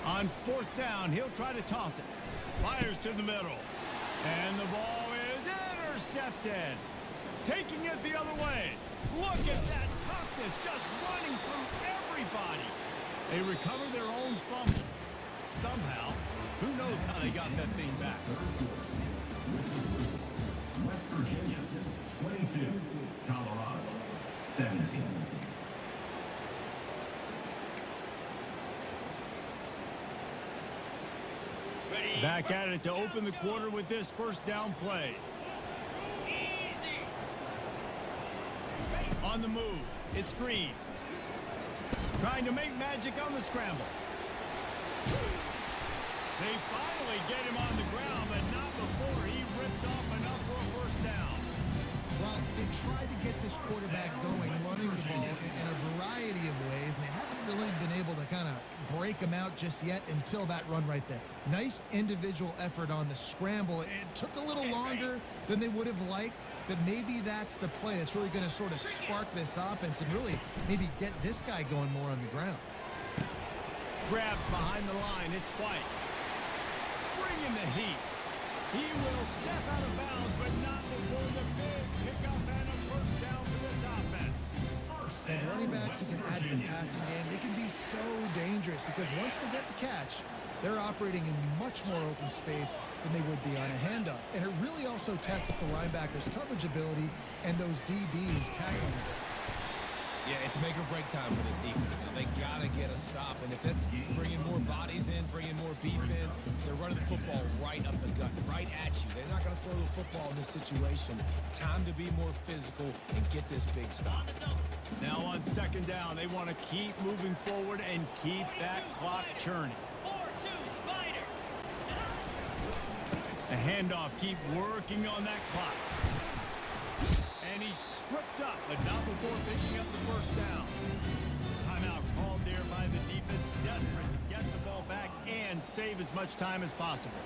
On 4th down, he'll try to toss it. Fires to the middle. And the ball is intercepted. Taking it the other way. Look at that toughness just running through everybody. They recover their own fumble. Somehow, who knows how they got that thing back. West Virginia, 22. Colorado, 17. Ready. Back at it to open the quarter with this first down play. Easy. On the move, it's Green. Trying to make magic on the scramble. They finally get him on the ground, but not before he rips off enough for a first down. Well, they tried to get this quarterback going, running the ball in a variety of ways, and they haven't really been able to kind of break him out just yet until that run right there. Nice individual effort on the scramble. It took a little longer than they would have liked, but maybe that's the play that's really going to sort of spark this offense and really maybe get this guy going more on the ground. Grabbed behind the line, it's White. Bringing the heat. He will step out of bounds, but not before the big pickup and a first down for this offense. And running backs who can add to the passing game, they can be so dangerous because once they get the catch, they're operating in much more open space than they would be on a handoff. And it really also tests the linebackers' coverage ability and those DBs tackling them. Yeah, it's make or break time for this defense. Now, they got to get a stop. And if that's bringing more bodies in, bringing more beef in, they're running the football right up the gut, right at you. They're not going to throw the football in this situation. Time to be more physical and get this big stop. Now on second down, they want to keep moving forward and keep that clock churning. 4-2 Spider. The handoff, keep working on that clock. And he's tripped up, but not before picking up the first down. Timeout called there by the defense, desperate to get the ball back and save as much time as possible.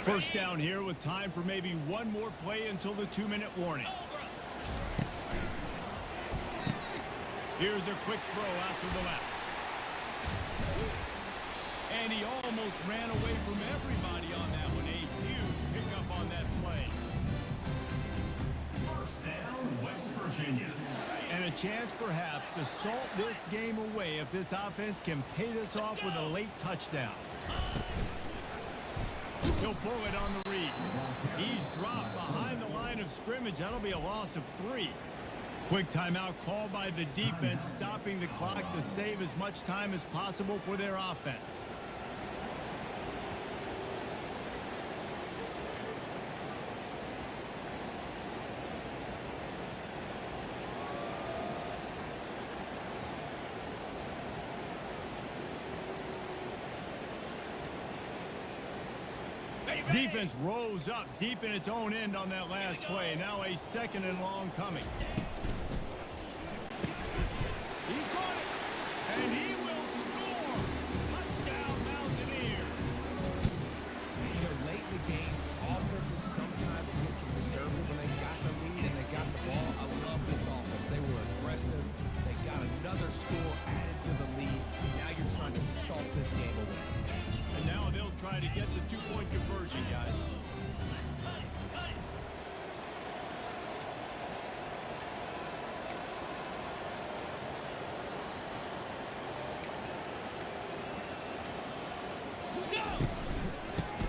First down here with time for maybe one more play until the 2-minute warning. Here's a quick throw out to the left. And he almost ran away from everybody on that one. A huge pickup on that play. First down, West Virginia. And a chance perhaps to salt this game away if this offense can pay this off with a late touchdown. He'll pull it on the read. He's dropped behind the line of scrimmage. That'll be a loss of 3. Quick timeout called by the defense, stopping the clock to save as much time as possible for their offense. Defense rose up deep in its own end on that last play. Now a second and long coming. He caught it, and he will score. Touchdown, Mountaineers. You know, late in the games, offenses sometimes get conservative when they got the lead and they got the ball. I love this offense. They were aggressive. They got another score added to the lead. Now you're trying to salt this game away. And now they'll try to get the 2-point conversion, guys.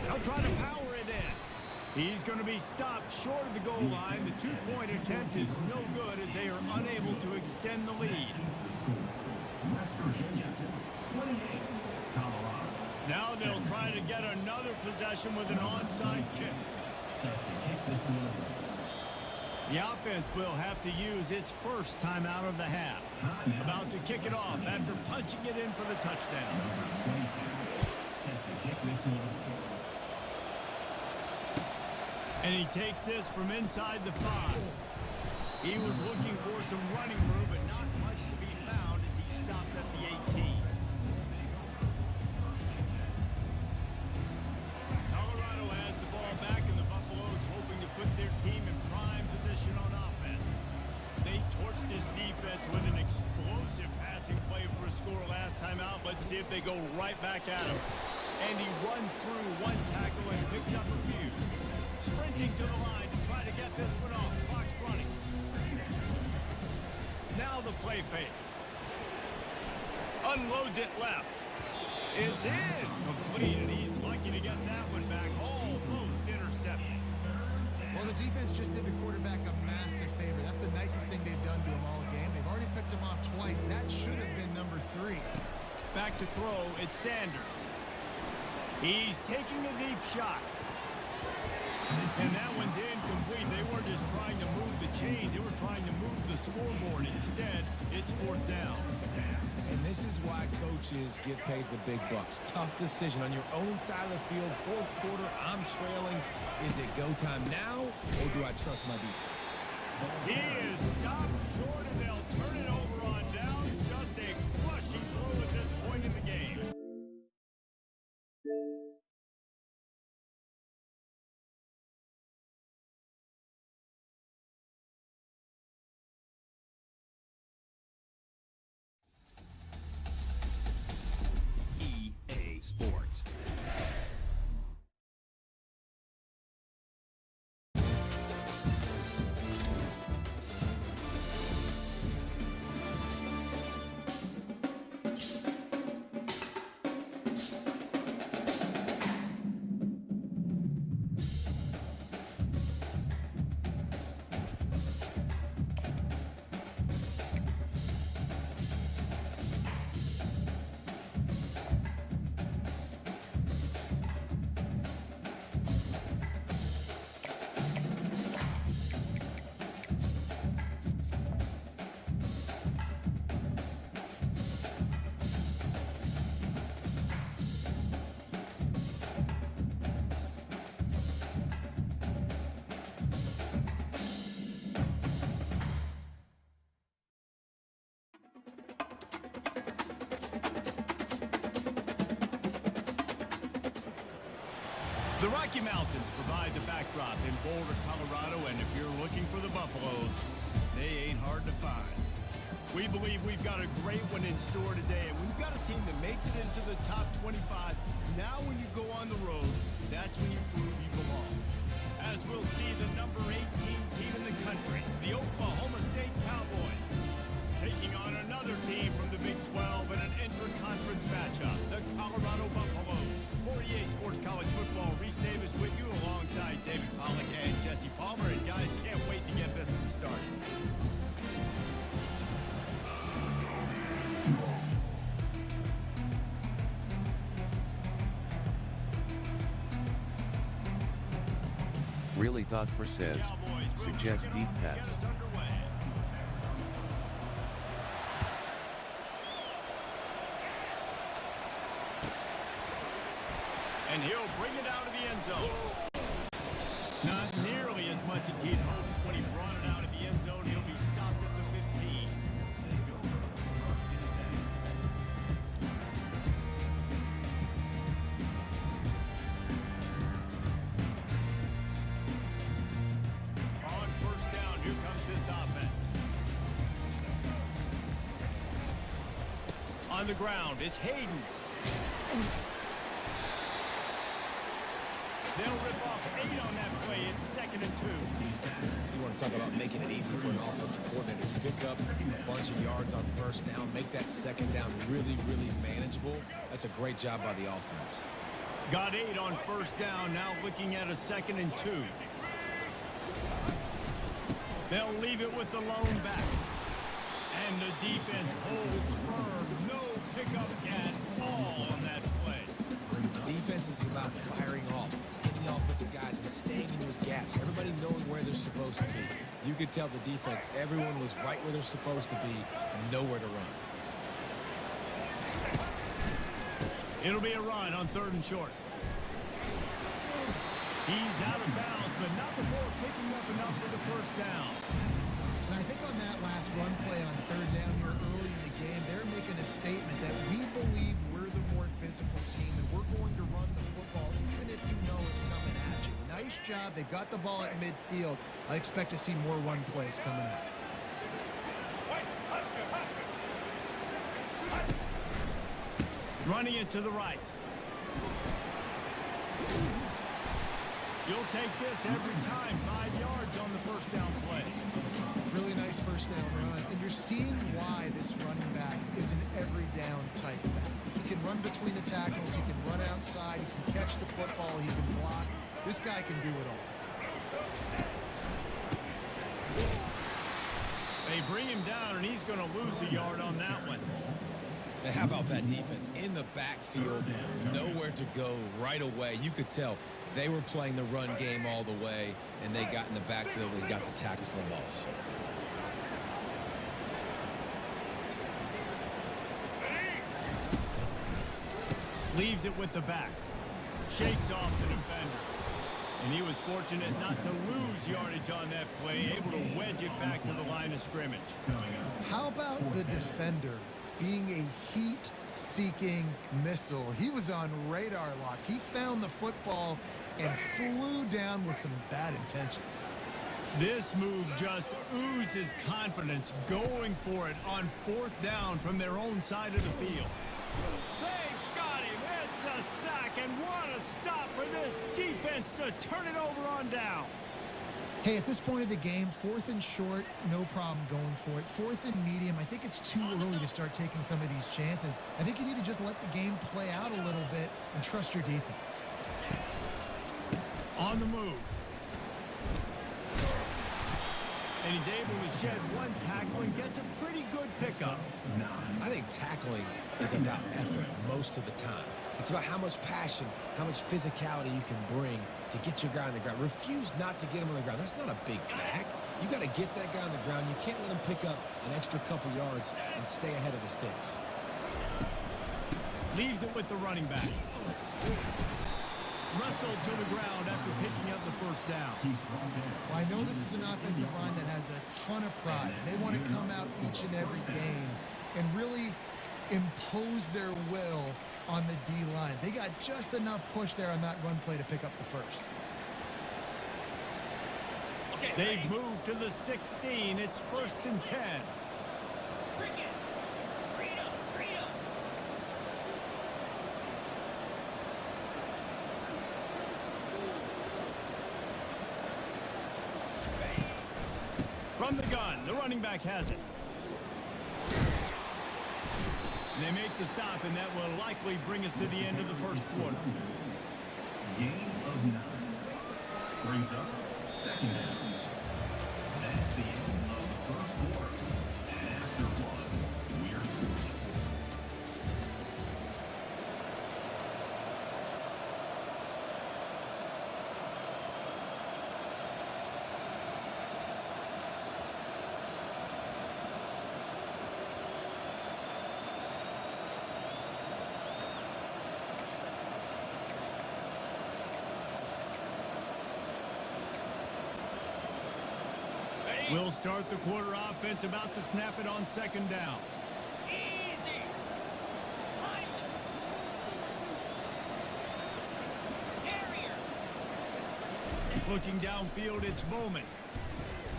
They'll try to power it in. He's going to be stopped short of the goal line. The 2-point attempt is no good as they are unable to extend the lead. West Virginia, 28. Colorado. Now they'll try to get another possession with an onside kick. Set to kick this one. The offense will have to use its first timeout of the half. About to kick it off after punching it in for the touchdown. Number 22. Set to kick this one. And he takes this from inside the 5. He was looking for some running room, but not much to be found as he stopped at the 18. timeout. Let's see if they go right back at him. And he runs through one tackle and picks up a few. Sprinting to the line to try to get this one off. Clock's running. Now the play fake. Unloads it left. It's in. Complete, and he's lucky to get that one back. Almost intercepted. Well, the defense just did the quarterback a massive favor. That's the nicest thing they've done to him all game. They've already picked him off twice. That should have been number 3. Back to throw, it's Sanders. He's taking a deep shot. And that one's incomplete. They weren't just trying to move the chains. They were trying to move the scoreboard. Instead, it's 4th down. And this is why coaches get paid the big bucks. Tough decision on your own side of the field. 4th quarter, I'm trailing. Is it go time now, or do I trust my defense? He is stopped short, and they'll turn it over on downs. Just a crushing blow at this point in the game. EA Sports. The Rocky Mountains provide the backdrop in Boulder, Colorado, and if you're looking for the Buffaloes, they ain't hard to find. We believe we've got a great one in store today, and we've got a team that makes it into the top 25. Now when you go on the road, that's when you prove you belong. As we'll see the number 18 team in the country, the Oklahoma State Cowboys, taking on another team from the Big 12 in an intra-conference matchup, the Colorado Buffaloes. For EA Sports College Football, Reese Davis with you alongside David Pollack and Jesse Palmer. And guys, can't wait to get this one started. Really thought for says, Cowboys will suggest kick it deep off to get pass. us underway. And he'll bring it out of the end zone. Not nearly as much as he'd hoped when he brought it out of the end zone. He'll be stopped at the 15. On 1st down, here comes this offense. On the ground, it's Hayden. They'll rip off 8 on that play. It's 2nd and 2. You want to talk about making it easy for an offensive coordinator. You pick up a bunch of yards on 1st down, make that 2nd down really, really manageable. That's a great job by the offense. Got 8 on 1st down. Now looking at a 2nd and 2. They'll leave it with the lone back. And the defense holds firm. No pickup at all on that play. Defense is about firing off, hitting the offensive guys, and staying in your gaps. Everybody knowing where they're supposed to be. You could tell the defense, everyone was right where they're supposed to be, nowhere to run. It'll be a run on 3rd and short. He's out of bounds, but not before picking up enough for the 1st down. And I think on that last run play on 3rd down here early in the game, they're making a statement that we believe we're the more physical team and we're going to run the football even if you know it's coming at you. Nice job. They've got the ball at midfield. I expect to see more run plays coming up. Running it to the right. You'll take this every time. 5 yards on the first down play. Really nice first down run. And you're seeing why this running back is an every down type back. He can run between the tackles. He can run outside. He can catch the football. He can block. This guy can do it all. They bring him down, and he's going to lose a yard on that one. Now, how about that defense? In the backfield, nowhere to go right away. You could tell they were playing the run game all the way, and they got in the backfield and got the tackle for a loss. Leaves it with the back. Shakes off the defender. And he was fortunate not to lose yardage on that play, able to wedge it back to the line of scrimmage. How about the defender being a heat-seeking missile? He was on radar lock. He found the football and flew down with some bad intentions. This move just oozes confidence, going for it on 4th down from their own side of the field. They've got him. It's a sack, and what a stop for this defense to turn it over on downs. Hey, at this point of the game, 4th and short, no problem going for it. 4th and medium, I think it's too early to start taking some of these chances. I think you need to just let the game play out a little bit and trust your defense. On the move. And he's able to shed one tackle and gets a pretty good pickup. I think tackling is about effort most of the time. It's about how much passion, how much physicality you can bring to get your guy on the ground. Refuse not to get him on the ground. That's not a big back. You got to get that guy on the ground. You can't let him pick up an extra couple yards and stay ahead of the sticks. Leaves it with the running back. Wrestled to the ground after picking up the first down. Well, I know this is an offensive line that has a ton of pride. They want to come out each and every game and really impose their will on the D-line. They got just enough push there on that run play to pick up the first. Okay, They've moved to the 16. It's 1st and 10. bring it. Freedom, freedom. From the gun, the running back has it. And they make the stop, and that will likely bring us to the end of the first quarter. Gain of 9. Brings up 2nd down. That's the end of the first quarter. And after one, we're through. We'll start the quarter offense, about to snap it on 2nd down. Easy. Highland. Terrier. Looking downfield, it's Bowman.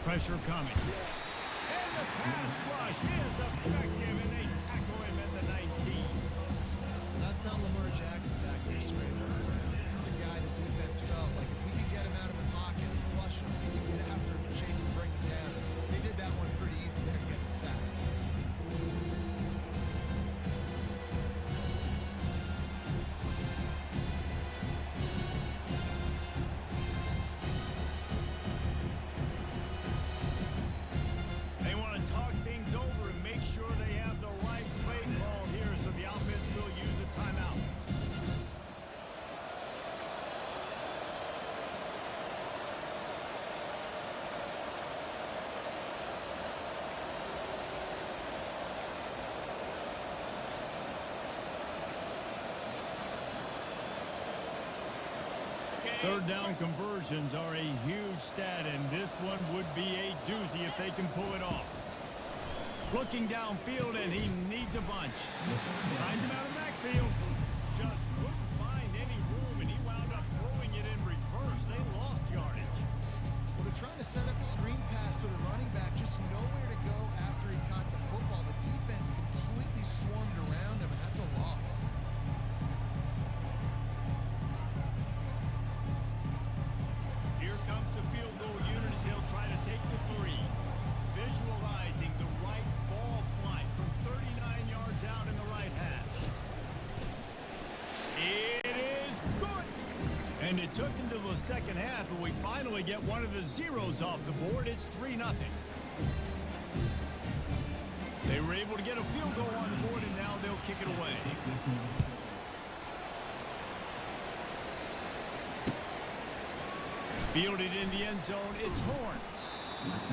Pressure coming. And the pass rush is effective, and they tackle him at the 19. That's not Lamar Jackson back there straight up. This is a guy the defense felt like if we could get him out of the pocket and flush him, we could get after him, chase him, bring him down. They did that one pretty easy there, getting the sack. They want to talk things over and make sure they have the right play call here, so the offense will use a timeout. Third down conversions are a huge stat, and this one would be a doozy if they can pull it off. Looking downfield, and he needs a bunch. Finds him out of the backfield. Just couldn't find any room, and he wound up throwing it in reverse. They lost yardage. Well, they're trying to set up a screen pass to the running back, just nowhere to go after he caught the football. The defense completely swarmed around him, and that's a loss. took into the second half, but we finally get one of the zeros off the board. It's 3-0. They were able to get a field goal on the board, and now they'll kick it away. Fielded in the end zone, it's Horn.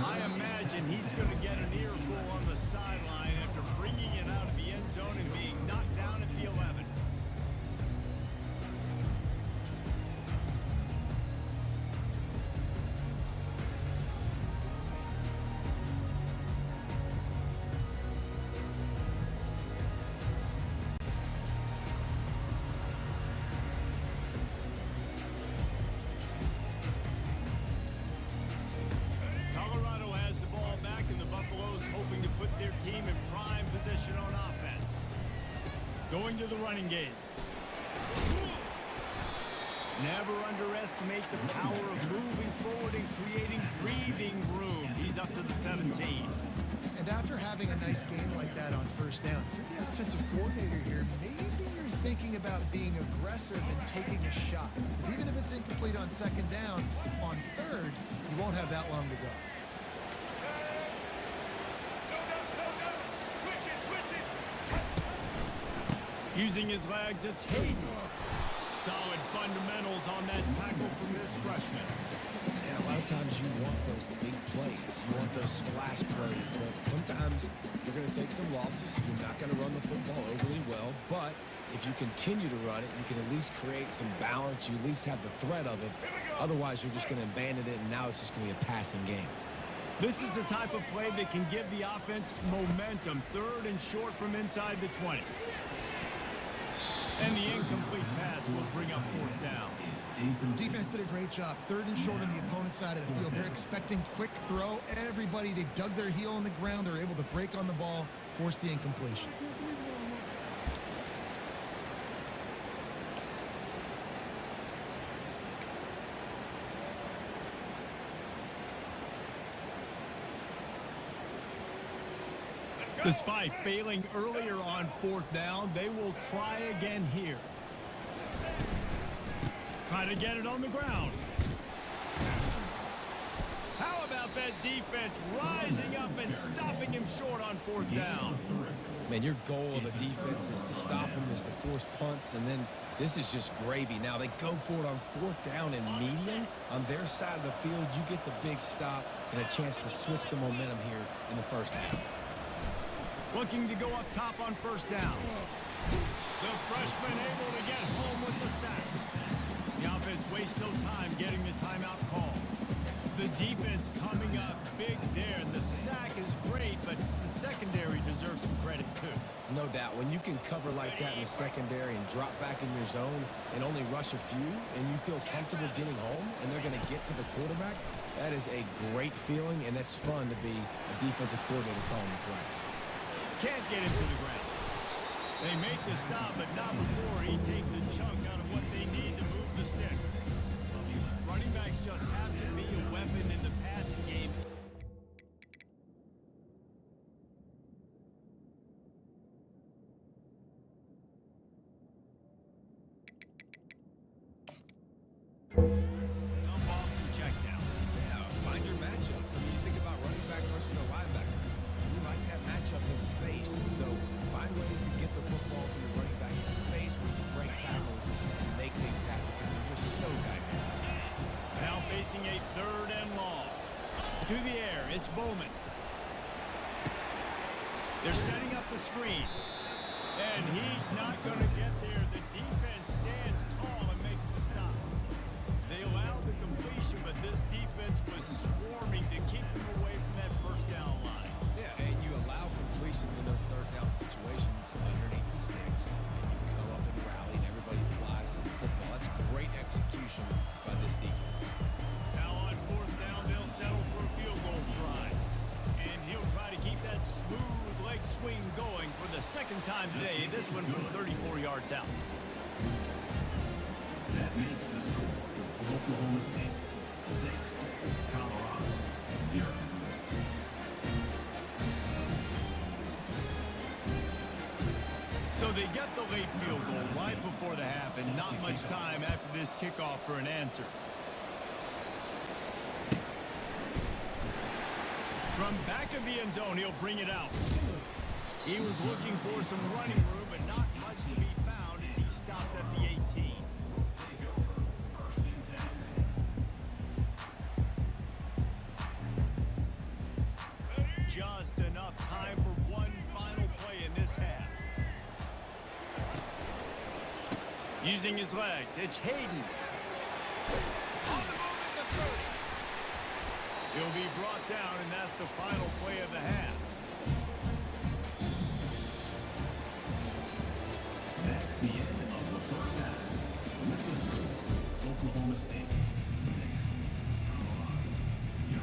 I imagine he's going to get an earful on the sideline after bringing it out of the end zone and being knocked down at the 11. Colorado has the ball back, and the Buffaloes hoping to put their team in prime position on offense. Going to the running game. Never underestimate the power of moving forward and creating breathing room. He's up to the 17. And after having a nice game like that on first down, if you're the offensive coordinator here, maybe you're thinking about being aggressive and taking a shot. Because even if it's incomplete on second down, on third, you won't have that long to go. Using his legs, it's Hayden. Solid fundamentals on that tackle from this freshman. And a lot of times you want those big plays. You want those splash plays. But sometimes you're going to take some losses. You're not going to run the football overly well. But if you continue to run it, you can at least create some balance. You at least have the threat of it. Otherwise, you're just going to abandon it, and now it's just going to be a passing game. This is the type of play that can give the offense momentum. Third and short from inside the 20. And the incomplete pass will bring up fourth down. Defense did a great job. Third and short on the opponent's side of the field. They're expecting quick throw. Everybody, they dug their heel on the ground. They're able to break on the ball, force the incompletion. Despite failing earlier on fourth down, they will try again here. Try to get it on the ground. How about that defense rising up and stopping him short on fourth down? Man, your goal of a defense is to stop him, is to force punts, and then this is just gravy. Now they go for it on fourth down and medium. On their side of the field, you get the big stop and a chance to switch the momentum here in the first half. Looking to go up top on first down. The freshman able to get home with the sack. The offense wastes no time getting the timeout call. The defense coming up big there. The sack is great, but the secondary deserves some credit too. No doubt. When you can cover like that in the secondary and drop back in your zone and only rush a few, and you feel comfortable getting home, and they're going to get to the quarterback, that is a great feeling, and that's fun to be a defensive coordinator calling the plays. Can't get him to the ground. They make the stop, but not before he takes a chunk out of what they need to move the sticks. Running backs just have to be a weapon in the passing game. Dump off some check down. Yeah, find your matchups. I mean, you think about running back versus a linebacker. You like that matchup in space, and so find ways to get the football to your running back in space where you can break tackles and make things happen because they're just so dynamic. Now facing a third and long. To the air, it's Bowman. They're setting up the screen. And he's not going to get there. The defense stands tall and makes the stop. They allowed the completion, but this defense was swarming to keep them away from that first down line. Yeah, and you allow completions in those third down situations underneath the sticks, and you come up and rally, and everybody flies to the football. That's great execution by this defense. Now on fourth down, they'll settle for a field goal try. And he'll try to keep that smooth leg swing going for the second time today. This one from 34 yards out. That makes the score Oklahoma State 6, Colorado 0. So the they get the late field goal right before the half and not much time after this kickoff for an answer. From back of the end zone, he'll bring it out. He was looking for some running room, but not much to be found as he stopped at the 18. Just enough time for one final play in this half. Using his legs, it's Hayden. On the move at the 30. He'll be brought down, and that's the final play of the half. That's the end of the first half. With the score, Oklahoma State 6, Colorado 0.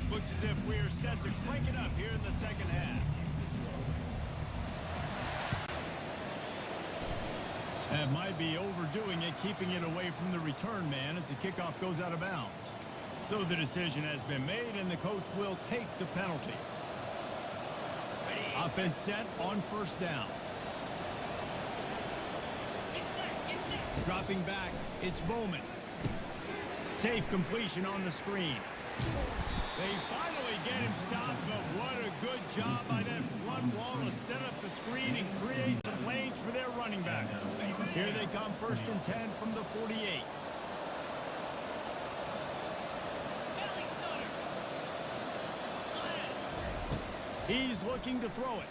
Looks as if we're set to crank it up here in the second half. That might be overdoing it, keeping it away from the return man as the kickoff goes out of bounds. So the decision has been made, and the coach will take the penalty. Offense set on first down. Dropping back, it's Bowman. Safe completion on the screen. They finally get him stopped, but what a good job by that front wall to set up the screen and create some lanes for their running back. Here they come, 1st and 10 from the 48. He's looking to throw it.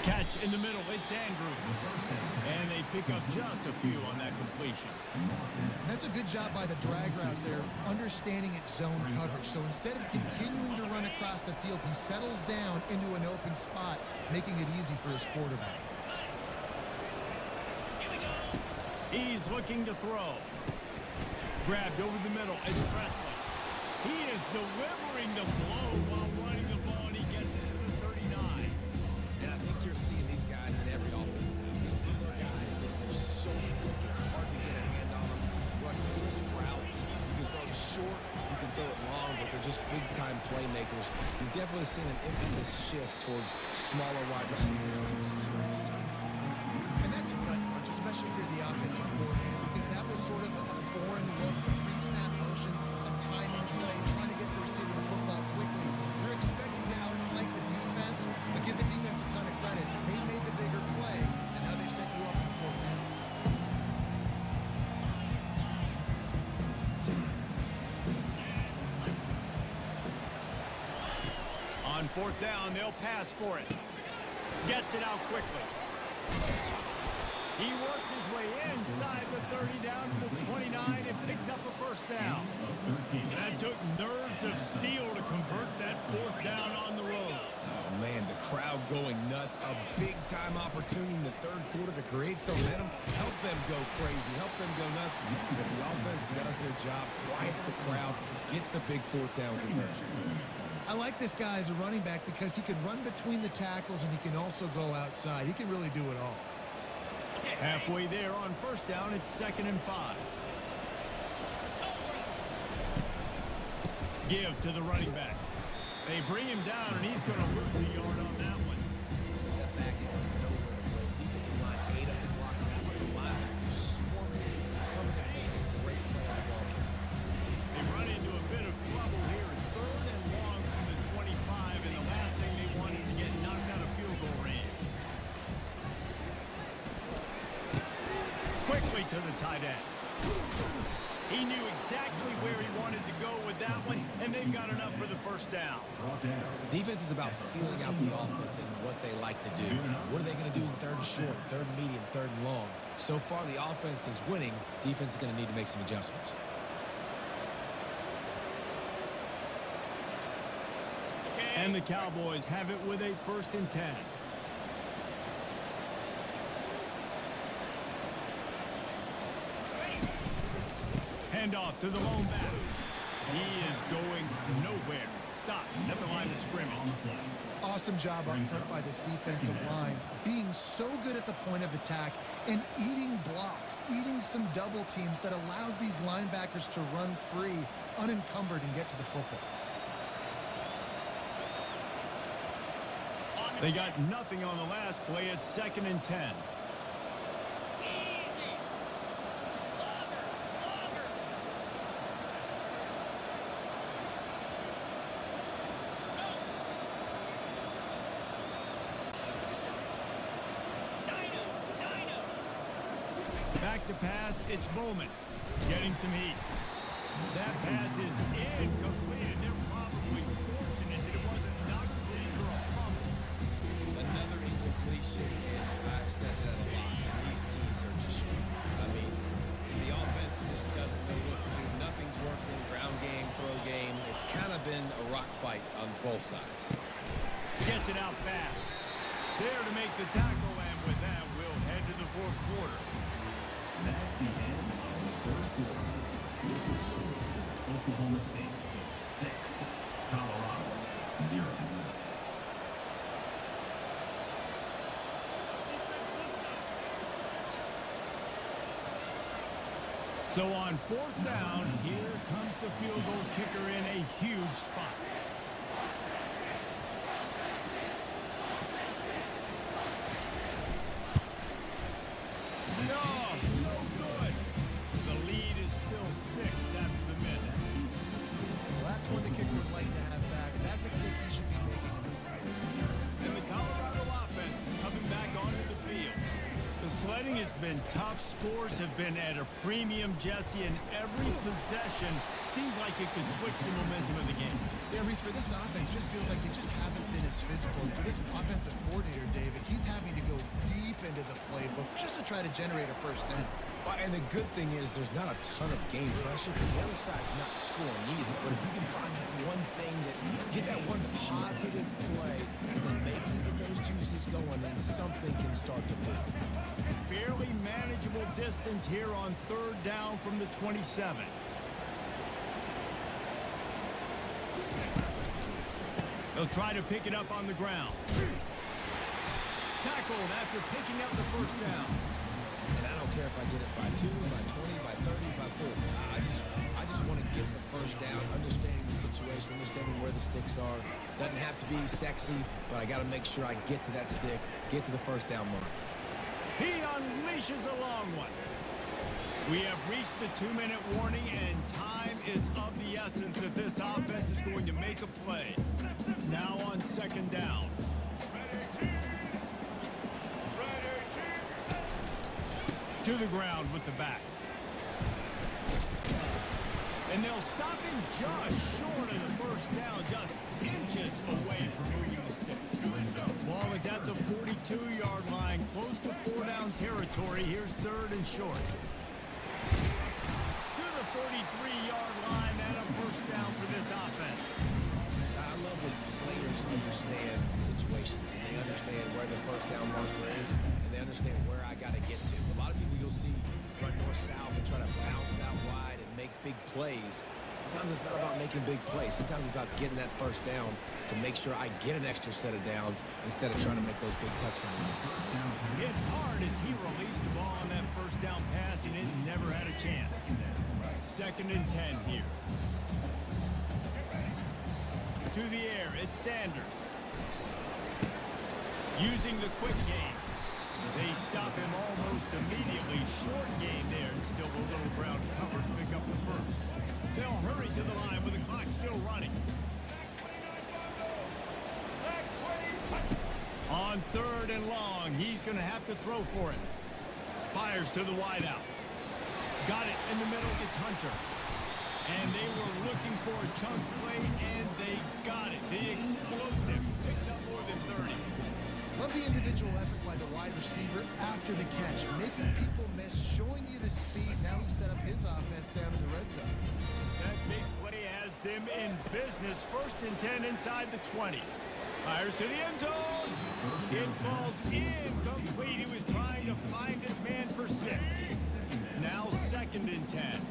Catch in the middle, it's Andrews. And they pick up just a few on that completion. That's a good job by the dragger out there, understanding its zone coverage. So instead of continuing to run across the field, he settles down into an open spot, making it easy for his quarterback. He's looking to throw. Grabbed over the middle, it's Presley. He is delivering the blow while running the ball, and he gets it to the 39. And I think you're seeing these guys in every offense now. These little guys that they're so quick, it's hard to get a hand on them. Run crisp routes. You can throw it short, you can throw it long, but they're just big-time playmakers. You've definitely seen an emphasis shift towards smaller wide receivers. And that's a gut punch, especially for the offensive coordinator, because that was sort of a foreign look, a pre-snap motion, a timing play, trying to get the receiver the football quickly. You're expecting to outflank the defense, but give the defense a ton of credit. They made the bigger play, and now they've set you up for 4th down. On 4th down, they'll pass for it. Gets it out quickly. He works his way inside the 30 down to the 29 and picks up a 1st down. That took nerves of steel to convert that 4th down on the road. Oh, man, the crowd going nuts. A big-time opportunity in the 3rd quarter to create some momentum. Help them go crazy. Help them go nuts. But the offense does their job, quiets the crowd, gets the big 4th down conversion. I like this guy as a running back because he can run between the tackles and he can also go outside. He can really do it all. Halfway there on 1st down, it's 2nd and 5. Give to the running back. They bring him down, and he's going to lose a yard on that one. That back end, nowhere to go. Defensive line ate up the block. That way the linebacker swarming in, coming and making a great play on the ball. They run into a bit of trouble here. 3rd and long from the 25, and the last thing they want is to get knocked out of field goal range. Quickly to the tight end. He knew exactly where he wanted to go with that one, and they've got enough for the 1st down. Defense is about feeling out the offense and what they like to do. What are they going to do in 3rd and short, 3rd and medium, 3rd and long? So far, the offense is winning. Defense is going to need to make some adjustments. Okay, And the Cowboys have it with a 1st and 10. Handoff to the lone back. He is going nowhere. Stop at the line of scrimmage. Awesome job up front by this defensive line, being so good at the point of attack and eating blocks, eating some double teams that allows these linebackers to run free, unencumbered, and get to the football. They got nothing on the last play. It's 2nd and 10. Easy. Longer. Dino. Back to pass. It's Bowman getting some heat. That pass is incomplete. They're probably fortunate that it wasn't knocked free for a fumble. Another incompletion, and I've said that a lot. And these teams are just screwed. I mean, the offense just doesn't know what to do. Nothing's working. Ground game, throw game. It's kind of been a rock fight on both sides. Gets it out fast. There to make the tackle, and with that, we'll head to the 4th quarter. That's the end of the third quarter. Oklahoma State 6, Colorado 0. So on 4th down, here comes the field goal kicker in a huge spot. No good. The lead is still 6 after the miss. Well, that's one the kicker would like to have back. That's a kick he should be making in the sled. And the Colorado offense is coming back onto the field. The sledding has been tough. Scores have been at a premium, Jesse, and every possession seems like it could switch the momentum of the game. Yeah, Reese, for this offense, just feels like you just haven't been as physical. For this offensive coordinator, David, he's having to go deep into the playbook just to try to generate a 1st down. Well, and the good thing is there's not a ton of game pressure because the other side's not scoring either. But if you can find that one thing get that one positive play, and then maybe you get those juices going, then something can start to move. Fairly manageable distance here on 3rd down from the 27. They'll try to pick it up on the ground. Tackled after picking up the 1st down. And I don't care if I get it by 2, by 20, by 30, by 40. I just want to get the 1st down, understanding the situation, understanding where the sticks are. Doesn't have to be sexy, but I got to make sure I get to that stick, get to the 1st down mark. He unleashes a long one. We have reached the 2-minute warning, and time is of the essence if this offense is going to make a play. Now on 2nd down. To the ground with the back. And they'll stop him just short of the 1st down, just inches away from moving the sticks. Ball is at the 42-yard line, close to 4-down territory. Here's 3rd and short. To the 43-yard line and a 1st down for this offense. I love when players understand situations and they understand where the 1st down marker is and they understand where I got to get to. A lot of people you'll see run north-south and try to bounce out wide and make big plays. Sometimes it's not about making big plays. Sometimes it's about getting that 1st down to make sure I get an extra set of downs instead of trying to make those big touchdown runs. Hit hard as he released the ball on that 1st down pass, and it never had a chance. 2nd and 10 here. To the air, it's Sanders. Using the quick game. They stop him almost immediately. Short game there, and still a little ground cover to pick up the 1st. They'll hurry to the line with the clock still running. On 3rd and long, he's going to have to throw for it. Fires to the wideout. Got it in the middle. It's Hunter. And they were looking for a chunk play, and they got it. The explosive picks up more than 30. Love the individual effort by the wide receiver after the catch, making people miss, showing you the speed. Now he set up his offense down in the red zone. That big play has them in business. 1st and 10 inside the 20. Fires to the end zone. It falls incomplete. He was trying to find his man for 6. Now 2nd and 10.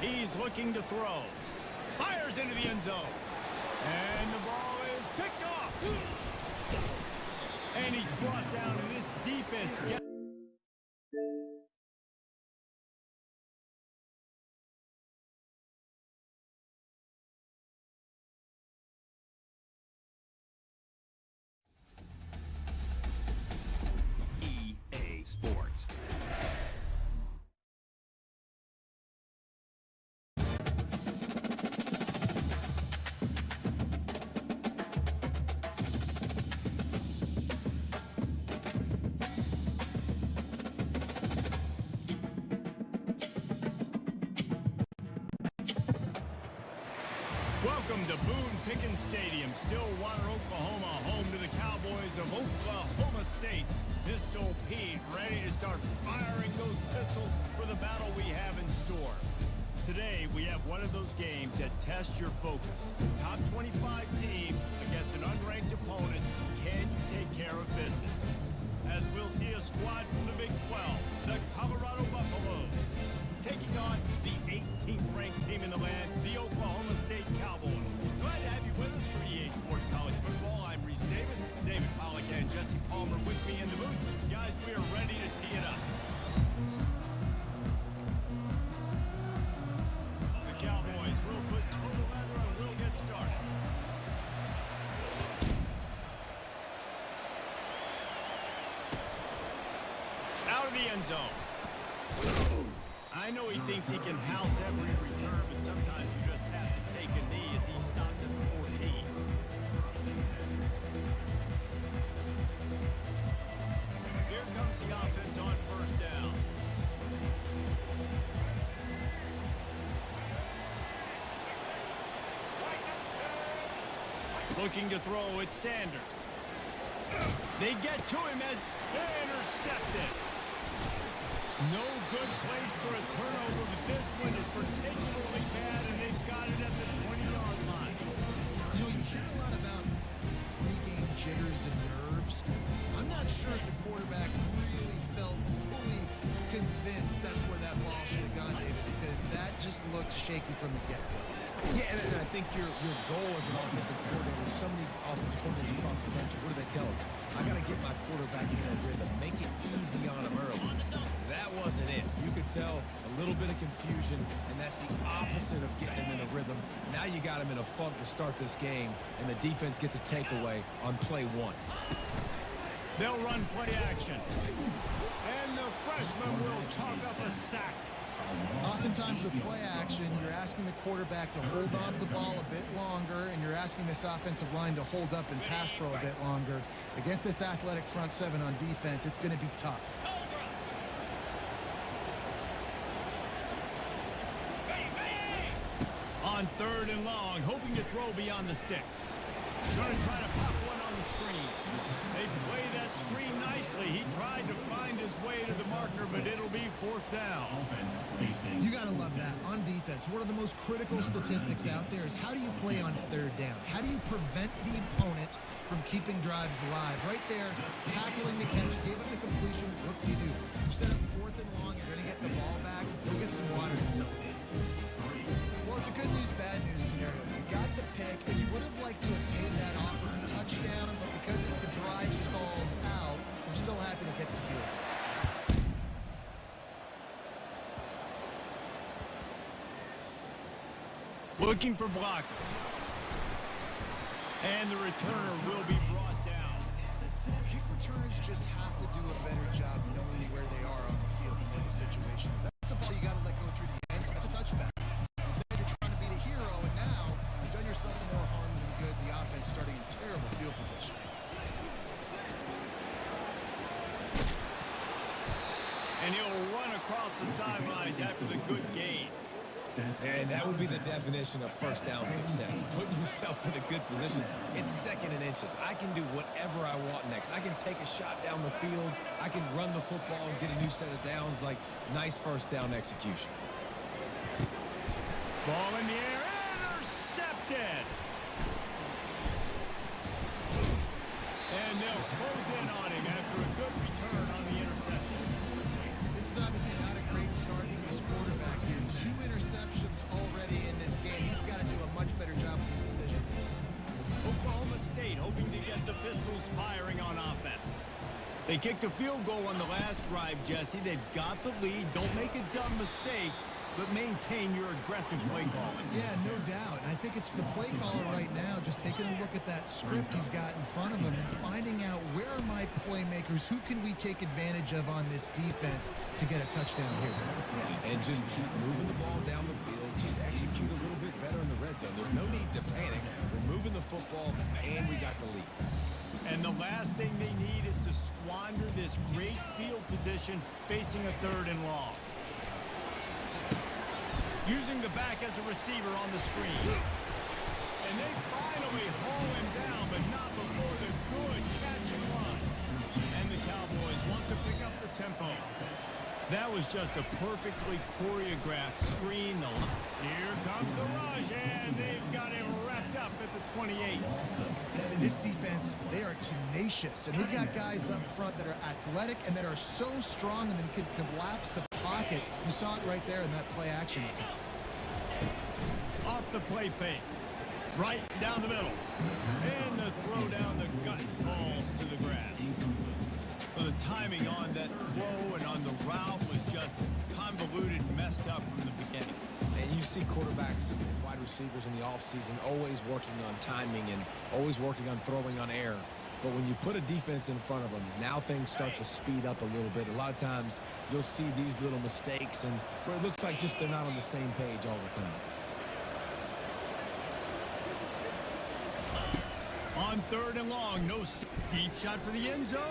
He's looking to throw. Fires into the end zone. And the ball is picked off. And he's brought down, and this defense gets... EA Sports. Welcome to Boone Pickens Stadium, Stillwater, Oklahoma, home to the Cowboys of Oklahoma State. Pistol Pete ready to start firing those pistols for the battle we have in store. Today, we have one of those games that tests your focus. Top 25 team against an unranked opponent. Can you take care of business? As we'll see a squad from the Big 12, the Colorado Buffaloes, taking on the 18th ranked team in the land, the Oklahoma State Cowboys. Glad to have you with us for EA Sports College Football. I'm Reese Davis, David Pollack, and Jesse Palmer with me in the booth. Guys, we are ready to tee it up. The Cowboys will put total leather and we'll get started. Out of the end zone. I know he thinks he can house every return, but sometimes you just have to take a knee as he stopped at the 14. Here comes the offense on 1st down. Looking to throw, it's Sanders. They get to him as intercepted. No good place for a turnover, but this one is particularly bad, and they've got it at the 20-yard line. You know, you hear a lot about pre-game jitters and nerves. I'm not sure if the quarterback really felt fully convinced that's where that ball should have gone, David, because that just looked shaky from the get-go. Yeah, and I think your goal as an offensive coordinator, so many offensive coordinators across the country, what do they tell us? I got to get my quarterback in a rhythm, make it easy on him early. That wasn't it. You could tell a little bit of confusion, and that's the opposite of getting him in a rhythm. Now you got him in a funk to start this game, and the defense gets a takeaway on play 1. They'll run play action. And the freshman will chalk up a sack. Oftentimes with play action, you're asking the quarterback to hold on to the ball a bit longer, and you're asking this offensive line to hold up and pass pro a bit longer. Against this athletic front 7 on defense, it's going to be tough. On 3rd and long, hoping to throw beyond the sticks. Going to try to pop one on the screen. They play that screen nicely. He tried to find his way to the marker, but it'll be 4th down. You got to love that. On defense, one of the most critical statistics out there is how do you play on 3rd down? How do you prevent the opponent from keeping drives alive? Right there, tackling the catch, gave up the completion. What do? You set up 4th and long, you're going to get the ball back. Go get some water and celebrate. Well, it's a good news, bad news scenario. You got the pick, and you would have liked to have paid that off with a touchdown, but because the drive stalls out, we're still happy to get the field. Looking for blockers. And the returner will be brought down. Kick returners just have to do a better job knowing where they are on the field in these situations. That's a ball you got to let go through the end zone. That's a touchback. Instead, you're trying to be the hero, and now you've done yourself more harm than good. The offense starting in terrible field position. And he'll run across the sidelines after the good gain. And that would be the definition of 1st down success, putting yourself in a good position. It's 2nd and inches. I can do whatever I want next. I can take a shot down the field. I can run the football and get a new set of downs. Like, nice 1st down execution. Ball in the air, intercepted. And they'll close in on him after a good return on the interception. This is obviously not a great start for this quarterback here. 2 interceptions already in this game. He's got to do a much better job with his decision. Oklahoma State hoping to get the Pistols firing on offense. They kicked a field goal on the last drive, Jesse. They've got the lead. Don't make a dumb mistake, but maintain your aggressive play calling. Yeah, no doubt. And I think it's for the play caller right now, just taking a look at that script he's got in front of him and finding out where are my playmakers, who can we take advantage of on this defense to get a touchdown here. Yeah, and just keep moving the ball down the field. Just execute a little bit better in the red zone. There's no need to panic. We're moving the football, and we got the lead. And the last thing they need is to squander this great field position facing a 3rd and long. Using the back as a receiver on the screen. And they finally haul him down, but not before the good catch and run. And the Cowboys want to pick up the tempo. That was just a perfectly choreographed screen. Here comes the rush, and they've got him wrapped up at the 28. This defense, they are tenacious, and they've got guys up front that are athletic and that are so strong and then can collapse the pocket. You saw it right there in that play action attempt. Off the play fake. Right down the middle. And the throw down the gut falls to the grass. Well, the timing on that throw and on the route was just convoluted, messed up from the beginning. And you see quarterbacks and wide receivers in the offseason always working on timing and always working on throwing on air. But when you put a defense in front of them, now things start to speed up a little bit. A lot of times you'll see these little mistakes and where it looks like just they're not on the same page all the time. On 3rd and long, no deep shot for the end zone.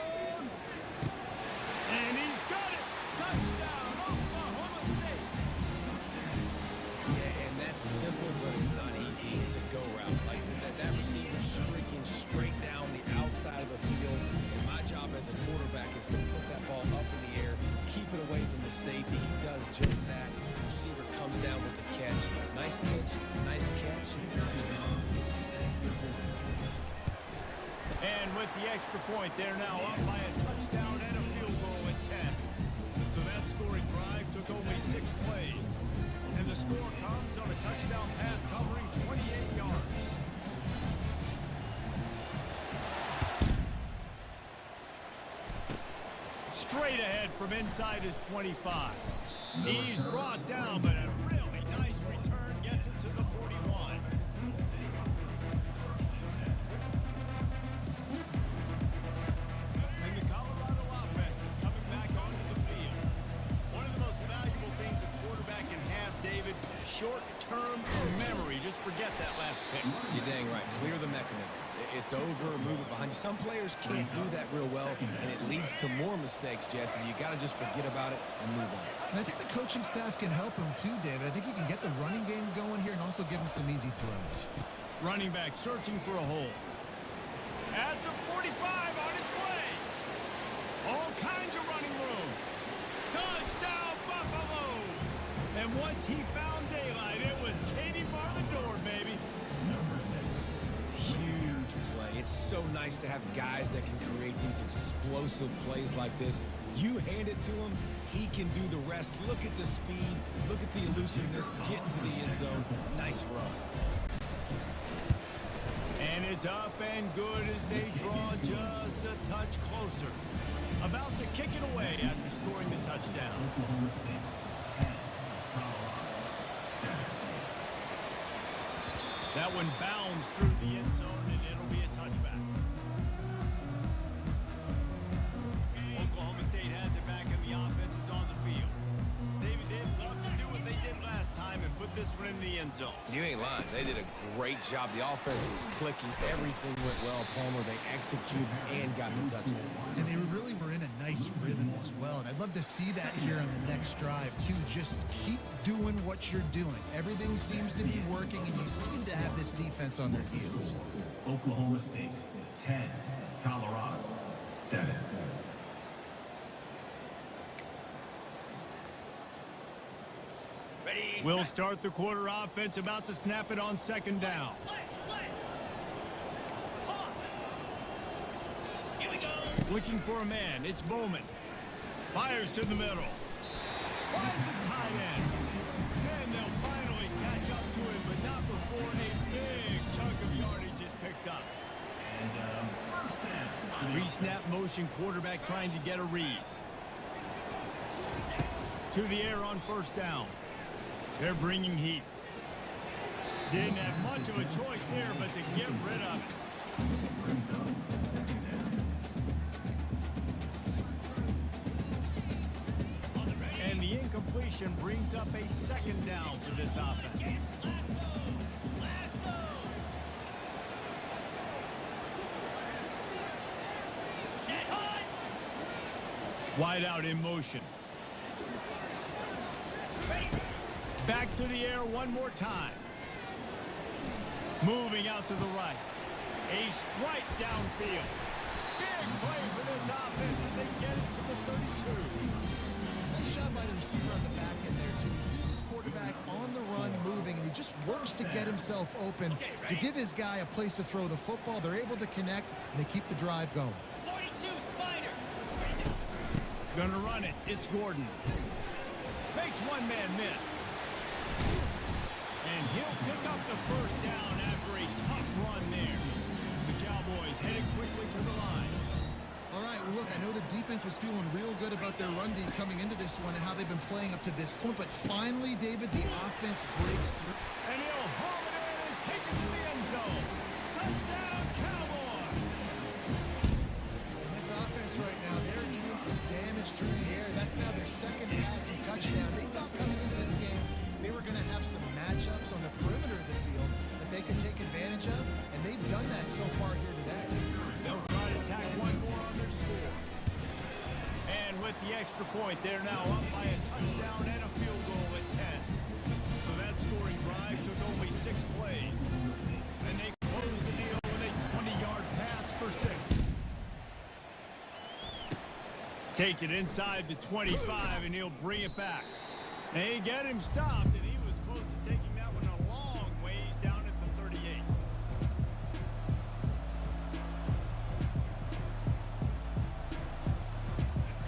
And he's got it. Touchdown, Oklahoma State. Yeah, and that's simple, but it's not easy. It's a go route. Like that receiver streaking straight down the outside of the field. And my job as a quarterback is to put that ball up in the air, keep it away from the safety. He does just that. The receiver comes down with the catch. Nice pitch, nice catch, touchdown. And with the extra point, they're now up by a touchdown and a field goal at 10. So that scoring drive took only 6 plays. And the score comes on a touchdown pass covering 28 yards. Straight ahead from inside his 25. He's brought down, but a really nice return gets him to the 41. And the Colorado offense is coming back onto the field. One of the most valuable things a quarterback can have, David, short-term memory. Just forget that last pick. You're dang right. Clear the mechanism. It's over, move it behind you. Some players can't do that real well, and it leads to more mistakes, Jesse. You got to just forget about it and move on. And I think the coaching staff can help him too, David. I think you can get the running game going here and also give him some easy throws. Running back searching for a hole. At the 45 on its way. All kinds of running room. Touchdown Buffaloes. And once he found daylight, it was Katie bar the door, baby. Huge play. It's so nice to have guys that can create these explosive plays like this. You hand it to him, he can do the rest. Look at the speed. Look at the elusiveness. Get into the end zone. Nice run. And it's up and good as they draw just a touch closer. About to kick it away after scoring the touchdown. Oklahoma State 10, Colorado 7. That one bounds through the end zone, and it'll be a touchback. Oklahoma State has it back, and the offense is on the field. David, they'd love to do what they did last time and put this one in the end zone. You ain't lying. They did a great job. The offense was clicking. Everything went well. Palmer, they executed and got the touchdown. And they really were in a nice rhythm as well. And I'd love to see that here on the next drive, too. Just keep doing what you're doing. Everything seems to be working, and you seem to have this defense on their heels. Oklahoma State 10, Colorado 7. Ready, We'll set. start the quarter offense, about to snap it on second down. Let's. Off. Here we go. Looking for a man. It's Bowman. Fires to the middle. Finds a tight end. Then they'll finally catch up to him, but not before a big chunk of yardage is picked up. First down. Pre-snap motion, quarterback trying to get a read. To the air on first down. They're bringing heat. Didn't have much of a choice there, but to get rid of it. Brings up second down. On the ready. And the incompletion brings up a second down for this offense. Lasso. Get hot. Wide out in motion. Ready. Back to the air one more time. Moving out to the right. A strike downfield. Big play for this offense as they get it to the 32. Nice job by the receiver on the back end there, too. He sees his quarterback on the run moving, and he just works to get himself open to give his guy a place to throw the football. They're able to connect, and they keep the drive going. 42 Spider. Gonna run it. It's Gordon. Makes one man miss. And he'll pick up the first down after a tough run there. The Cowboys headed quickly to the line. All right, well, look, I know the defense was feeling real good about their run D coming into this one and how they've been playing up to this point, but finally, David, the offense breaks through. And he'll haul it in and take it to the end zone. Touchdown, Cowboys! And this offense right now, they're doing some damage through the air. That's now their second passing touchdown. They thought coming into this game they were going to have some matchups on the perimeter of the field that they could take advantage of, and they've done that so far here today. They'll try to tack one more on their score. And with the extra point, they're now up by a touchdown and a field goal at 10. So that scoring drive took only 6 plays. And they closed the deal with a 20-yard pass for 6. Takes it inside the 25, and he'll bring it back. They get him stopped, and he was close to taking that one a long ways down at the 38.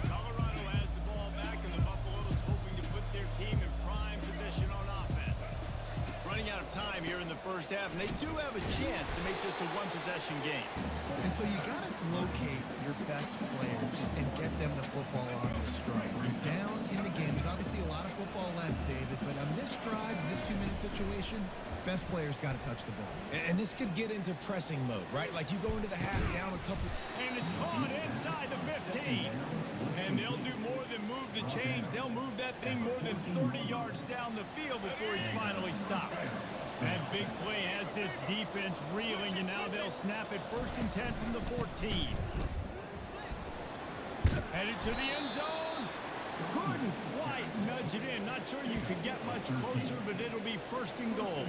Colorado has the ball back, and the Buffaloes hoping to put their team in prime position on offense. Running out of time here in the first half, and they do have a chance to make this a one-possession game. And so you got to locate your best players and get them the football on this drive. You're down in the game. There's obviously a lot of football left, David, but on this drive, in this 2-minute situation, best players got to touch the ball. And this could get into pressing mode, right? Like you go into the half down a couple. And it's caught inside the 15. And they'll do more than move the chains. They'll move that thing more than 30 yards down the field before he's finally stopped. That big play has this defense reeling, and now they'll snap it 1st and 10 from the 14. Headed to the end zone. Couldn't quite nudge it in. Not sure you could get much closer, but it'll be 1st and goal.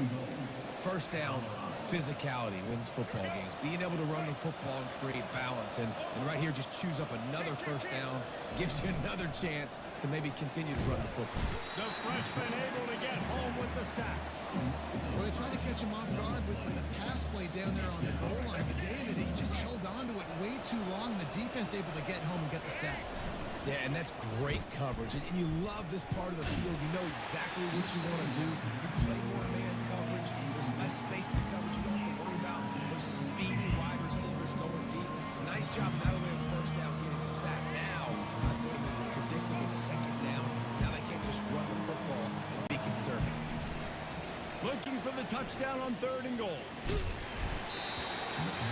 First down, physicality wins football games. Being able to run the football and create balance. And right here, just choose up another first down. Gives you another chance to maybe continue to run the football. The freshman able to get home with the sack. Well, they tried to catch him off guard with the pass play down there on the goal line, but David, he just held on to it way too long. The defense able to get home and get the sack. Yeah, and that's great coverage. And you love this part of the field. You know exactly what you want to do. You play more man coverage. There's less space to coverage. You don't have to worry about those speedy wide receivers going deep. Nice job not only on first down getting the sack. Now, I put them in a predictable second down. Now they can't just run the football and be conservative. Looking for the touchdown on 3rd and goal.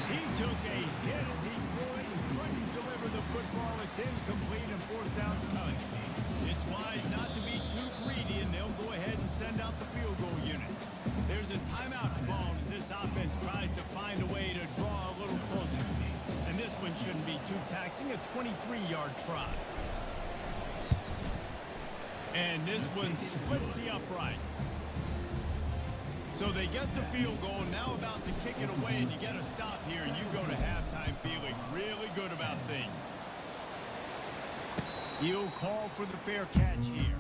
He took a hit as he threw it and couldn't deliver the football. It's incomplete and 4th down's coming. It's wise not to be too greedy, and they'll go ahead and send out the field goal unit. There's a timeout called as this offense tries to find a way to draw a little closer. And this one shouldn't be too taxing, a 23-yard try. And this one splits the uprights. So they get the field goal, now about to kick it away, and you get a stop here, and you go to halftime feeling really good about things. He'll call for the fair catch here.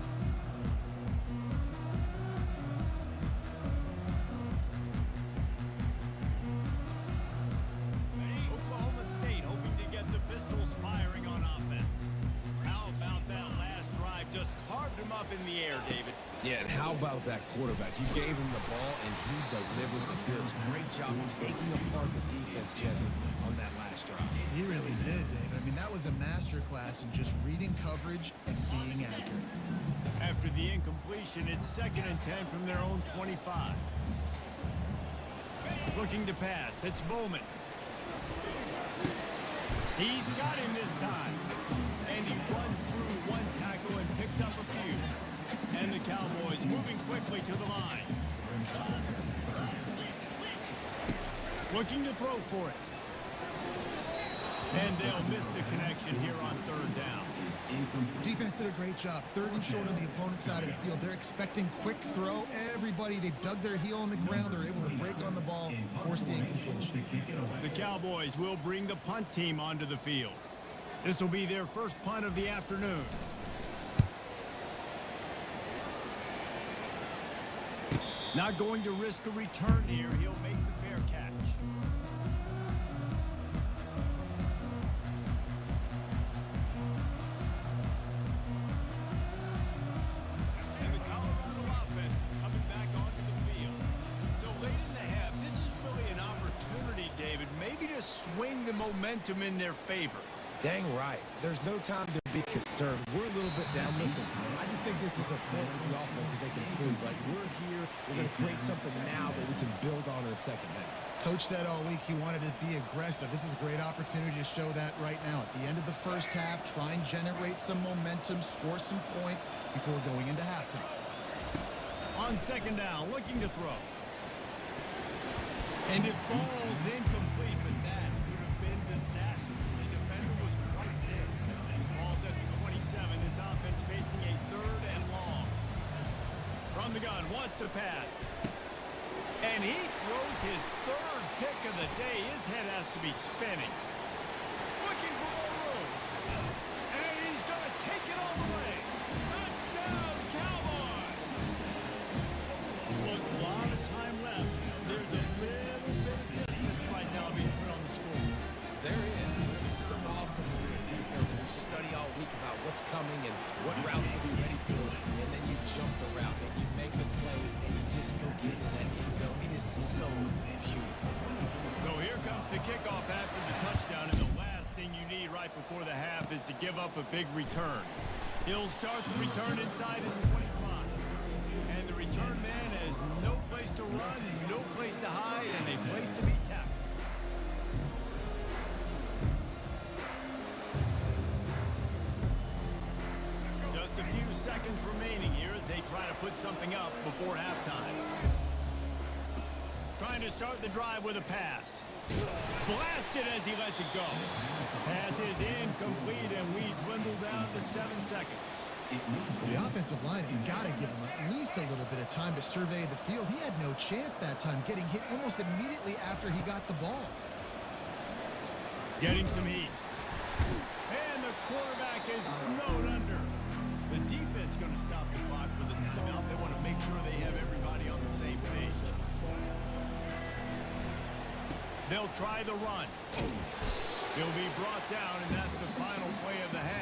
up in the air, David. Yeah, and how about that quarterback? You gave him the ball, and he delivered the goods. Great job taking apart the defense, Jesse, on that last drive. He really did, David. I mean, that was a masterclass in just reading coverage and being accurate. After the incompletion, it's 2nd and 10 from their own 25. Looking to pass. It's Bowman. He's got him this time. And he runs through one tackle and picks up a few. And the Cowboys moving quickly to the line. Looking to throw for it. And they'll miss the connection here on 3rd down. Defense did a great job. 3rd and short on the opponent's side of the field. They're expecting quick throw. Everybody, they dug their heel on the ground. They're able to break on the ball, force the incompletion. The Cowboys will bring the punt team onto the field. This will be their first punt of the afternoon. Not going to risk a return here. He'll make the fair catch. And the Colorado offense is coming back onto the field. So late in the half, this is really an opportunity, David, maybe to swing the momentum in their favor. Dang right. There's no time to be concerned. We're a little bit down. Listen, I just think this is a point for the offense that they can improve. Like, we're here. We're going to create something now that we can build on in the second half. Coach said all week he wanted to be aggressive. This is a great opportunity to show that right now. At the end of the first half, try and generate some momentum, score some points before going into halftime. On 2nd down, looking to throw. And it falls incomplete, but that could have been disastrous. The defender was right there. Ball's at the 27. This offense facing a 3rd and long. From the gun, wants to pass. And he throws his 3rd pick of the day. His head has to be spinning. Looking for more room. And he's going to take it all the way. Touchdown, Cowboys! Look, a lot of time left. There's a little bit of distance right now being put on the score. There is, but it's so awesome when you're a defense and you study all week about what's coming and what routes to be ready for, and then you jump the route and you make the plays and you just go get in that end zone. It is so beautiful. So here comes the kickoff after the touchdown, and the last thing you need right before the half is to give up a big return. He'll start the return inside his 25. And the return man has no place to run, no place to hide, and a place to be tackled. Just a few seconds remaining here as they try to put something up before halftime. Trying to start the drive with a pass. Blasted as he lets it go. Pass is incomplete, and we dwindle down to 7 seconds. The offensive line has got to give him at least a little bit of time to survey the field. He had no chance that time, getting hit almost immediately after he got the ball. Getting some heat. And the quarterback is snowed under. The defense going to stop the clock for the timeout. They want to make sure they have everybody on the same page. They'll try the run. He'll be brought down, and that's the final play of the half.